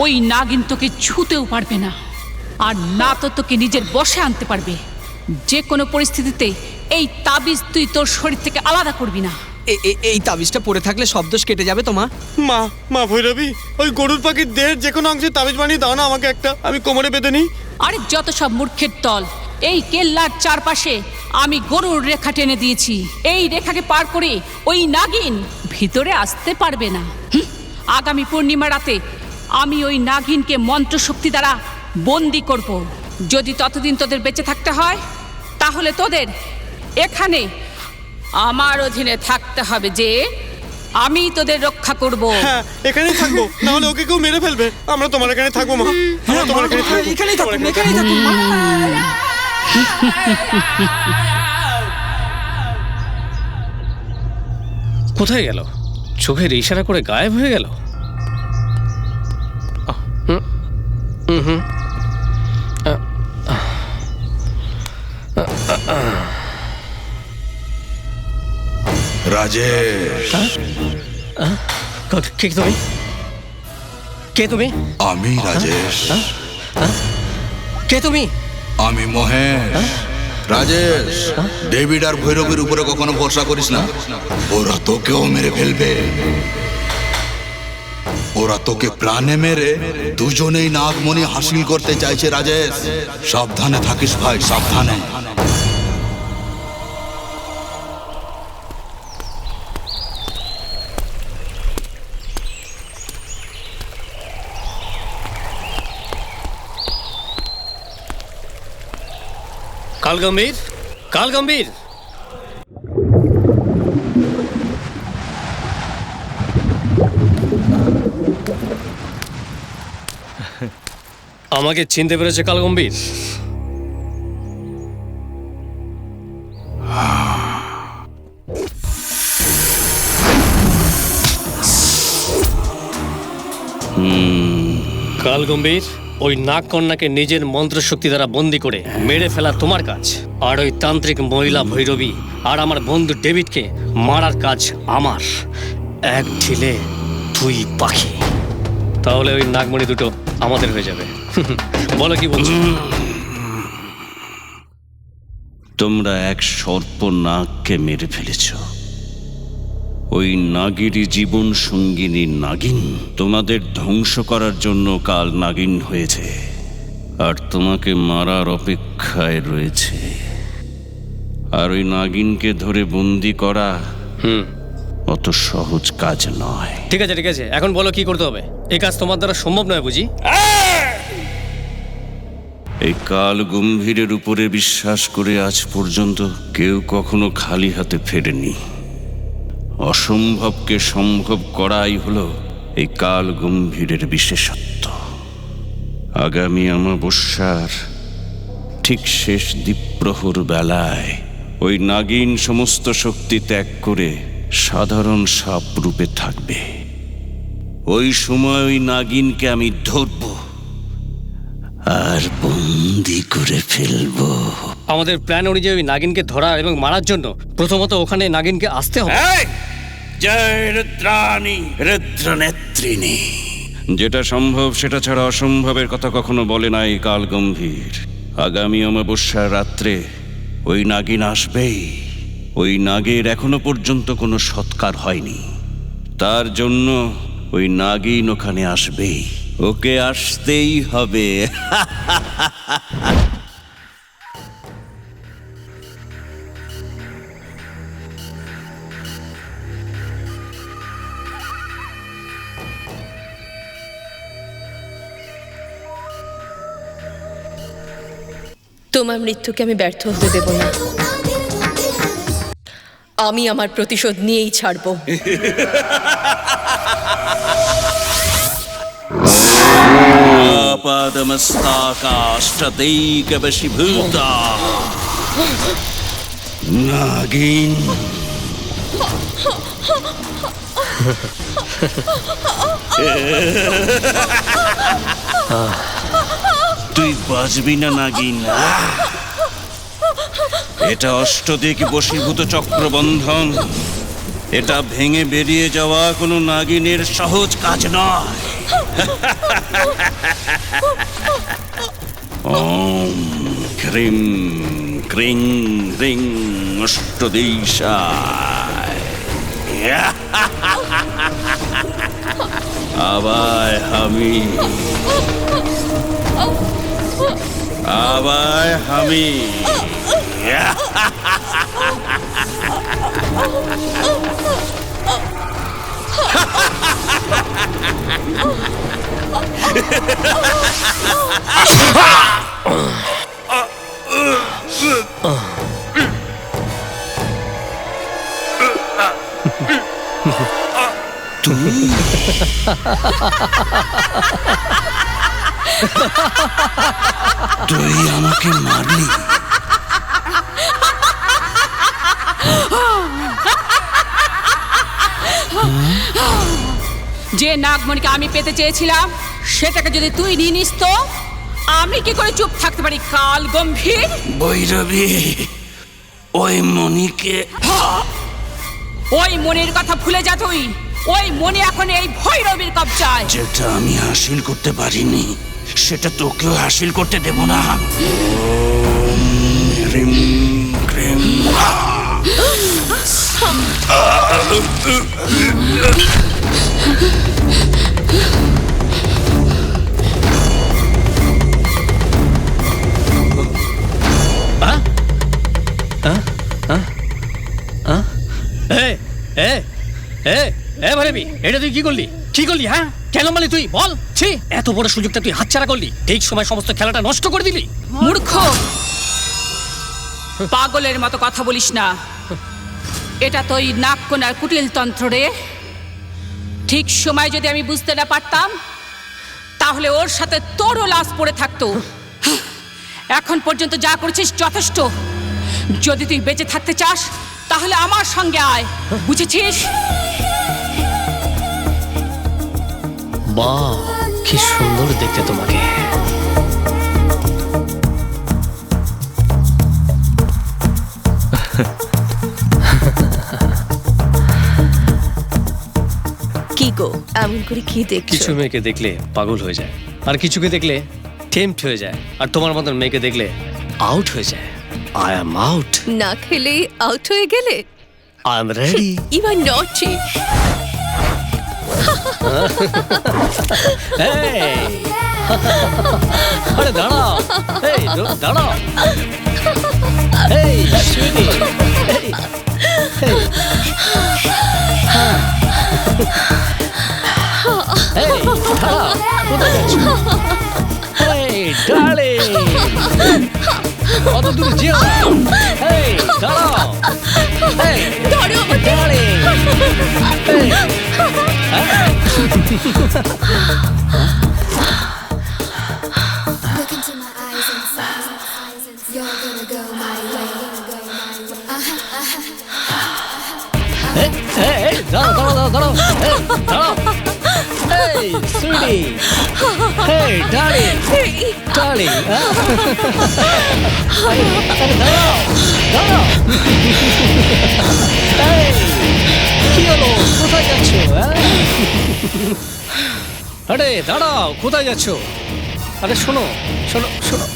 [SPEAKER 5] ওই নাগিন তোকে ছুঁতেও পারবে না, আর না তো তোকে নিজের বশে আনতে পারবে। যে কোনো পরিস্থিতিতে এই তাবিজ তুই তোর শরীর থেকে আলাদা করবি না।
[SPEAKER 6] এই তাবিজটা পরে থাকলে সব দোষ কেটে যাবে তো মা?
[SPEAKER 14] মা ভৈরবী, ওই গরুর পাখির দেহের যে কোনো অংশে তাবিজ বানিয়ে দাও না আমাকে একটা, আমি কোমরে বেঁধে নিই।
[SPEAKER 5] আরে যত সব মূর্খের দল, এই কেল্লার চারপাশে আমি গরুর রেখা টেনে দিয়েছি। এই রেখাকে পার করে ওই নাগিন ভিতরে আসতে পারবে না। আগামী পূর্ণিমা রাতে আমি ওই নাগিনকে মন্ত্রশক্তি দ্বারা বন্দি করব। যদি ততদিন তোদের বেঁচে থাকতে হয় তাহলে তোদের এখানে আমার অধীনে থাকতে হবে, যে আমি তোদের রক্ষা করব।
[SPEAKER 14] হ্যাঁ, এখানেই থাকবো, না হলে ওকে কেউ মেরে ফেলবে। আমরা তোমার এখানে থাকবো মা, আমরা তোমার এখানে থাকবো।
[SPEAKER 6] এখানেই থাকুন মা।
[SPEAKER 7] কোথায় গেল? চোখের ইশারা করে গায়েব হয়ে গেল।
[SPEAKER 3] রাজেশ,
[SPEAKER 7] কে তুমি? কে তুমি?
[SPEAKER 3] আমি রাজেশ।
[SPEAKER 7] কে তুমি?
[SPEAKER 3] আমি মহেশ। রাজেশ, ডেভিড আর ভৈরবের উপরে কখনো ভরসা করিস না, ওরা তোকেও মেরে ফেলবে। ওরা তোকে প্রাণে মেরে দুজনেই নাগমণি হাসিল করতে চাইছে। রাজেশ, সাবধানে থাকিস ভাই, সাবধানে।
[SPEAKER 7] কালগম্ভীর, কালগম্ভীর, আমাকে চিনতে পেরেছে কালগম্ভীর? কালগম্ভীর, ওই নাগকন্যাকে নিজের মন্ত্রশক্তি দ্বারা বন্দি করে মেরে ফেলা তোমার কাজ, আর ওই তান্ত্রিক মহিলা ভৈরবী আর আমার বন্ধু ডেভিডকে মারার কাজ আমার। এক ঢিলে দুই পাখি। তাহলে ওই নাগমণি দুটো আমাদের হয়ে যাবে। বলো কি বলছো?
[SPEAKER 10] তোমরা এক সর্প নাগকে মেরে ফেলেছ। ওই নাগিরই জীবন সঙ্গিনী নাগিন তোমাদের ধ্বংস করার জন্য কাল নাগিন হয়েছে, আর তোমাকে মারার অপেক্ষায় রয়েছে। আর ওই নাগিনকে ধরে বন্দি করা অত সহজ কাজ নয়।
[SPEAKER 7] ঠিক আছে, ঠিক আছে, এখন বলো কি করতে হবে? এই কাজ তোমার দ্বারা সম্ভব নয় বুঝি?
[SPEAKER 10] এই কাল গম্ভীরের উপরে বিশ্বাস করে আজ পর্যন্ত কেউ কখনো খালি হাতে ফেরেনি। অসম্ভবকে সম্ভব করাই হলো এই কাল গম্ভীরের বিশেষত্ব। আগামী অমাবস্যার ঠিক শেষ দ্বীপ্রহর বেলায় ওই নাগিন সমস্ত শক্তি ত্যাগ করে সাধারণ সাপ রূপে থাকবে। ওই সময় ওই নাগিনকে আমি ধরব আর বন্দি করে ফেলবো।
[SPEAKER 7] আমাদের প্ল্যান অনুযায়ী ওই নাগিনকে ধরার এবং মারার জন্য প্রথমত ওখানে নাগিনকে আসতে হবে।
[SPEAKER 10] জয় রুদ্রাণী, রুদ্রনেত্রিণী। যেটা সম্ভব সেটা ছাড়া অসম্ভবের কথা কখনো বলে নাই কাল গম্ভীর। আগামী অমাবস্যার রাত্রে ওই নাগিন আসবেই। ওই নাগের এখনো পর্যন্ত কোনো সৎকার হয়নি, তার জন্য ওই নাগিন ওখানে আসবেই। ওকে আসতেই হবে।
[SPEAKER 17] তোমার মৃত্যুকে আমি ব্যর্থ হতে দেব না। আমি আমার প্রতিশোধ নিয়েই ছাড়বো।
[SPEAKER 10] আপাদমস্তাকাষ্টदैकवशीभूता নাগিন। তুই বাঁচবি না নাগিন। এটা অষ্টদিক বশীভূত চক্রবন্ধন। এটা ভেঙে বেরিয়ে যাওয়া কোনো নাগিনের সহজ কাজ নয়। ওম ক্রিম ক্রিং রিং অষ্টদিশায় আবায় আমি আবায় আমি
[SPEAKER 16] তুই আমাকে মারলি?
[SPEAKER 5] যে নাগমণিকে আমি পেতে চেয়েছিলাম সেটাকে যদি তুই নিয়ে নিস তো আমি কি করে চুপ থাকতে পারি? কাল গম্ভীর
[SPEAKER 16] ভৈরবী, ওই মণিকে,
[SPEAKER 5] ওই মনির কথা ভুলে যা তুই। ওই মনি এখন এই ভৈরবীর কবজায়।
[SPEAKER 16] যেটা আমি হাসিল করতে পারিনি সেটা তোকেও হাসিল করতে দেব না। রিম ক্রিম
[SPEAKER 7] ভৈরবী, এটা তুই কি করলি? কি করলি? হ্যাঁ, কেন মারলি তুই? বল। ছি, এত বড় সুযোগটা তুই হাতছাড়া করলি। ঠিক সময় সমস্ত খেলাটা নষ্ট করে দিলি।
[SPEAKER 5] মূর্খ, পাগলের মতো কথা বলিস না। এটা তো নাগকোনার কুটিল তন্ত্র রে। ঠিক সময় যদি আমি বুঝতে না পারতাম তাহলে ওর সাথে তোরও লাশ পড়ে থাকতো। এখন পর্যন্ত যা করেছিস যথেষ্ট। যদি তুই বেঁচে থাকতে চাস তাহলে আমার সঙ্গে আয়, বুঝেছিস?
[SPEAKER 7] বাহ, কি সুন্দর দেখতে তোমাকে।
[SPEAKER 12] কি গো, এমন করে কি দেখছো?
[SPEAKER 7] কিছু মেয়েকে দেখলে পাগল হয়ে যায়, আর কিছুকে দেখলে টেম্পট হয়ে যায়, আর তোমার মতন মেয়েকে দেখলে আউট হয়ে যায়। I am out.
[SPEAKER 12] না খেলেই আউট হয়ে গেলে?
[SPEAKER 7] I am ready.
[SPEAKER 12] You are naughty.
[SPEAKER 7] আরে দাঁড়াও, এই দাঁড়াও, এই সুইটি, এই দাঁড়াও, কোথায় যাচ্ছ? এই ডার্লিং, অত দূর যেও না। এই দাঁড়াও, এই ডার্লিং, এই দাঁড়াও, এই সুইটি, এই ডার্লিং, ডার্লিং, দাঁড়াও, এই কি হলো? কোথায় যাচ্ছ? আরে দাঁড়াও, কোথায় যাচ্ছ? আরে শোনো শোনো শোনো,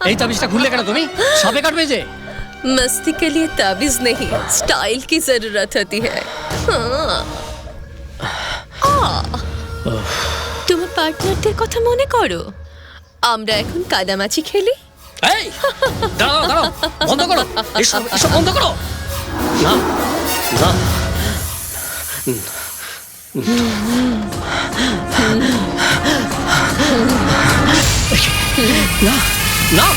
[SPEAKER 7] এই তাবিজটা খুললে কেন তুমি? সাপে কাটবে যে।
[SPEAKER 12] मस्ती के लिए ताबीज नहीं, स्टाइल की जरूरत होती है। তোমার পার্টনারদের কথা মনে করো। আমরা এখন কাদামাছি খেলি।
[SPEAKER 7] এই দাঁড়াও দাঁড়াও, বন্ধ করো, এসব এসব বন্ধ করো। না না না না,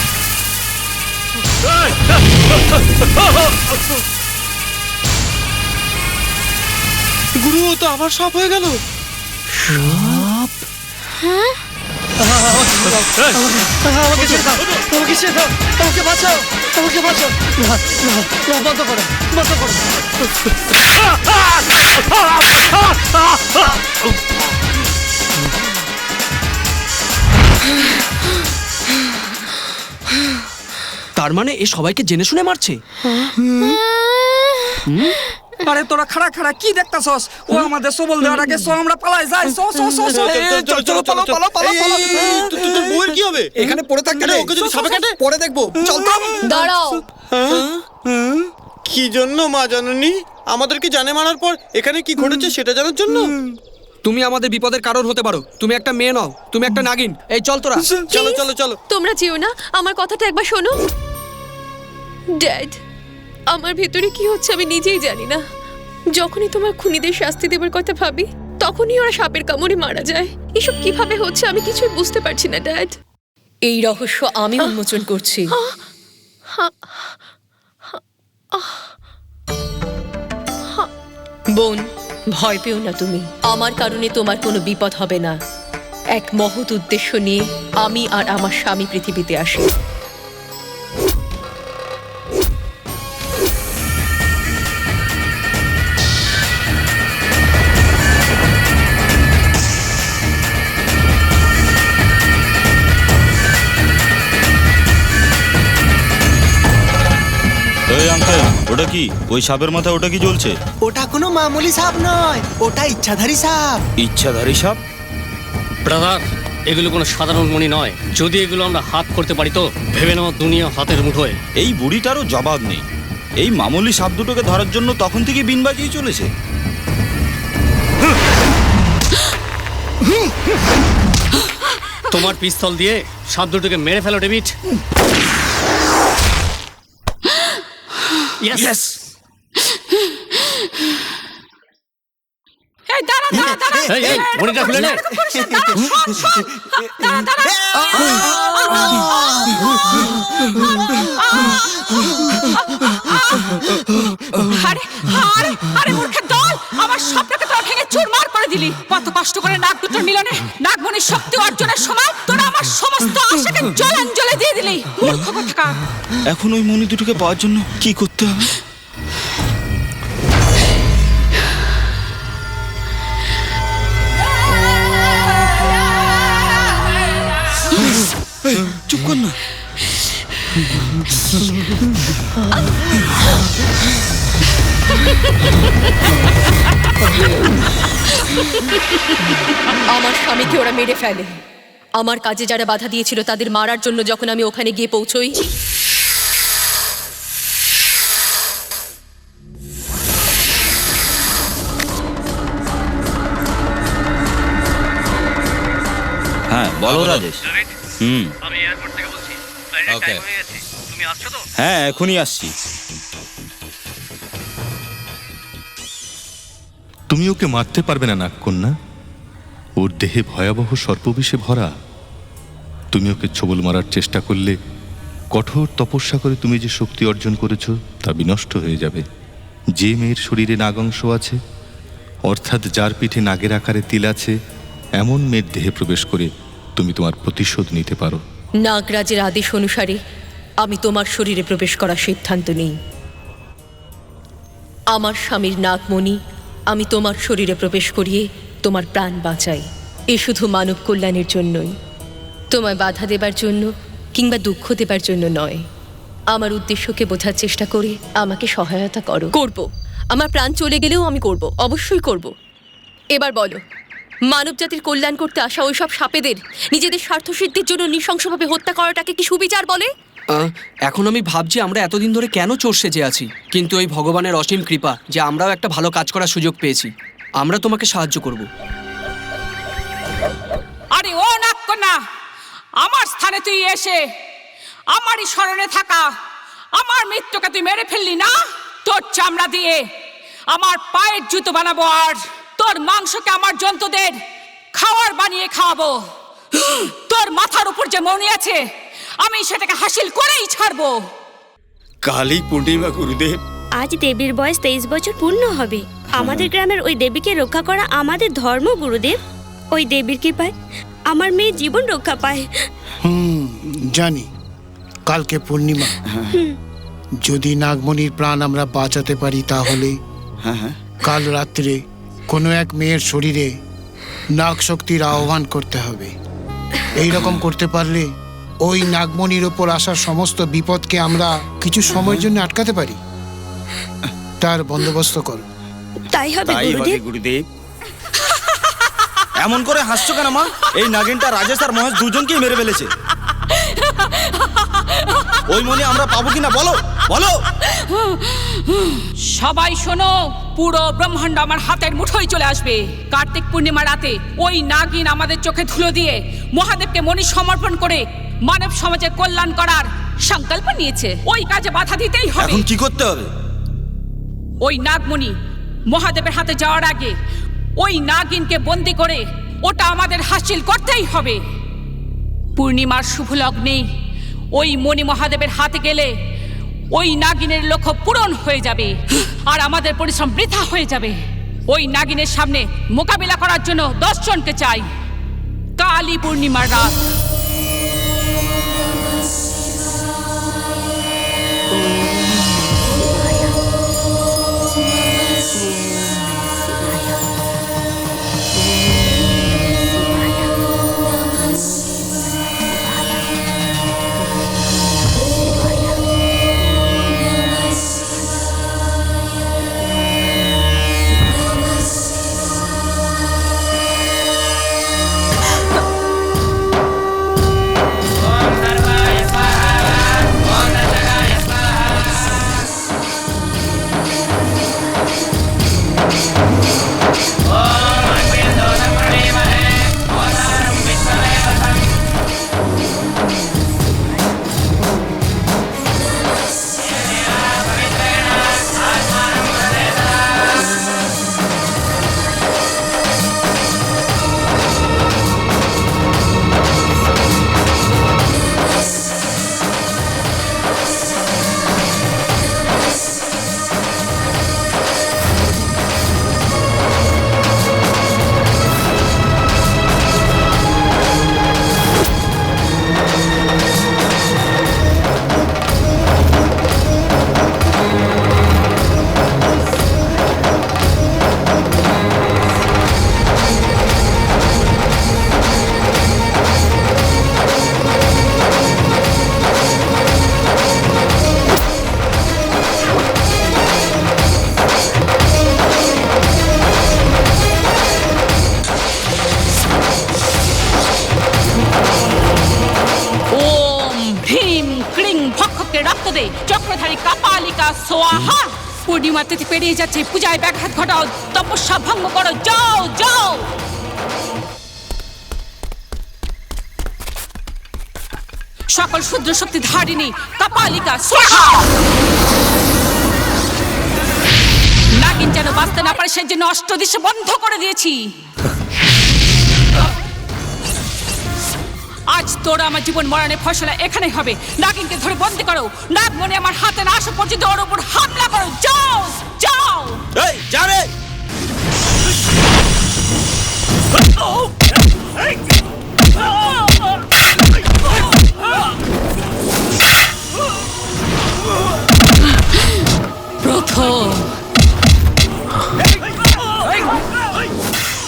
[SPEAKER 14] গুরু, ও তো আবার সাপ হয়ে গেল।
[SPEAKER 7] সাপ?
[SPEAKER 12] হ্যাঁ,
[SPEAKER 7] আমাকে ছেড়ে দাও, আমাকে ছেড়ে দাও, আমাকে বাঁচাও, আমাকে বাঁচাও। না না না, বন্ধ করো, বন্ধ করো।
[SPEAKER 19] তার মানে এ সবাইকে জেনে শুনে মারছে।
[SPEAKER 20] আরে তোরা খাড়া খাড়া কি দেখতাছস? ও আমাদের সবল দেওয়ার আগে সো আমরা পালাই যাই। সো সো সো সো চলো চলো পালো পালো পালো পালো।
[SPEAKER 6] তোর বউয়ের কি হবে? এখানে পড়ে থাকতে দে, ওকে যদি সাপে কাটে পরে দেখবো। চল তো।
[SPEAKER 12] দাঁড়াও।
[SPEAKER 14] কি জন্য মা জাননি? আমাদেরকে জানে মারার পর এখানে কি ঘটেছে সেটা জানার জন্য?
[SPEAKER 19] তুমি আমাদের বিপদের কারণ হতে পারো। তুমি একটা মেয়ে নও, তুমি একটা নাগিন। এই চল তোরা।
[SPEAKER 14] চলো চলো চলো।
[SPEAKER 12] তোমরা যেও না, আমার কথাটা একবার শোনো। ড্যাড, আমার ভেতরে কি হচ্ছে আমি নিজেই জানি না। যখনই তোমার খুনিদের শাস্তি দেবার কথা ভাবি, তখনই ওরা সাপের কামড়ে মারা যায়। এসব কিভাবে হচ্ছে আমি কিছুই বুঝতে পারছি না ড্যাড।
[SPEAKER 17] এই রহস্য আমি উন্মোচন করছি। বোন, ভয় পেও না তুমি। আমার কারণে তোমার কোনো বিপদ হবে না। এক মহৎ উদ্দেশ্য নিয়ে আমি আর আমার স্বামী পৃথিবীতে আসি।
[SPEAKER 4] এই আঙ্কেল, ওটা কি? ওই সাপের মাথায় ওটা কি জ্বলছে?
[SPEAKER 13] ওটা কোনো মামুলি সাপ নয়, ওটা ইচ্ছাধারী সাপ।
[SPEAKER 4] ইচ্ছাধারী সাপ?
[SPEAKER 7] ব্রাদার, এগুলো কোনো সাধারণ মণি নয়। যদি এগুলো আমরা হাত করতে পারি তো ভেবে নাও দুনিয়া হাতের মুঠোয়।
[SPEAKER 4] এই বুড়িটারও জবাব নেই। এই মামুলি সাপ দুটোকে ধরার জন্য তখন থেকে বিন বাজিয়ে চলেছে।
[SPEAKER 7] তোমার পিস্তল দিয়ে সাপ দুটোকে মেরে ফেলো ডেভিড।
[SPEAKER 5] Yes. এই দাঁড়া দাঁড়া দাঁড়া।
[SPEAKER 7] এই মনিটা খুলে নে।
[SPEAKER 5] দাঁড়া দাঁড়া। আরে আরে আরে মূর্খের দল, আমার স্বপ্নকে তোরা ভেঙে চুরমার করে দিলি। কত কষ্ট করে নাক দুটোর মিলনে নাগমণির শক্তি অর্জনের সময় তোরা আমার সমস্ত আশাকে জলাঞ্জলি দিয়ে দিলি। মূর্খ কোথাকার।
[SPEAKER 4] এখন ওই মণি দুটোকে পাওয়ার জন্য কি করতে হবে? চুপ কর না।
[SPEAKER 17] আমার স্বামীকে ওরা মেরে ফেলে। আমার কাজে যারা বাধা দিয়েছিল তাদের মারার জন্য যখন আমি ওখানে গিয়ে পৌঁছই,
[SPEAKER 4] হ্যাঁ বলো রাজেশ।
[SPEAKER 7] আমি এয়ারপোর্ট থেকে বলছি। টাইম হয়ে গেছে, তুমি আসছো তো?
[SPEAKER 4] হ্যাঁ এখনই আসছি।
[SPEAKER 2] তুমি ওকে মারতে পারবে না নাগকন্যা। ওর দেহে ভয়াবহ সর্পবিষে ভরা। তুমি ওকে ছোবল মারার চেষ্টা করলে কঠোর তপস্যা করে তুমি যে শক্তি অর্জন করেছো তা বিনষ্ট হয়ে যাবে। যে মেয়ের শরীরে নাগাংশ আছে, অর্থাৎ যার পিঠে নাগের আকারে তিল আছে, এমন মেয়ের দেহে প্রবেশ করে তুমি তোমার প্রতিশোধ নিতে পারো।
[SPEAKER 17] নাগরাজের আদেশ অনুসারে আমি তোমার শরীরে প্রবেশ করার সিদ্ধান্ত নিই। আমার স্বামীর নাগমণি আমি তোমার শরীরে প্রবেশ করিয়ে তোমার প্রাণ বাঁচাই। এ শুধু মানব কল্যাণের জন্যই, তোমায় বাধা দেবার জন্য কিংবা দুঃখ দেবার জন্য নয়। আমার উদ্দেশ্যকে বোঝার চেষ্টা করে আমাকে সহায়তা করো। করব, আমার প্রাণ চলে গেলেও আমি করব, অবশ্যই করব। এবার বলো, মানব জাতির কল্যাণ করতে আসা ওইসব সাপেদের নিজেদের স্বার্থসিদ্ধির জন্য নৃশংসভাবে হত্যা করাটাকে কি সুবিচার বলে?
[SPEAKER 19] এখন আমি ভাবছি আমরা এতদিন ধরে কেন চোর সেজে আছি, কিন্তু এই ভগবানের অসীম কৃপা যে আমরাও একটা ভালো কাজ করার সুযোগ পেয়েছি। আমরা তোমাকে সাহায্য করব।
[SPEAKER 5] আরে ও নাগকন্যা, আমার স্থানে তুই এসে আমারই স্মরণে থাকা আমার মৃত্যুকে তুই মেরে ফেললি না? তোর চামড়া দিয়ে আমার পায়ের জুতো বানাবো, আর তোর মাংসকে আমার জন্তুদের খাওয়ার বানিয়ে খাওয়াবো। তোর মাথার উপর যে মণি আছে আমি সেটাকে হাসিল করেই ছাড়বো।
[SPEAKER 15] কালী পূর্ণিমা গুরুদেব।
[SPEAKER 18] আজ দেবীর বয়স 23 বছর পূর্ণ হবে। আমাদের গ্রামের ওই দেবীকে রক্ষা করা আমাদের ধর্ম গুরুদেব। ওই দেবীর কৃপায় আমার মেয়ে জীবন রক্ষা পায়।
[SPEAKER 16] জানি কালকে পূর্ণিমা। যদি নাগমণির প্রাণ আমরা বাঁচাতে পারি তাহলে কাল রাত্রে কোনো এক মেয়ের শরীরে নাগ শক্তির আহ্বান করতে হবে। এই রকম করতে পারলে ওই নাগমণির ওপর আসা সমস্ত বিপদকে আমরা কিছু সময়ের জন্য আটকাতে পারি। তার বন্দোবস্ত করো।
[SPEAKER 12] তাই হবে গুরুদেব।
[SPEAKER 4] গুরুদেব এমন করে হাসছো কেন মা? এই নাগিনটা রাজেশ আর মহেশ দুজনকেই মেরে ফেলেছে। ওই মনে আমরা পাবো কিনা বলো বলো।
[SPEAKER 5] সবাই শোনো, পুরো ব্রহ্মাণ্ড আমার হাতের মুঠোয় চলে আসবে। কার্তিক পূর্ণিমা রাতে ওই নাগিন আমাদের চোখে ধুলো দিয়ে মহাদেবকে মনি সমর্পণ করে মানব সমাজের কল্যাণ করার সংকল্প নিয়েছে। ওই কাজে বাধা দিতেই হবে।
[SPEAKER 4] এখন কি করতে হবে?
[SPEAKER 5] ওই নাগমণি মহাদেবের হাতে যাওয়ার আগে ওই নাগিনকে বন্দি করে ওটা আমাদের হাসিল করতেই হবে। পূর্ণিমার শুভ লগ্নে ওই মণি মহাদেবের হাতে গেলে ওই নাগিনের লক্ষ্য পূরণ হয়ে যাবে আর আমাদের পরিশ্রম বৃথা হয়ে যাবে। ওই নাগিনের সামনে মোকাবিলা করার জন্য 10 জনকে চাই। কালী পূর্ণিমার রাত। চক্রধারী কাপালিকা সোয়াহা। পূর্ণিমা তিথি পেরিয়ে যাচ্ছে, পূজায় ব্যাঘাত ঘটাও, তপস্যা ভঙ্গ করো, যাও যাও। সকল শুদ্র শক্তি ধারিণী কাপালিকা সোয়াহা। নাগিন যেন বাঁচতে না পারে সেজন্য অষ্টদিশে বন্ধ করে দিয়েছি। আজ তোরা আমার জীবন মরণের ফয়সালা এখানেই হবে। নাগিনকে ধরে বন্দি করো, নাগমণি আমার হাতে না আসা পর্যন্ত ওর উপর হামলা করো, যাও যাও।
[SPEAKER 4] এই যাবে
[SPEAKER 5] প্রথম,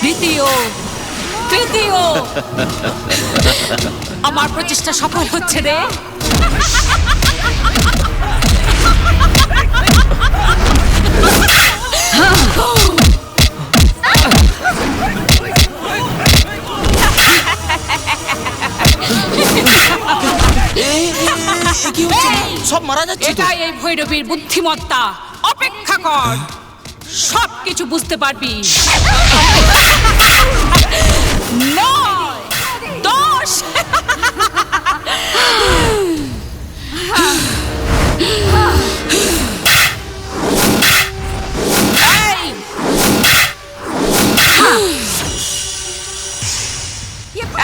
[SPEAKER 5] দ্বিতীয়, তৃতীয়। আমার প্রচেষ্টা সফল হচ্ছে রে।
[SPEAKER 4] সব মারা যাচ্ছে।
[SPEAKER 5] এটাই এই ভৈরবীর বুদ্ধিমত্তা। অপেক্ষা কর, সব কিছু বুঝতে পারবি। 9, 10।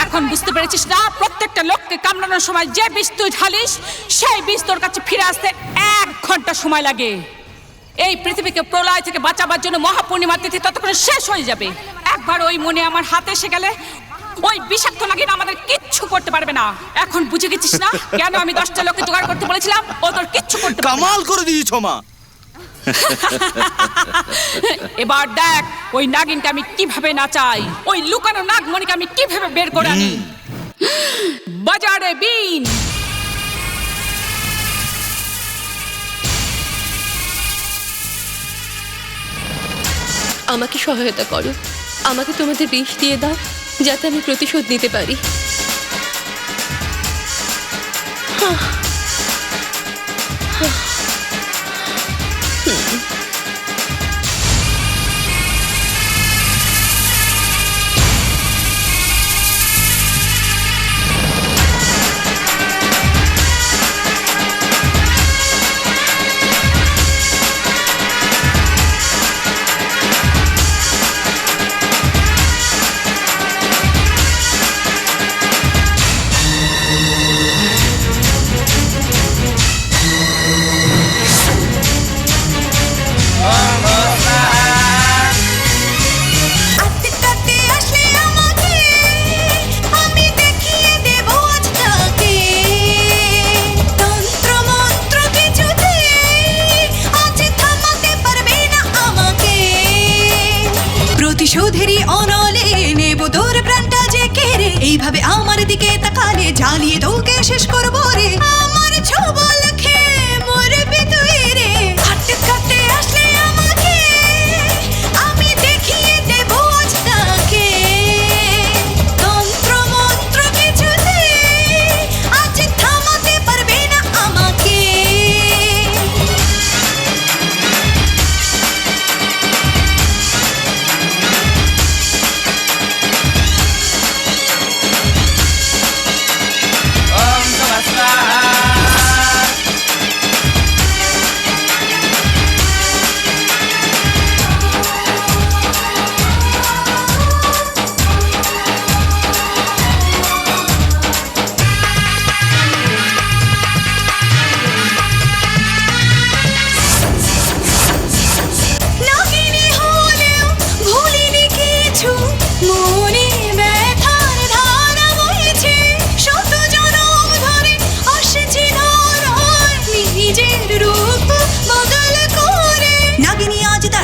[SPEAKER 5] এখন বুঝতে পেরেছিস না? প্রত্যেকটা লোককে কামড়ানোর সময় যে বিষ তুই ঢালিস সেই বিষ তোর কাছে ফিরে আসতে 1 ঘন্টা সময় লাগে। এই পৃথিবীকে প্রলয় থেকে বাঁচাবার জন্য মহাপূর্ণিমা তিথি ততক্ষণে শেষ হয়ে যাবে। একবার ওই মনে আমার হাতে এসে গেলে ওই বিষাক্ত নাগিন আমাদের কিচ্ছু করতে পারবে না। এখন বুঝে গেছিস না কেন আমি 10টা লোককে জোগাড় করতে বলেছিলাম? ও তোর কিচ্ছু করতে পারবে না।
[SPEAKER 4] কামাল করে দিয়েছ মা।
[SPEAKER 5] এবার দেখ ওই নাগিনকে আমি কিভাবে নাচাই, ওই লুকানো নাগমণিকে আমি কিভাবে বের করে আনি। বাজারে বিন।
[SPEAKER 17] আমাকে সহায়তা করো, আমাকে তোমাদের বিষ দিয়ে দাও যাতে আমি প্রতিশোধ নিতে পারি।
[SPEAKER 21] প্রতিশোধেরই অনলে নেব তোর প্রাণটা যে কেড়ে, এইভাবে আমার দিকে তাকালে জ্বালিয়ে তোকে শেষ করবো রে। আমার ছবল খেয়ে মরবি তুই রে। কাটতে আসলে আমাকে আমি দেখিয়ে দেব আজ তাকে। তন্ত্র মন্ত্র কিছুতে আজ থামাতে পারবে না আমাকে।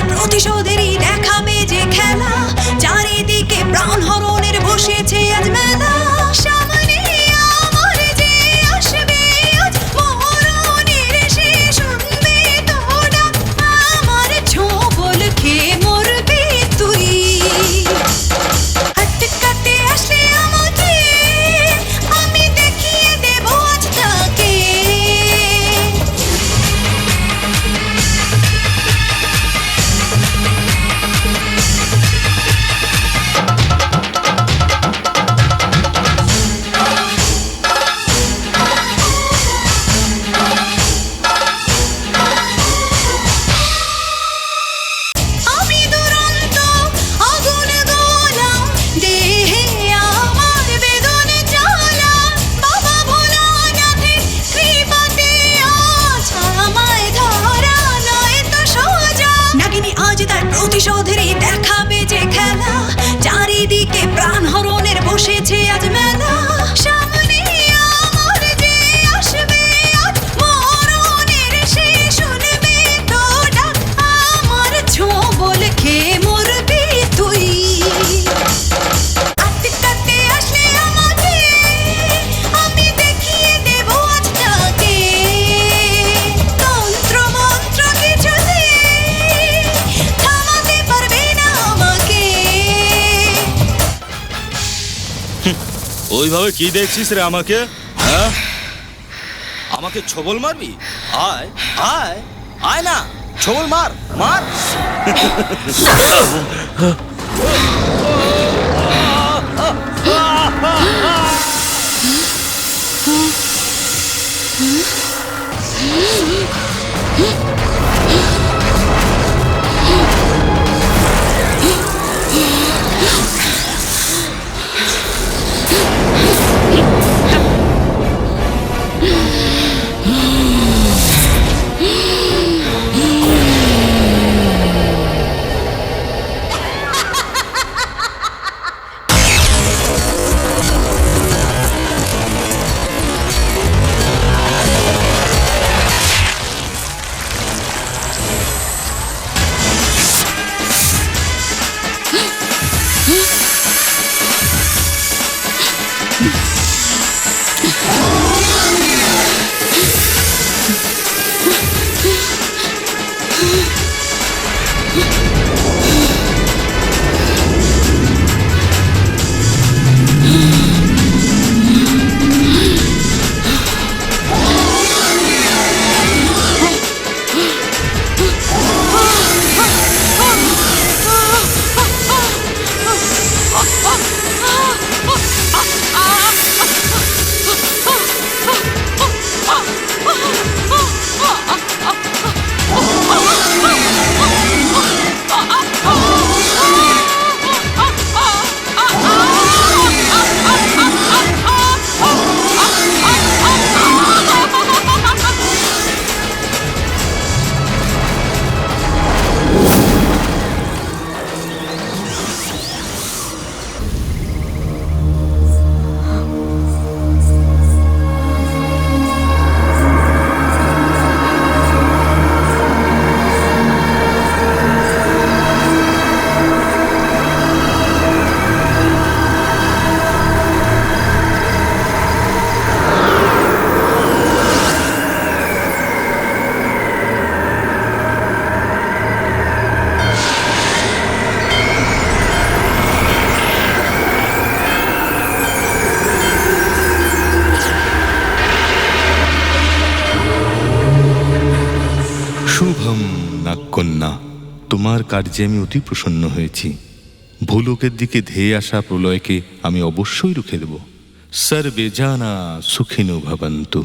[SPEAKER 21] প্রতিশোধেরই দেখাবে যে খেলা, চারিদিকে প্রাণ হরণের বসেছে আজ মেলা। সামনে আমার যে আসবে আজ মরণের সে শুনবে তোরা, আমার ছোবল খেয়ে মরবি তুই। আটকাতে আসলে আমাকে আমি দেখিয়ে দেব আজ তাকে। প্রতিশোধেরই দেখাবে যে খেলা, চারিদিকে প্রাণ হরণের বসেছে আজ মেলা। সামনে আমার যে আসবে আজ মরণের সে শুনবে তোরা, আমার ছোবল খেয়ে মরবি তুই। আটকাতে আসলে আমাকে আমি দেখিয়ে দেব আজ তাকে। তন্ত্র মন্ত্র কিছুতে
[SPEAKER 4] ওইভাবে কি দেখছিস রে আমাকে? হ্যাঁ, আমাকে ছবল মারবি? আয় আয় আয় না, ছবল মার মার।
[SPEAKER 2] শুভম নাগকন্যা, তোমার কার্যে আমি অতি প্রসন্ন হয়েছি। ভূলোকের দিকে ধেয়ে আসা প্রলয়কে আমি অবশ্যই রুখে দেব। সর্বে জানা সুখিনো ভবন্তু।